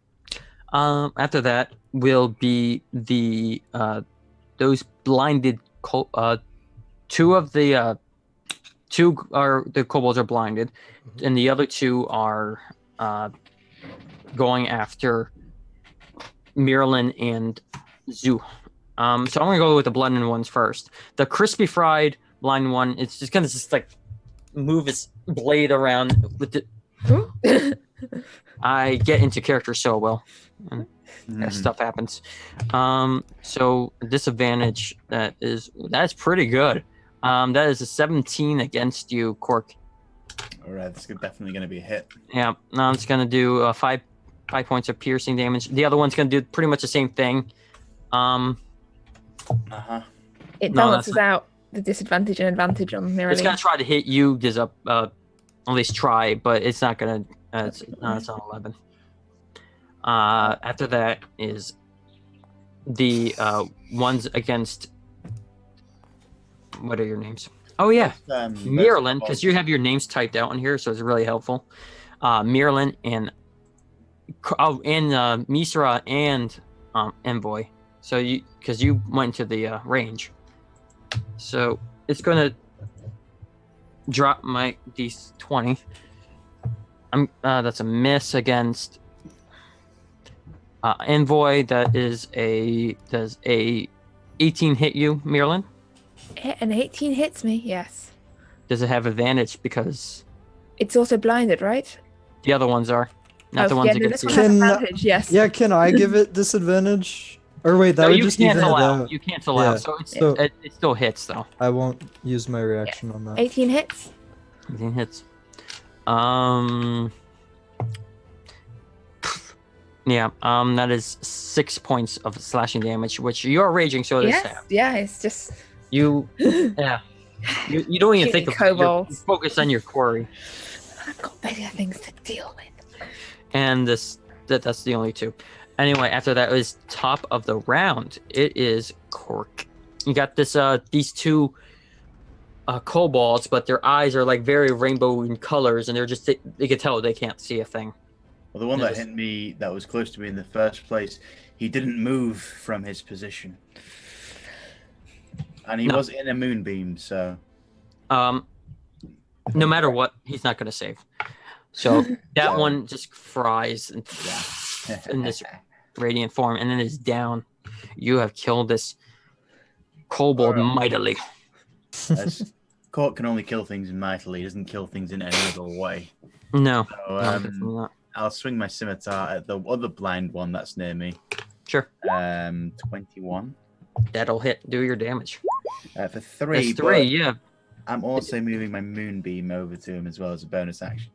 After that will be the those blinded two are the kobolds are blinded, and the other two are going after Mirlin and Zoo. So I'm gonna go with the blended ones first. The crispy fried blind one, it's just gonna like move its blade around with the. I get into character so well, and stuff happens. So disadvantage that's pretty good. That is a 17 against you, Cork. All right, this is definitely going to be a hit. Yeah, now it's gonna do 5 points of piercing damage. The other one's gonna do pretty much the same thing. It balances out the disadvantage and advantage on Mirror. It's gonna try to hit you. Does at least try, but it's not gonna. It's on 11. After that is the ones against. What are your names? Oh yeah, Mirlin, because you have your names typed out in here, so it's really helpful. Mirlin and Misra and Envoy. So because you went into the range, so it's gonna drop my d20. That's a miss against Envoy. Does a 18 hit you, Mirlin? An 18 hits me, yes. Does it have advantage because it's also blinded, right? The other ones are not the ones against you. Advantage, yes. Yeah, can I give it disadvantage? Or wait, that would just even it out. You cancel out, so it still hits though. I won't use my reaction on that. 18 hits. 18 hits. Yeah, that is 6 points of slashing damage, which you're raging, so it is staff. Yeah, it's just you. Yeah, you don't even think of kobolds. You focus on your quarry. I've got bigger things to deal with. And that's the only two. Anyway, after that is top of the round. It is Cork. You got these two kobolds, but their eyes are like very rainbow in colors, and they're just they can tell they can't see a thing. Well, the one that hit me, that was close to me in the first place, he didn't move from his position, and he was in a moonbeam. So, no matter what, he's not going to save. So that one just fries in this radiant form, and then is down. You have killed this kobold mightily. Cork can only kill things mightily. He doesn't kill things in any other way. No. So, I'll swing my scimitar at the other blind one that's near me. Sure. 21. That'll hit. Do your damage. For 3. That's 3, yeah. I'm also moving my moonbeam over to him as well as a bonus action.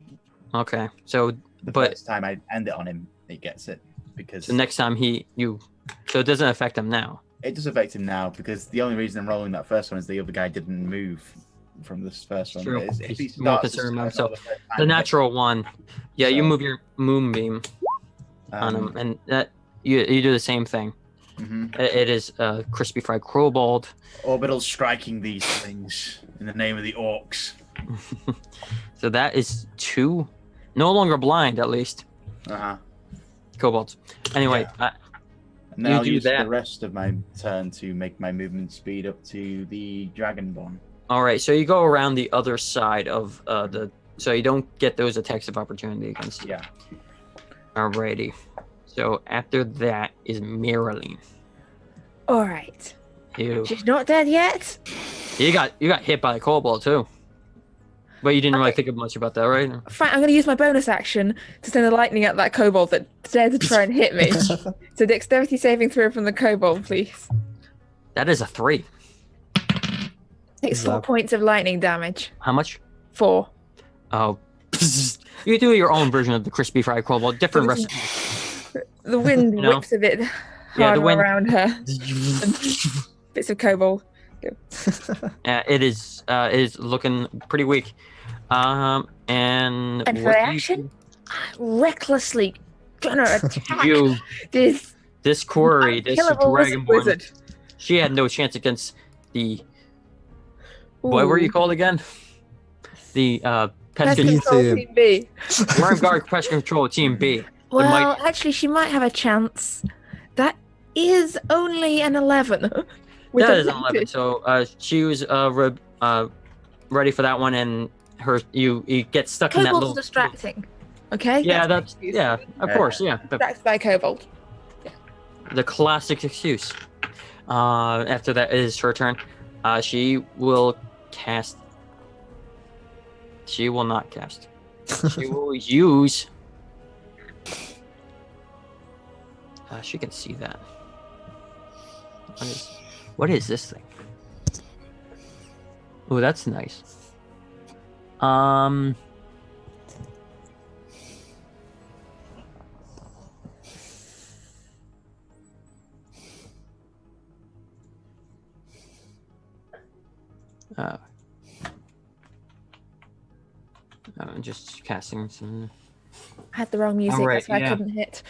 Okay. So, the first time I end it on him, he gets it because the next time so it doesn't affect him now. It does affect him now because the only reason I'm rolling that first one is the other guy didn't move from this first one. True. If he more concerned about himself. The natural one. Yeah, you move your moonbeam on him, and that you do the same thing. Mm-hmm. It is crispy fried kobold. Orbital striking these things in the name of the orcs. So that is 2. No longer blind, at least. Kobolds. Anyway, now I'll use the rest of my turn to make my movement speed up to the Dragonborn. All right, so you go around the other side of so you don't get those attacks of opportunity against you. Yeah. Alrighty. So after that is Miralene. All right. She's not dead yet. You got hit by a kobold too. But you didn't really think much about that, right? Fine, I'm going to use my bonus action to send the lightning at that kobold that dared to try and hit me. So dexterity saving throw from the kobold, please. That is a 3. Takes 4 points of lightning damage. How much? 4. Oh. You do your own version of the crispy fried kobold. Different recipe. The wind whips a bit harder around her. Bits of kobold. It is looking pretty weak. And for action, recklessly gonna attack this quarry, this dragonborn. Wizard. She had no chance against the what were you called again? The pest control team B. Wormguard pest control team B. Well, actually, she might have a chance. That is only an 11. With That is an advantage. 11. So she was ready for that one, and you get stuck in that Kobolds little. are distracting. Okay. Yeah, my that's excuse. of course, yeah. Distracted by a kobold. The classic excuse. After that is her turn. She will cast. She will not cast. She will use. She can see that. What is this thing? Oh, that's nice. I'm just casting some. I had the wrong music, Alright, that's why yeah. I couldn't hit.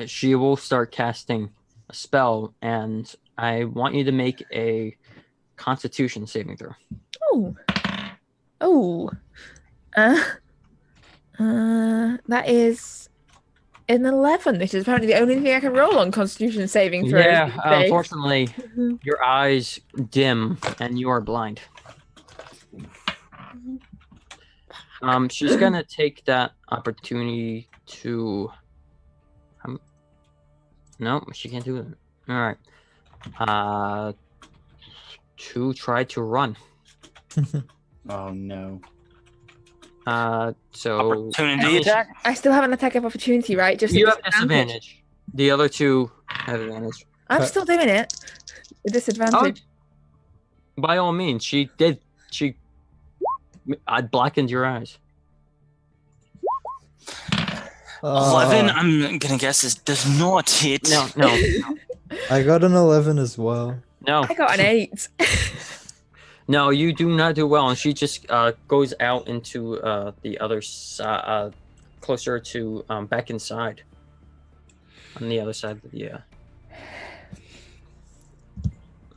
She will start casting a spell, and I want you to make a Constitution saving throw. Oh. That is an 11, which is apparently the only thing I can roll on Constitution saving throws. Yeah, these days. unfortunately, your eyes dim and you are blind. She's gonna take that opportunity to. No, she can't do it. All right. To try to run. Oh no. So Opportunity attack. I still have an attack of opportunity, right? Just you at have disadvantage. The other two have advantage. I'm still doing it. With disadvantage. By all means, she did. I blackened your eyes. 11. I'm gonna guess this does not hit. No. I got an 11 as well. No. I got an 8. No, you do not do well, and she just goes out into the other side, closer to back inside, on the other side of the.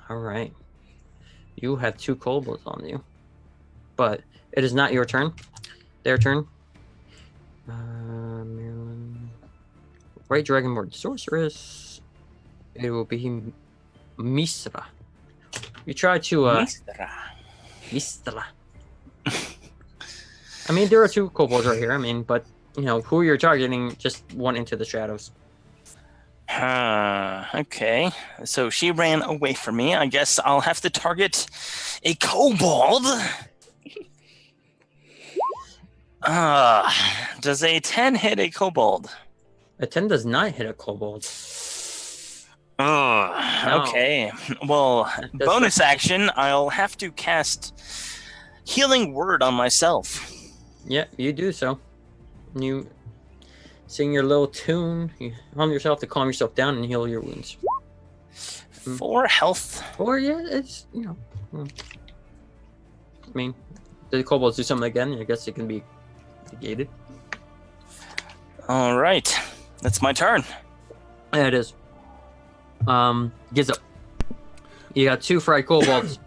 All right, you have 2 kobolds on you, but it is not your turn. Their turn. Marilyn. Right, Dragonborn Sorceress. It will be Misra. You try to Mistra. I mean, there are 2 kobolds right here. I mean, but who you're targeting just went into the shadows. Okay. So she ran away from me. I guess I'll have to target a kobold. Does a 10 hit a kobold? A 10 does not hit a kobold. Oh, No. okay. Well, bonus action, I'll have to cast Healing Word on myself. Yeah, you do so. You sing your little tune. You hum yourself to calm yourself down and heal your wounds. 4 health. Or yeah, it's I mean, the kobolds do something again. I guess it can be negated. All right, that's my turn. Yeah, it is. Giza. You got 2 fried kobolds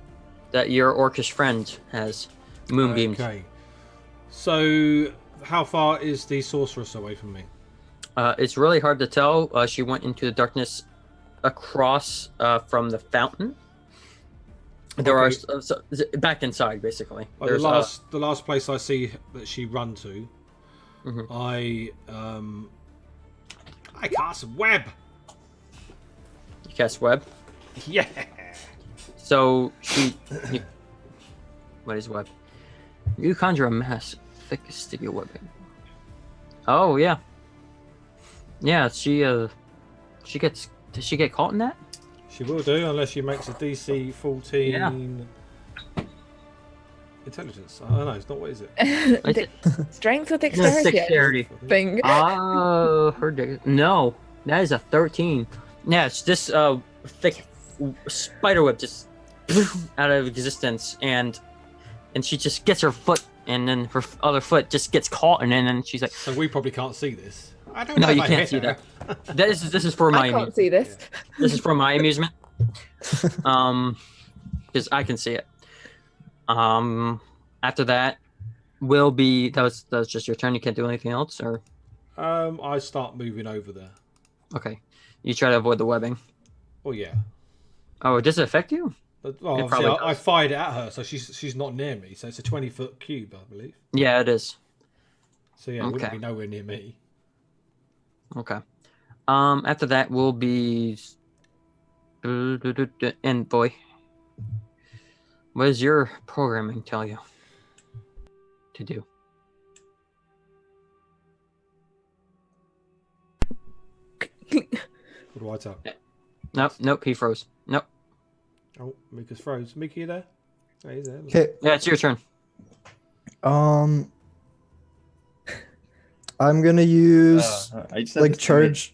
that your orcish friend has moonbeamed. Okay. So, how far is the sorceress away from me? It's really hard to tell. She went into the darkness across from the fountain. There Okay. are back inside, basically. Like There's the last place I see that she run to, I cast web. you cast web. Yeah. So what is web? You conjure a mass thick, sticky webbing. Oh yeah. Yeah, she gets. Does she get caught in that? She will do unless she makes a DC 14 intelligence. I don't know. It's not. What is it? Is it? Strength or dexterity? Dexterity. Thing. No, that is a 13. Yeah, it's this thick spider web just out of existence, and she just gets her foot, and then her other foot just gets caught, and then she's like, So we probably can't see this. I don't "No, know. you if I can't hit see her. that. This is for my I can't see this. This is for my amusement. Because I can see it. After that will be that was just your turn. You can't do anything else, or I start moving over there. okay. You try to avoid the webbing. Oh yeah. Oh, does it affect you? Well, It obviously, probably I does. fired it at her, so she's not near me. So it's a 20-foot cube, I believe. Yeah, it is. So yeah, it wouldn't Okay. be nowhere near me. Okay. After that will be and boy, what does your programming tell you to do? What do I tell? Nope, he froze. Nope. Oh, Mika's froze. Mika, you there? Oh, he's there. Okay. Yeah, it's your turn. I'm gonna use I just had like this charge.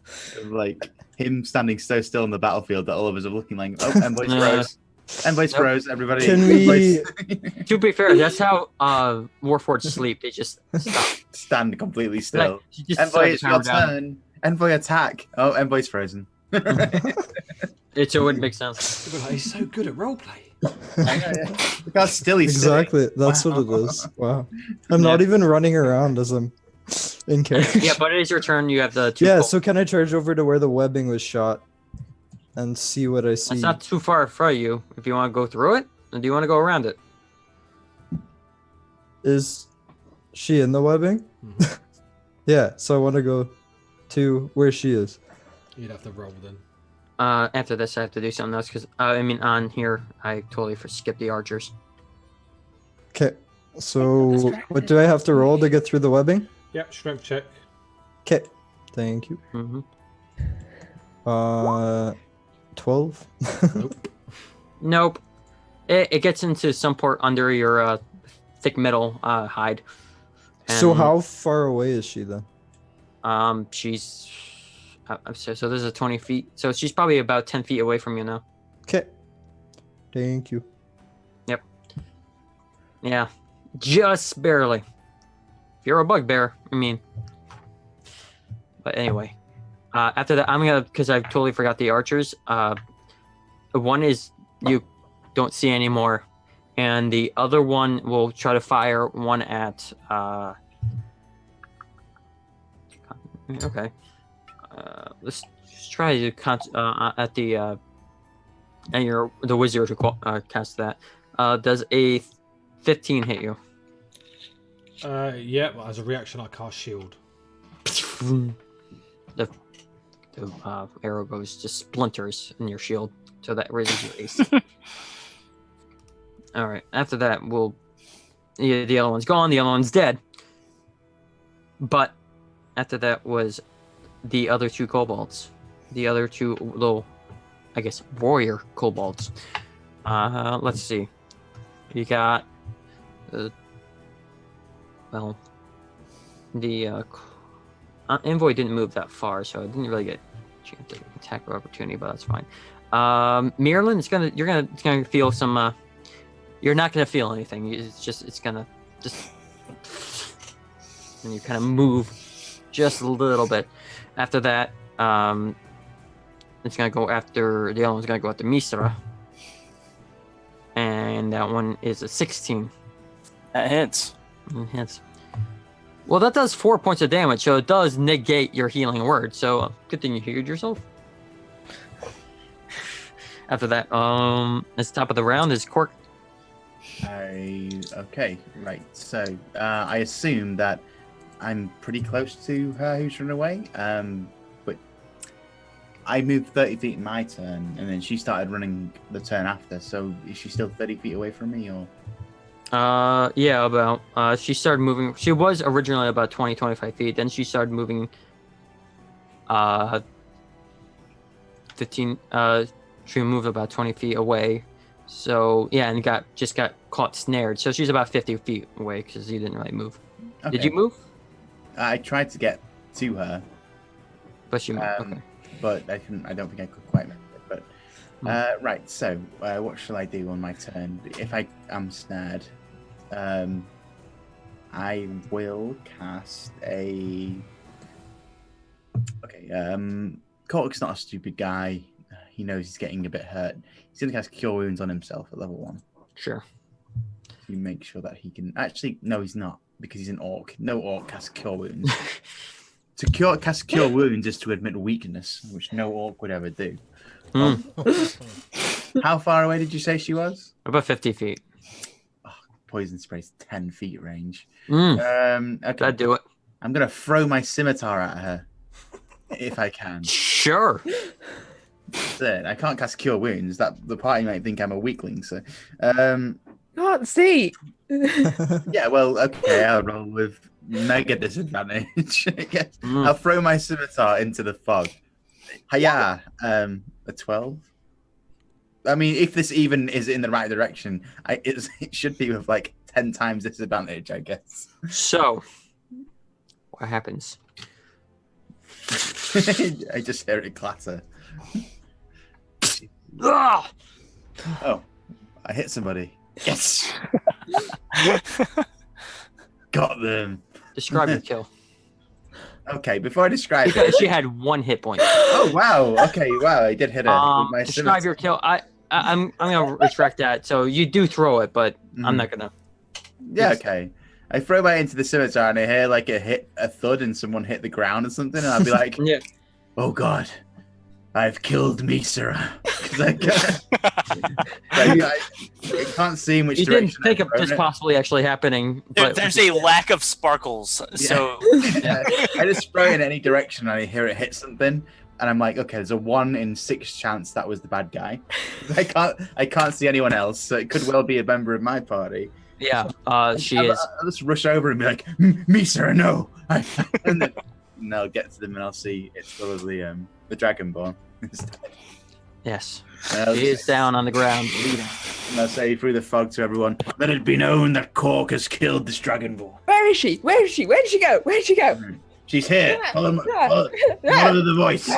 image of, like him standing so still on the battlefield that all of us are looking like, oh, Envoy's froze. Envoy's Nope. froze. Everybody. Can we- To be fair, that's how Warforged sleep. They just stop. stand completely still? Like, you just Envoy, set it's the your timer down. turn. Envoy attack. Oh, Envoy's frozen. So it would make sense. But he's so good at roleplay. Look how still he's Exactly. sitting. That's Wow. what it is. Wow. I'm not even running around as I'm in character. Yeah, but it is your turn. You have the two. Yeah, bolts. so can I charge over to where the webbing was shot and see what I see? It's not too far from you. If you want to go through it, or do you want to go around it? Is she in the webbing? Yeah, so I want to go to where she is. You'd have to roll then. After this, I have to do something else because on here, I totally skipped the archers. Okay, so what do I have to roll to get through the webbing? Yep, strength check. Okay, thank you. Mm-hmm. 12. Nope. It gets into some part under your thick metal hide. So And, how far away is she then? She's. So this is 20 feet. So she's probably about 10 feet away from you now. Okay, thank you. Yeah, just barely. If you're a bugbear, I mean. But anyway, after that, I'm gonna because I totally forgot the archers. One is you don't see anymore, and the other one will try to fire one at. Okay, let's just try to at the and the wizard to cast that. Does a 15 hit you? Yeah, well, as a reaction, I cast shield. The arrow goes to splinters in your shield, so that raises your ace. All right. After that, the other one's gone. The other one's dead. But after that was the other two kobolds, the other two little, I guess, warrior kobolds. Let's see. You got. Well, the envoy didn't move that far, so I didn't really get a chance to attack or opportunity, but that's fine. Mirlin, you're gonna feel some. You're not gonna feel anything. It's gonna just, and you kind of move just a little bit. After that, it's gonna go after the other one's gonna go after Misra, and that one is a 16. That hits. Hits. Well, that does 4 points of damage, so it does negate your healing word. So good thing you healed yourself. After that, at the top of the round is Cork. Okay, right. So I assume that I'm pretty close to her who's run away. But I moved 30 feet in my turn, and then she started running the turn after. So is she still 30 feet away from me, or? Yeah, about. She started moving. She was originally about 25 feet. Then she started moving. 15. She moved about 20 feet away. So yeah, and got caught snared. So she's about 50 feet away because you didn't really move. Okay. Did you move? I tried to get to her, But she moved. Okay. but I couldn't. I don't think I could quite make it. But right. So what shall I do on my turn? If I am snared, I will cast a. Okay. Cork's not a stupid guy. He knows he's getting a bit hurt. He's going to cast Cure Wounds on himself at level 1. Sure. To make sure that he can... Actually, no, he's not, because he's an orc. No orc casts Cure Wounds. Cast Cure Wounds is to admit weakness, which no orc would ever do. How far away did you say she was? About 50 feet. Poison spray's 10 feet range. Okay. Okay. Do it. I'm gonna throw my scimitar at her if I can. Sure. That's it. I can't cast Cure Wounds. That the party might think I'm a weakling. So, Can't see. yeah. Well, okay. I'll roll with mega disadvantage. I guess. I'll throw my scimitar into the fog. Hiya. A 12. I mean, if this even is in the right direction, it should be with like 10 times disadvantage, I guess. So, what happens? I just hear it clatter. Ah! Oh, I hit somebody. Yes. Got them. Describe your kill. Okay, before I describe it. She had 1 hit point. Oh wow. Okay, wow, I did hit her. With my Describe your kill. I'm gonna retract that. So you do throw it, but I'm not gonna. Yeah, okay. I throw my into the scimitar and I hear like a thud and someone hit the ground or something, and I'll be like, Yeah. "Oh God, I've killed Misera." I can't see in which You didn't direction. think I've of thrown this it. possibly actually happening, but There's a lack of sparkles, so Yeah. I just throw it in any direction and I hear it hit something, and I'm like, okay, there's a 1 in 6 chance that was the bad guy. I can't see anyone else, so it could well be a member of my party. yeah, she is. I'll just rush over and be like, Misera, no! And then I'll get to them and I'll see it's probably the Dragonborn. Yes, And she is down on the ground, bleeding. I'll say through the fog to everyone, let it be known that Cork has killed this Dragonborn. Where is she? Where is she? Where did she go? Where did she go? She's here. Follow the voice.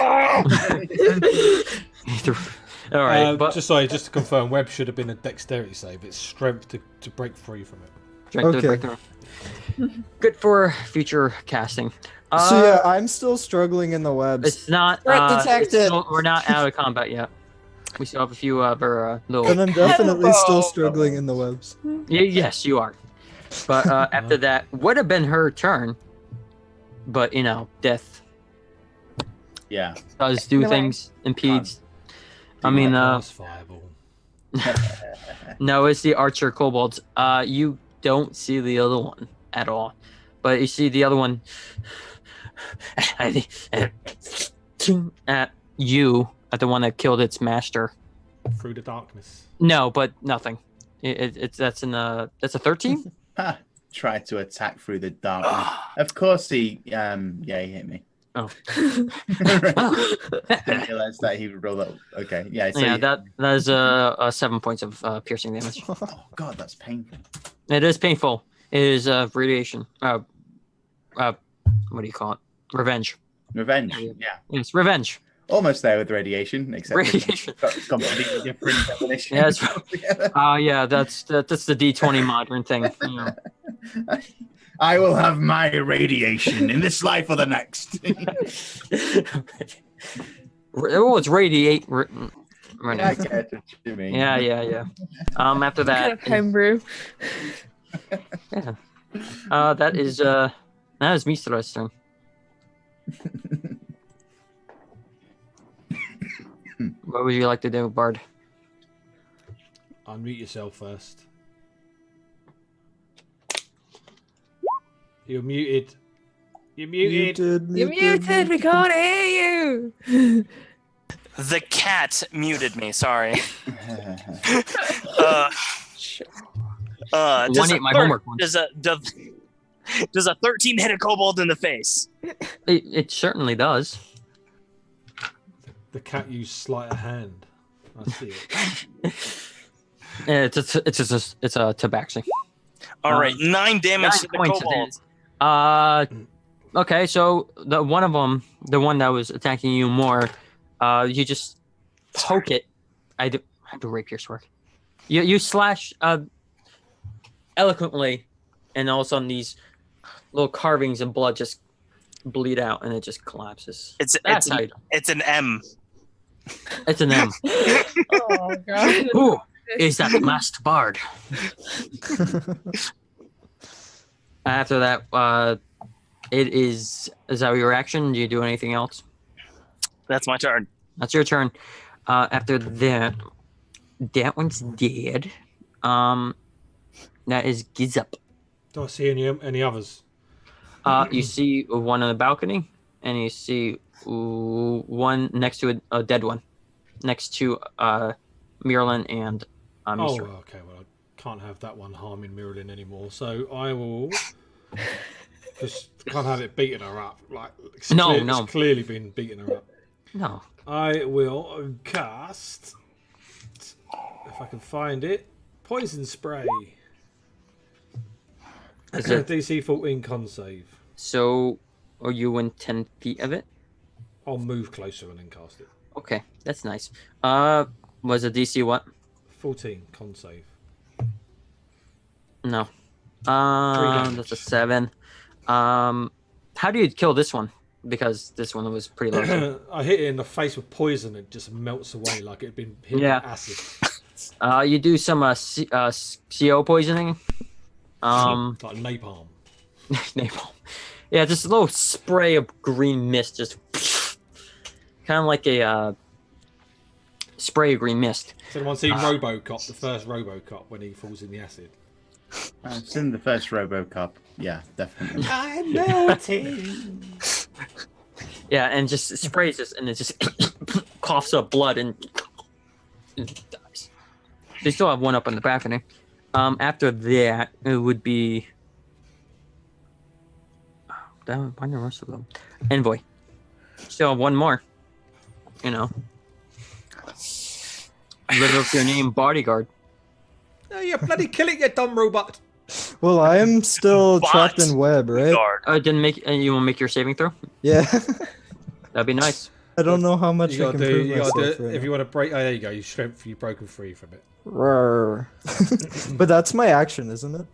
All right, but just to confirm, Webb should have been a dexterity save. It's strength to break free from it. Okay. Good for future casting. So yeah, I'm still struggling in the webs. It's not. Threat detected. We're not out of combat yet. We still have a few other little. And I'm definitely still struggling in the webs. Yes, you are. But after that, would have been her turn. But death Yeah. does do No way. things, impedes. I mean, Fireball. no, it's the archer kobolds. You don't see the other one at all, but you see the other one at you, at the one that killed its master. Through the darkness. No, but nothing. That's a 13. Tried to attack through the darkness. Of course he hit me. Oh. Didn't realize that he would roll that. Okay, yeah. So that is 7 points of piercing damage. Oh God, that's painful. It is painful. It is radiation. What do you call it? Revenge. Revenge. Yeah. It's revenge. Almost there with radiation, except Radiation. it's completely different definition. Yeah, that's the D20 modern thing. I will have my radiation in this life or the next. Oh, it's radiate. I get what you mean. Yeah. After Kind that, of homebrew. yeah. That is Misra's turn. What would you like to do, Bard? Unmute yourself first. You're muted. You're muted. You're muted. We can't hear you. the cat muted me. Sorry. One ate my homework once. Does a 13 hit a kobold in the face? It certainly does. The cat used sleight of hand. I see it. It's a tabaxi. All right, 9 damage 9 to the points of kobold. Okay, so the one of them, the one that was attacking you more, you just poke it. I do rapier work. You slash eloquently, and all of a sudden these little carvings and blood just bleed out, and it just collapses. It's an M. It's an M. Oh god. Who is that masked bard? After that, it is that your action? Do you do anything else? That's my turn. That's your turn. After that, that one's dead. That is Gizup. Do I see any others? You see one on the balcony, and you see one next to a dead one, next to Mirlin and Oh, Mr. okay. Well, I can't have that one harming Miralyn anymore, so I will just can't have it beating her up. Like it's clearly been beating her up. No. I will cast, if I can find it, poison spray. Is it DC 14 con save. so? Are you in 10 feet of it? I'll move closer and then cast it. Okay, that's nice. Was it DC what? 14 con save. No. 3 damage. That's a 7. How do you kill this one? Because this one was pretty low. I hit it in the face with poison. It just melts away like it'd been hit Yeah. by acid. You do some CO poisoning. Like napalm. Napalm. Yeah, just a little spray of green mist, just kind of like a spray of green mist. Has anyone seen RoboCop, the first RoboCop, when he falls in the acid? I've seen the first RoboCop. Yeah, definitely. I'm melting. Yeah, and just sprays this, and it just coughs up blood and dies. They still have one up on the balcony. After that, it would be. Find the rest of them. Envoy. Still have one more. You know. Live up your name, bodyguard. Oh, you bloody kill it, you dumb robot. Well, I am still trapped in web, right? Guard. Didn't make. You want to make your saving throw? Yeah. That'd be nice. I don't know how much You I gotta can do, prove you gotta do myself it. right If you want to break, oh, there you go. You strength, you broken free from it. Rawr. But that's my action, isn't it?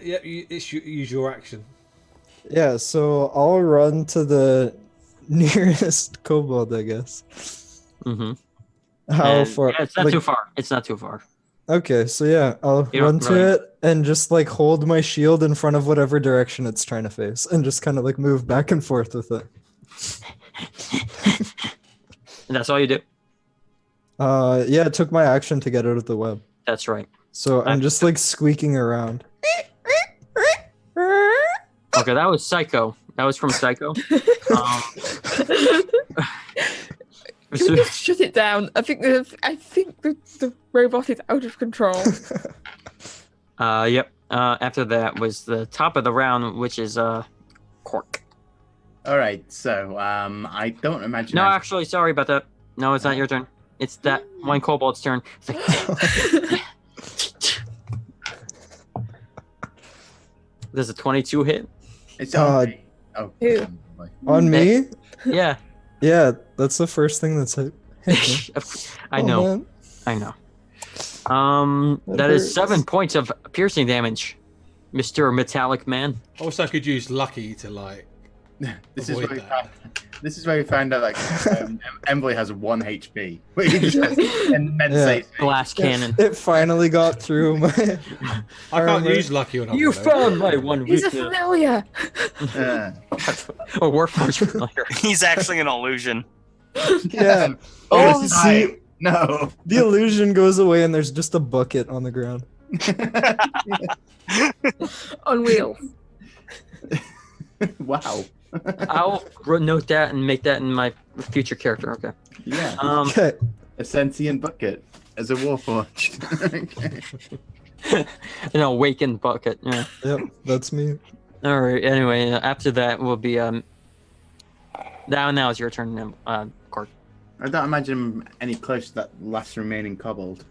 Yeah, use your action. Yeah, so I'll run to the nearest kobold, I guess. Mm-hmm. How far? Yeah, it's not too far. It's not too far. Okay, so yeah, I'll You run don't to really- it and just like hold my shield in front of whatever direction it's trying to face and just kind of like move back and forth with it. And that's all you do. Yeah, it took my action to get out of the web. That's right. So I'm just like squeaking around. Okay, that was Psycho. That was from Psycho. Can we just shut it down? I think the robot is out of control. Yep. After that was the top of the round, which is Cork. All right, so I don't imagine. No, actually, sorry about that. No, it's not your turn. It's that one kobold's turn. It's like, there's a 22 hit. It's okay. Ew. On me? Yeah. Yeah, that's the first thing that's hit me. I Oh, know. man. I know. That That is hurts. 7 points of piercing damage, Mr. Metallic Man. Also, I could use Lucky to like. This is Avoid where we that. found, this is where we found out like Envoy has 1 HP. Wait, he just has and men Yeah. say Glass cannon. It finally got through my. I can't armor. use Lucky on. You other though. found my one He's a weakness. familiar. Or Warforged familiar. He's actually an illusion. Yeah. Oh, Oh, see, no. The illusion goes away and there's just a bucket on the ground. On wheels. Wow. I'll note that and make that in my future character. Okay. Yeah. Okay. A sentient bucket as a warforged. Okay. An awakened bucket. Yeah. Yep, that's me. All right. Anyway, after that will be now is your turn, Cork. I don't imagine him any close to that last remaining kobold.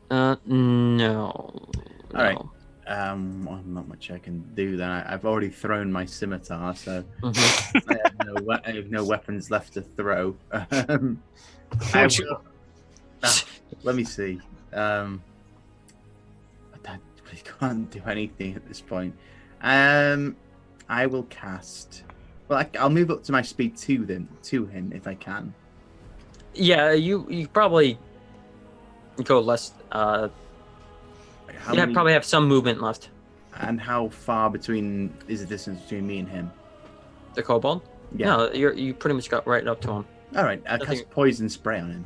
No. All right. No. Well, not much I can do then. I've already thrown my scimitar, so Mhm. I have no weapons left to throw. Would you- Let me see. I really can't do anything at this point. I will cast. Well, I'll move up to my speed 2 then to him if I can. Yeah, you probably go less. How You many- probably have some movement left. And how far between is the distance between me and him? The kobold. Yeah. No, you pretty much got right up to him. All right. I cast poison spray on him.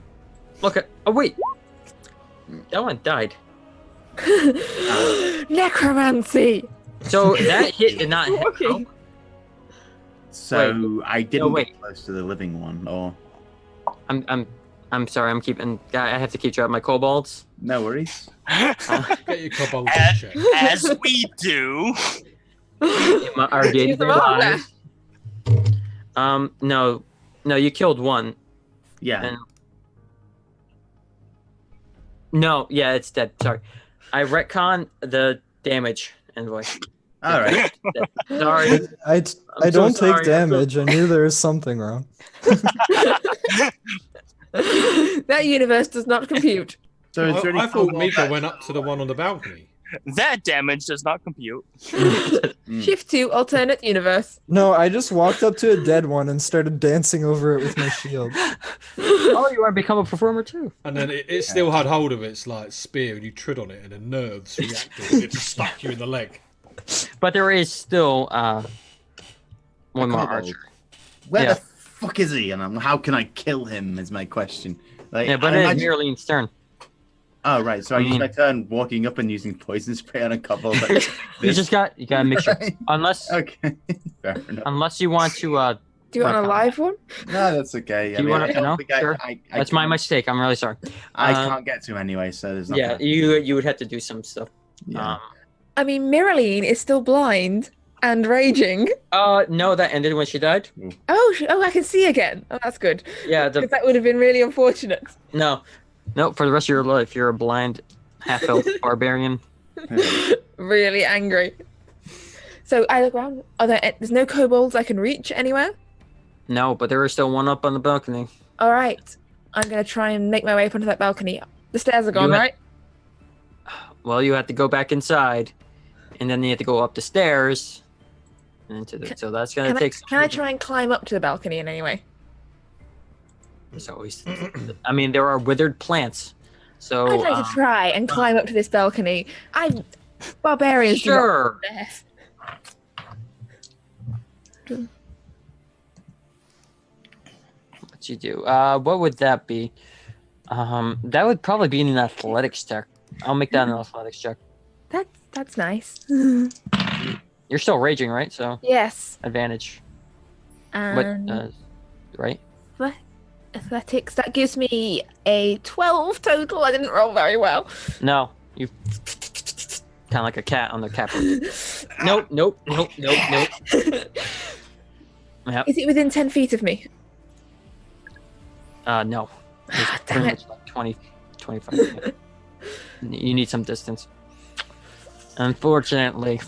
Okay. Oh wait, that one died. Necromancy. So that hit did not hit. Walking. So I didn't get close to the living one, or I'm sorry. I have to keep track of my kobolds. no worries. Get your kobold in check. As we do. Our day-to-day lives. No, you killed one. Yeah. And... No, yeah, it's dead. Sorry, I retcon the damage invoice. All right. Sorry. I so don't sorry. take damage. I knew there was something wrong. That universe does not compute. So is there any I thought kobold Mika that- went up to the one on the balcony. That damage does not compute. Shift to alternate universe. No, I just walked up to a dead one and started dancing over it with my shield. Oh, you want to become a performer too? And then it still had hold of its like spear, and you trod on it, and the nerves reacted, and it just stuck you in the leg. But there is still one more kobold. archer. Where Yeah. the fuck is he? And how can I kill him? Is my question. Like, Yeah, but I it is imagine- Merlin's turn. Oh right, so I use my turn walking up and using poison spray on a kobold. You gotta make sure. Unless Okay, fair enough. unless you want to Do you want a Right. live one? No, that's okay. Do you wanna- I don't no? think Sure. I that's my can't- mistake. I'm really sorry. I Um, can't get to him anyway, so there's Yeah, nothing. you would have to do some stuff. Yeah. I mean, Miraline is still blind and raging. No, that ended when she died. Oh, I can see again. Oh, that's good. Yeah, Because that would have been really unfortunate. no, for the rest of your life, you're a blind half-elf barbarian. Really angry. So I look around. There's no kobolds I can reach anywhere? No, but there is still one up on the balcony. All right. I'm going to try and make my way up onto that balcony. The stairs are gone, You ha- right? Well, you have to go back inside, and then you have to go up the stairs. And so that's gonna take. Can I try and climb up to the balcony in any way? There's always. I mean, there are withered plants. So. I'd like to try and climb up to this balcony. Barbarians Sure. do not death. What you do? What would that be? That would probably be an athletics check. I'll make that an athletics check. That's nice. You're still raging, right? So Yes. advantage. And Right? athletics, that gives me a 12 total. I didn't roll very well. No, you kind of like a cat on the cat. Nope. Yep. Is it within 10 feet of me? No. It's Damn pretty it. much like 20, 25. Yeah. You need some distance. Unfortunately.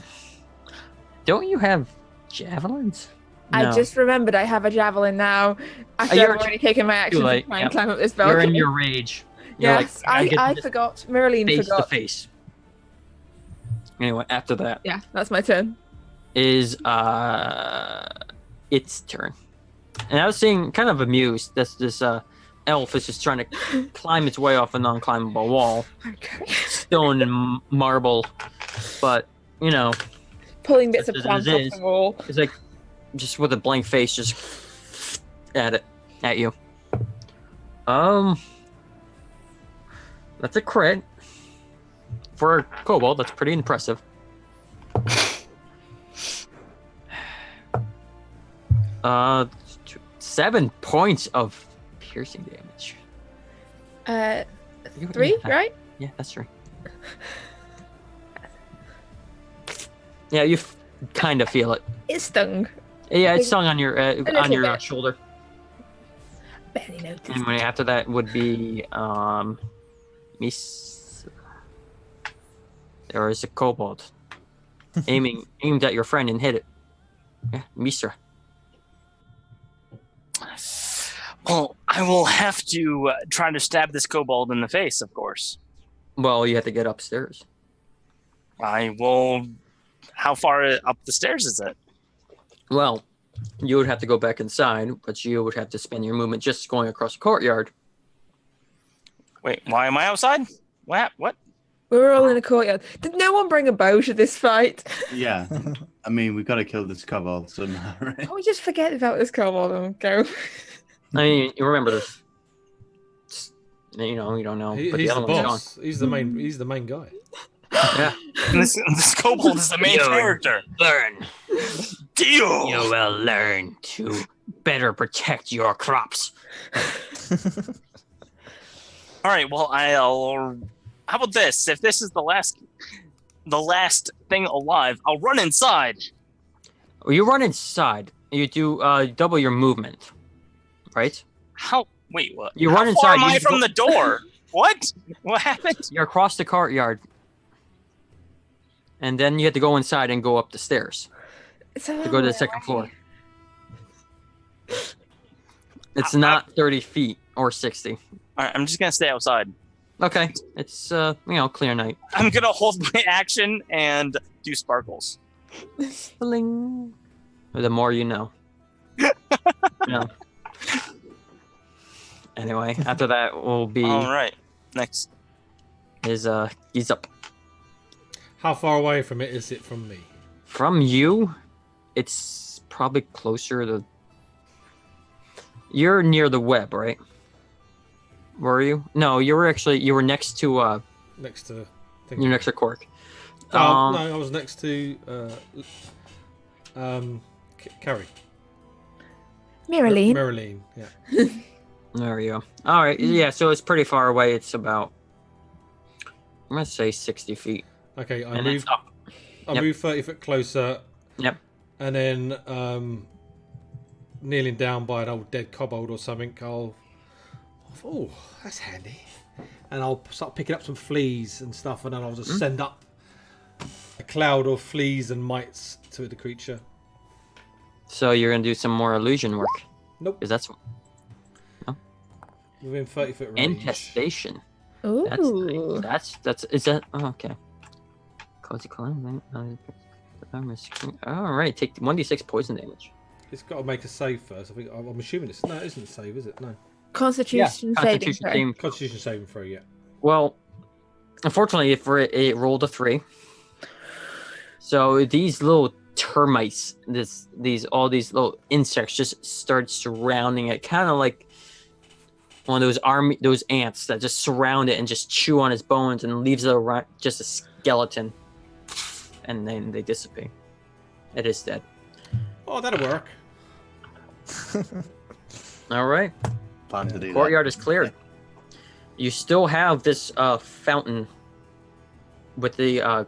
Don't you have javelins? I No. just remembered I have a javelin now. After You're I've already taken my action to late, try and yep. climb up this You're balcony. in your rage. You're Yes, like, gotta I get forgot. Miraline face to forgot. face. Anyway, after that Yeah, that's my turn. is its turn. And I was seeing kind of amused that this elf is just trying to climb its way off a non-climbable wall. Okay. Stone and marble. But, you know, Pulling bits of As plants it off is. the wall. it's like just with a blank face just at you. That's a crit. For a kobold, that's pretty impressive. Uh, 7 points of piercing damage. 3, Yeah, right? Yeah, that's true. Yeah, you kind of feel it. It stung. Yeah, it's stung on your little bit. shoulder. Barely noticed. Anyway, after that would be Miss. There is a kobold aimed at your friend and hit it. Yeah, Misra. Well, I will have to try to stab this kobold in the face, of course. Well, you have to get upstairs. I will. How far up the stairs is it? Well, you would have to go back inside, but you would have to spend your movement just going across the courtyard. Wait, why am I outside? What? We're all in a courtyard. Did no one bring a bow to this fight? Yeah. I mean, we've got to kill this kobold somehow, right? Can't we just forget about this kobold and go? I mean, you remember this. You know, you don't know. But He's the the other one's gone. boss. He's the main. He's the main guy. Yeah. And this kobold is the main character. Learn. Deal. You will learn to better protect your crops. All right. Well, I'll. How about this? If this is the last thing alive, I'll run inside. You run inside. You do double your movement, right? How? Wait, what? You How run far inside, am you I from go- the door? What? What happened? You're across the courtyard, and then you have to go inside and go up the stairs to go to the second floor. It's not 30 feet or 60. All right, I'm just gonna stay outside. Okay, it's clear night. I'm gonna hold my action and do sparkles. Bling. The more you know. Yeah. Anyway, after that will be All right. Next. he's up. How far away from it is it from me? From you, it's probably closer to. You're near the web, right? Were you? No, you were next to Next to. you're next to Cork. No, I was next to. Carrie. Miraline. Miraline. Yeah. There we go. All right, yeah. So it's pretty far away. It's about, I'm gonna say 60 feet. Okay, I And move. it's up. I Yep. move 30 foot closer. Yep. And then kneeling down by an old dead kobold or something, oh, that's handy. And I'll start picking up some fleas and stuff, and then I'll just send up a cloud of fleas and mites to the creature. So you're gonna do some more illusion work. Nope. Because that's Within 30 foot range. infestation. Ooh. That's is that okay. Cozy climb. All right, take 1d6 poison damage. It's got to make a save first. I think I'm assuming it's no, it isn't a save, is it? No. Constitution saving Constitution throw. saving. Constitution saving throw, yeah. Well, unfortunately, it rolled a 3. So these little termites, all these little insects just start surrounding it, kind of like one of those ants that just surround it and just chew on its bones and leaves it around, just a skeleton, and then they dissipate. It is dead. Oh, that'll work. All right. Plan to do that. Courtyard is cleared. You still have this fountain with the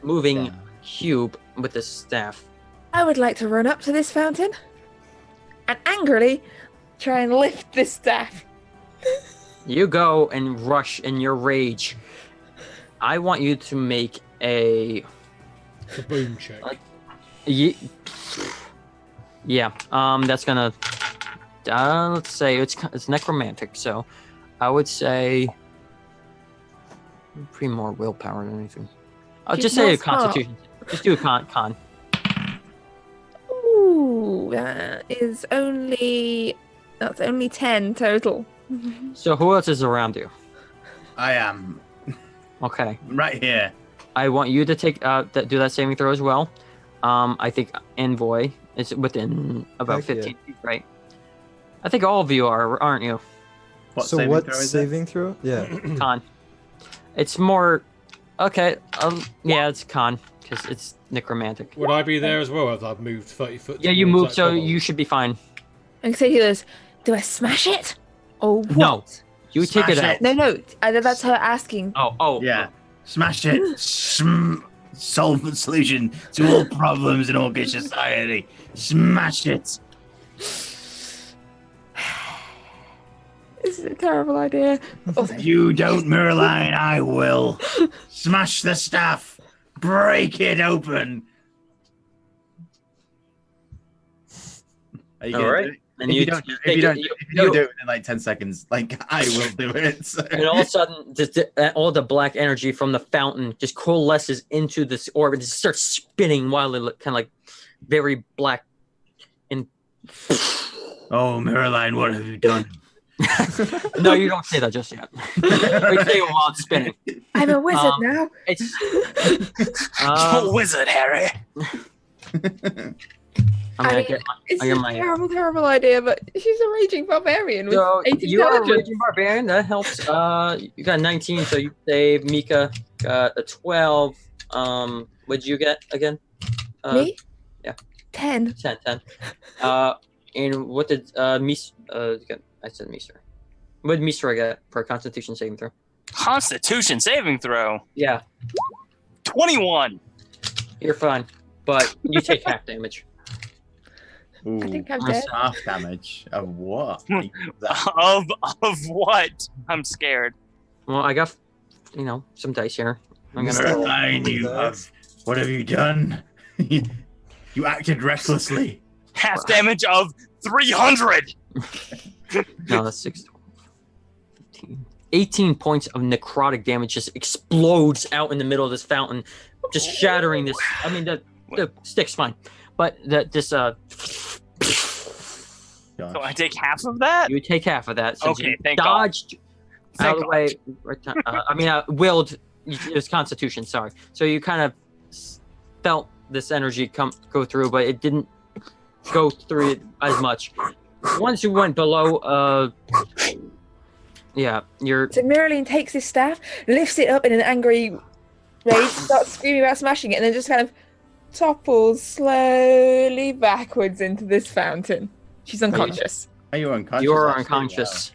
moving cube with the staff. I would like to run up to this fountain and angrily try and lift this staff. You go and rush in your rage. I want you to make a Kaboom check. yeah. That's gonna. Let's say it's necromantic, so I would say pretty more willpower than anything. I'll just say a constitution. Just do a con. Ooh, that's only 10 total. So who else is around you? I am Okay. right here. I want you to take do that saving throw as well. I think Envoy is within about Heck yeah. 15 feet, right? I think all of you are, aren't you? What So saving what throw is it? saving throw? Yeah. Con. It's more. Okay. Yeah, it's con because it's necromantic. Would I be there as well as I've moved 30 foot? Yeah, you towards moved, that so kobold? you should be fine. And say to this, do I smash it? Or what? No. You take it Smash out. No, that's her asking. Oh. Yeah. Smash it. Solve the solution to all problems in Orcish society. Smash it. This is a terrible idea. If you don't, Miraline, I will. Smash the staff. Break it open. Are you All gonna right. do it? And If you you don't, take if you don't, it- if you don't do it in like 10 seconds, like I will do it. So. And all of a sudden, just all the black energy from the fountain just coalesces into this orb and just starts spinning wildly, kind of like very black. And Oh, Miraline, what have you done? No, you don't say that just yet. You say it while it's spinning. I'm a wizard now. It's You're a wizard, Harry. I'm gonna get It's I a get my. terrible, terrible idea, but she's a raging barbarian with So 8 you are a intelligence. raging barbarian. That helps. You got 19, so you save. Mika got a 12. What'd you get again? Me? yeah. 10. 10. And what did I said Meester. What did Meester get for a Constitution saving throw? Constitution saving throw. Yeah, 21. you're fine, but you take half damage. Ooh, I think I'm That's dead. half damage of what? Of what? I'm scared. Well, I got some dice here. I'm gonna. Mr. Line, what have you done? You acted recklessly. Half damage of 300. No, that's 6, 12, 15. 18 points of necrotic damage just explodes out in the middle of this fountain, just shattering this. I mean, the stick's fine, but So I take half of that? you take half of that. Since Okay, you thank God. dodged out of the way. Willed. It was Constitution. Sorry. So you kind of felt this energy go through, but it didn't go through it as much. Once you went below, you're. So Miraline takes his staff, lifts it up in an angry rage, starts screaming about smashing it, and then just kind of topples slowly backwards into this fountain. She's unconscious. Are you unconscious? You're Actually, unconscious.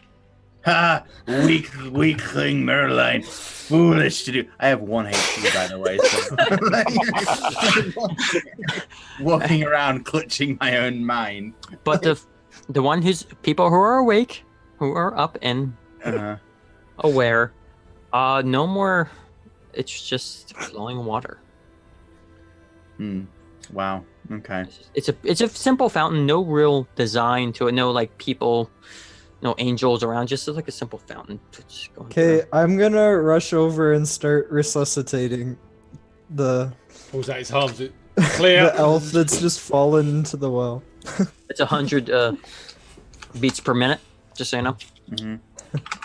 Ha! Weakling Merlin. Foolish to do. I have 1 HP, by the way. So. Walking around clutching my own mind. But the one who's people who are awake, who are up and aware, no more. It's just flowing water. Wow. Okay. It's a simple fountain, no real design to it, no like people, no angels around, just like a simple fountain. Okay, I'm gonna rush over and start resuscitating the Pulls out his arms. Clear. the elf that's just fallen into the well. It's 100 beats per minute, just so you know. Mm-hmm.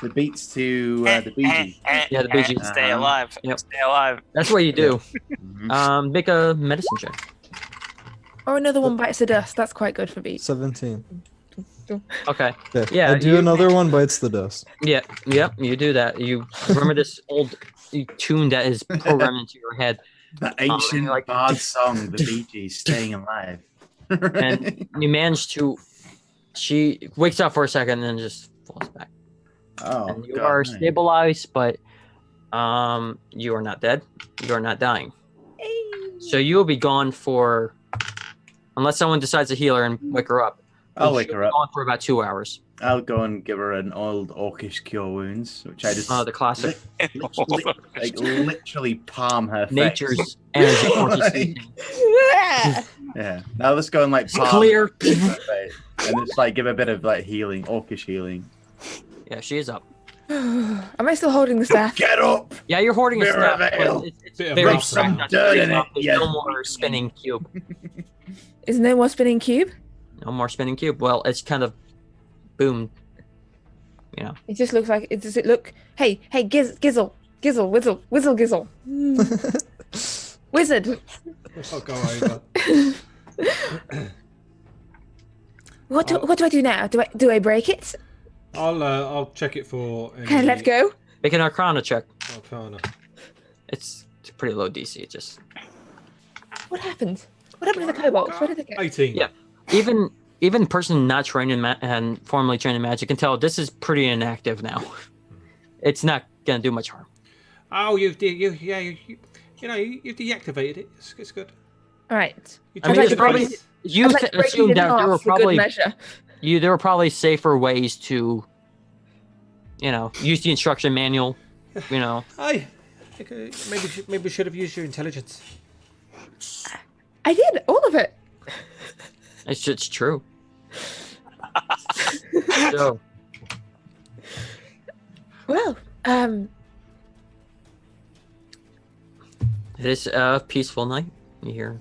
The beats to the Bee Gees. Yeah, the Bee Gees. Stay alive. Yep. Stay alive. That's what you do. Mhm. Make a medicine check. Or another one bites the dust. That's quite good for beats. 17. Okay. Okay. Yeah, I do another one bites the dust. Yeah. Yep. You do that. You remember this old tune that is programmed into your head, The ancient like- bard song, the Bee Gees, Staying Alive. and you manage to. She wakes up for a second and then just falls back. Oh, And you God, are no. stabilized, but you are not dead. You are not dying. So you will be gone for, unless someone decides to heal her and wake her up. I'll wake she'll her be up. Gone for about 2 hours. I'll go and give her an old orcish cure wounds, which I just The classic literally palm her face. nature's energy force is Like- speaking. Yeah. Now let's go and like palm Clear. her face and just like give a bit of like healing, orcish healing. Yeah, she is up. Am I still holding the staff? Get up! Yeah, you're hoarding a Mirror staff, veil. but it's Bit of very rough cracked. sand. Not Dirt very in it, rough. There's yes. no more spinning cube. Is no more spinning cube? No more spinning cube. Well, it's kind of boom. You know. It just looks like. Does it look? Hey, Gizzle, Whizzle, Gizzle. Wizard. I'll go over. What do I do now? Do I break it? I'll check it for. Can I let go? Make an Arcana check. Arcana. It's a pretty low DC. It just What happened? What happened to the kobolds? Where did they go? 18. Yeah. even person not trained in and formally trained in magic can tell this is pretty inactive now. It's not gonna do much harm. Oh, you deactivated it. It's good. All right. You I mean, took it's it probably twice. you I'd like to break it assumed in that there half were for good probably measure. there were probably safer ways to, use the instruction manual. Aye. Maybe should have used your intelligence. I did all of it. It's true. So Well, it is a peaceful night here.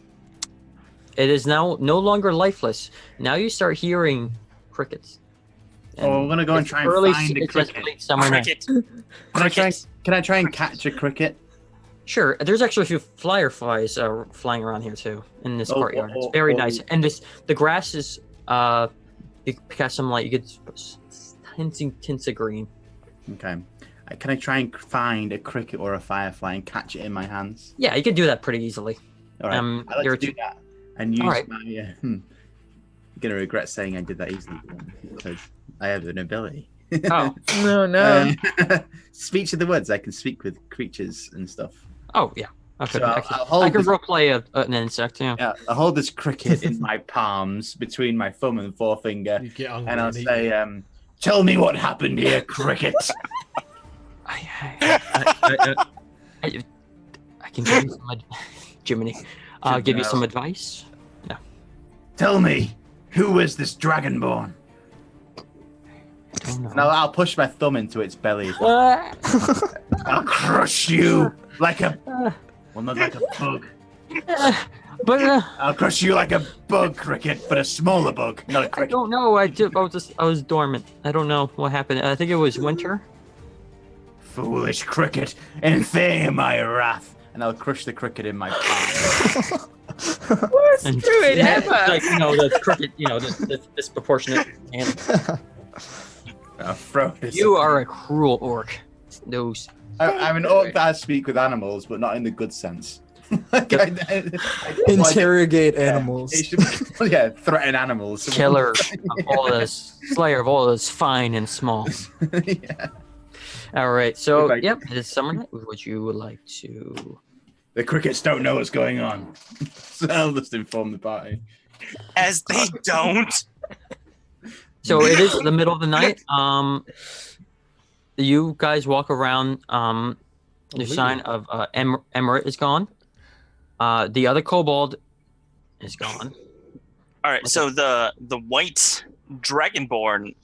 It is now no longer lifeless. Now you start hearing crickets. Oh, I'm gonna go and it's try and early- find a it's like cricket. late summer night. Cricket. Can I try and catch a cricket? Sure. There's actually a few fireflies flying around here too in this courtyard. It's very nice, and the grass is you cast some light. You get tints of green. Okay. Can I try and find a cricket or a firefly and catch it in my hands? Yeah, you can do that pretty easily. All right. I'd you're like to do that and use Alright. my. I'm gonna regret saying I did that easily because I have an ability. Oh, No. Speech of the woods. I can speak with creatures and stuff. oh yeah. Okay. So I I'll can hold roleplay an insect. Yeah. Yeah, I hold this cricket in my palms between my thumb and forefinger, You get hungry and I'll eat say, it. "Tell me what happened here, cricket." I can give you some Jiminy. I'll give you some advice. Tell me, who was this dragonborn? I don't know. And I'll push my thumb into its belly. I'll crush you like a, well, not like a bug. But I'll crush you like a bug, cricket, but a smaller bug, not a I cricket. don't know. I was dormant. I don't know what happened. I think it was winter. Foolish cricket, infame my wrath. And I'll crush the cricket in my palm. Worst And druid ever. like the cricket, the disproportionate. And I'll throw this. you are a cruel orc. Those. I'm an orc that I speak with animals, but not in the good sense. Interrogate animals. Yeah, threaten animals. Killer of all this, slayer of all this fine and small. Yeah. All right, so Like- yep, it's summer night. Would you like to? The crickets don't know what's going on, so I'll just inform the party. As they don't. So it is the middle of the night. You guys walk around. The sign of Emirate is gone. The other kobold is gone. All right, so the white dragonborn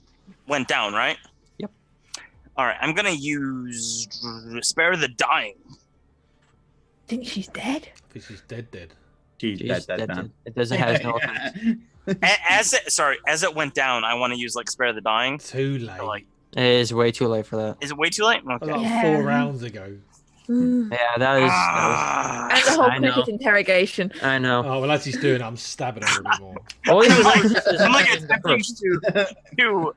went down, right? Yep. All right, I'm gonna use spare the dying. Think she's dead? Because she's dead. She's Jeez, dead, that man. it doesn't have no effect. As it went down, I want to use like spare the dying. Too late. So, like, It is way too late for that. is it way too late? Okay. Like Yeah. 4 rounds ago. Mm. Yeah, that And the is. whole I know. cricket interrogation. I know. Oh, well, as he's doing it, I'm stabbing him a bit more. All you I'm like, like attempting to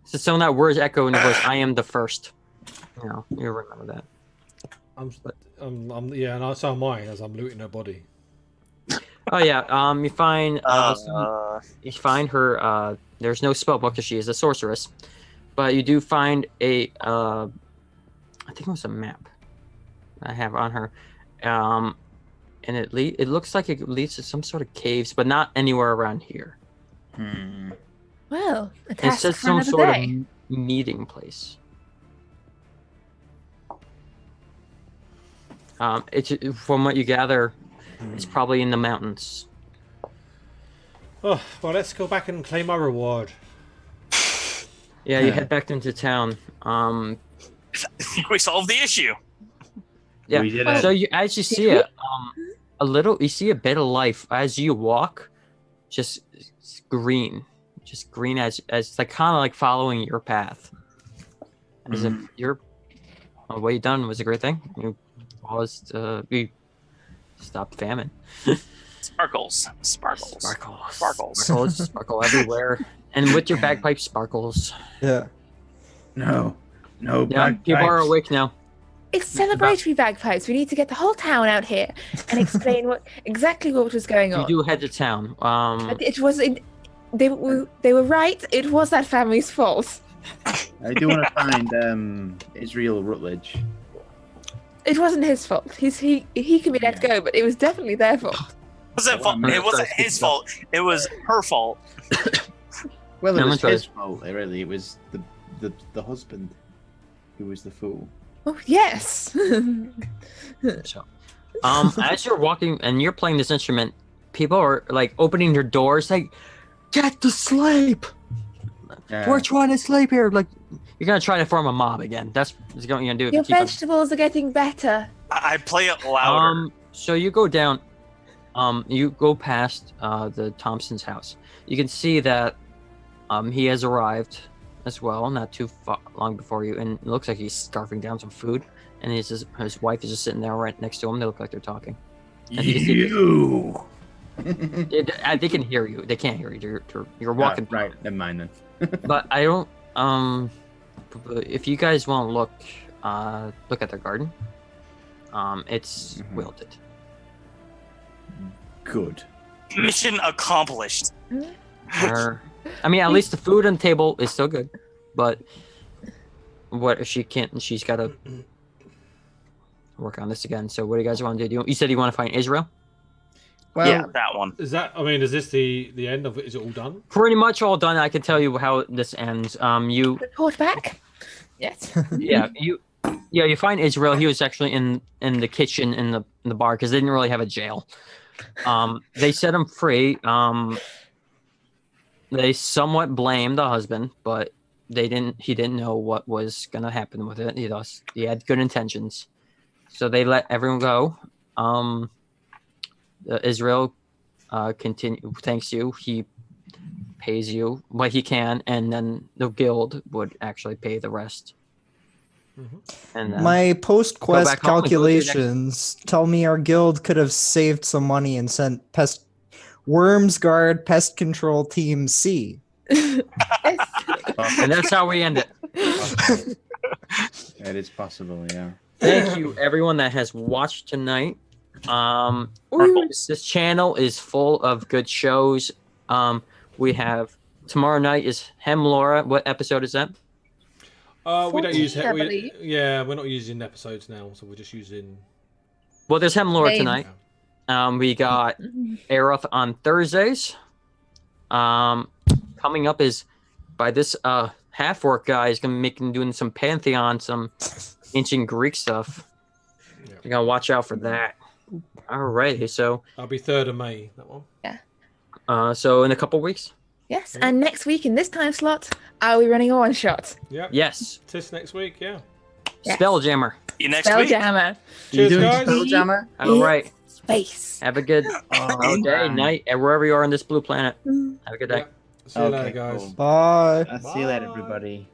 so some of that words echo in the voice. I am the first. You remember that. Yeah, and so am I, as I'm looting her body. Oh yeah. You find her. There's no spell book because she is a sorceress, but you do find a. I think it was a map I have on her, and it looks like it leads to some sort of caves, but not anywhere around here. Well, a It task says for some another sort day. of meeting place. It's from what you gather, it's probably in the mountains. Oh, well, let's go back and claim our reward. Yeah, you head back into town. I think we solved the issue. Yeah. We did it. So as you see it, you see a bit of life as you walk, just green as like kind of like following your path. As if what you done was a great thing. You stopped famine. Sparkles. Sparkle everywhere, and with your bagpipes sparkles. Yeah. No, Yeah, bagpipes. people are awake now. It's celebratory bagpipes. We need to get the whole town out here and explain exactly what was going You on. do head to town. But it was they were right. It was that family's fault. I do want to find Israel Rutledge. It wasn't his fault. He can be let go, but it was definitely their fault. It wasn't his fault. It was her fault. Well, it No, was I'm his fault. Really, it was the husband who was the fool. Oh yes. So, as you're walking and you're playing this instrument, people are like opening their doors, like, "Get to sleep! Yeah. We're trying to sleep here." Like, you're gonna try to form a mob again. That's what you're gonna do. If Your you keep on- vegetables are getting better. I play it louder. So you go down. You go past the Thompson's house. You can see that he has arrived. as well, not too long before you, and it looks like he's scarfing down some food, and his wife is just sitting there right next to him. They look like they're talking. And You. They can hear you. They can't hear you. You're walking. Right. Never mind then. But I don't. If you guys want to look at their garden, it's wilted. Good. Mission accomplished. I mean, at least the food on the table is still good, but what if she can't? She's got to work on this again. So, what do you guys want to do? You said you want to find Israel. Well, Yeah, that one. Is that? I mean, is this the end of it? Is it all done? Pretty much all done. I can tell you how this ends. You Report back. Yes. you find Israel. He was actually in the kitchen in the bar because they didn't really have a jail. They set him free. They somewhat blamed the husband, but he didn't know what was gonna happen with it. He had good intentions, so they let everyone go. Israel thanks you. He pays you what he can, and then the guild would actually pay the rest. And then my go post-quest back home and go to your next- calculations tell me our guild could have saved some money and sent Wormsguard Pest Control Team C. and that's how we end it. It is possible, yeah. Thank you, everyone that has watched tonight. This channel is full of good shows. We have tomorrow night is Hemlora. What episode is that? We don't use. 14, I believe. We're not using episodes now, so we're just using. Well, there's Hemlora Same. tonight. We got Erroth on Thursdays. Coming up is by this half-orc guy is gonna be doing some Pantheon, some ancient Greek stuff. Yeah. You gotta watch out for that. Alrighty, so I'll be 3rd of May. That one. so in a couple weeks. Yes, and next week in this time slot, I'll be running a one shot. Yeah. Yes, This next week. Yeah. Yes. Spelljammer. See you next week. Spelljammer. Cheers, guys. Spelljammer? All right, Space. have a good day, night, and wherever you are on this blue planet. Have a good day. Yeah. See you later, Okay, guys. cool. Bye. I'll see you later, everybody.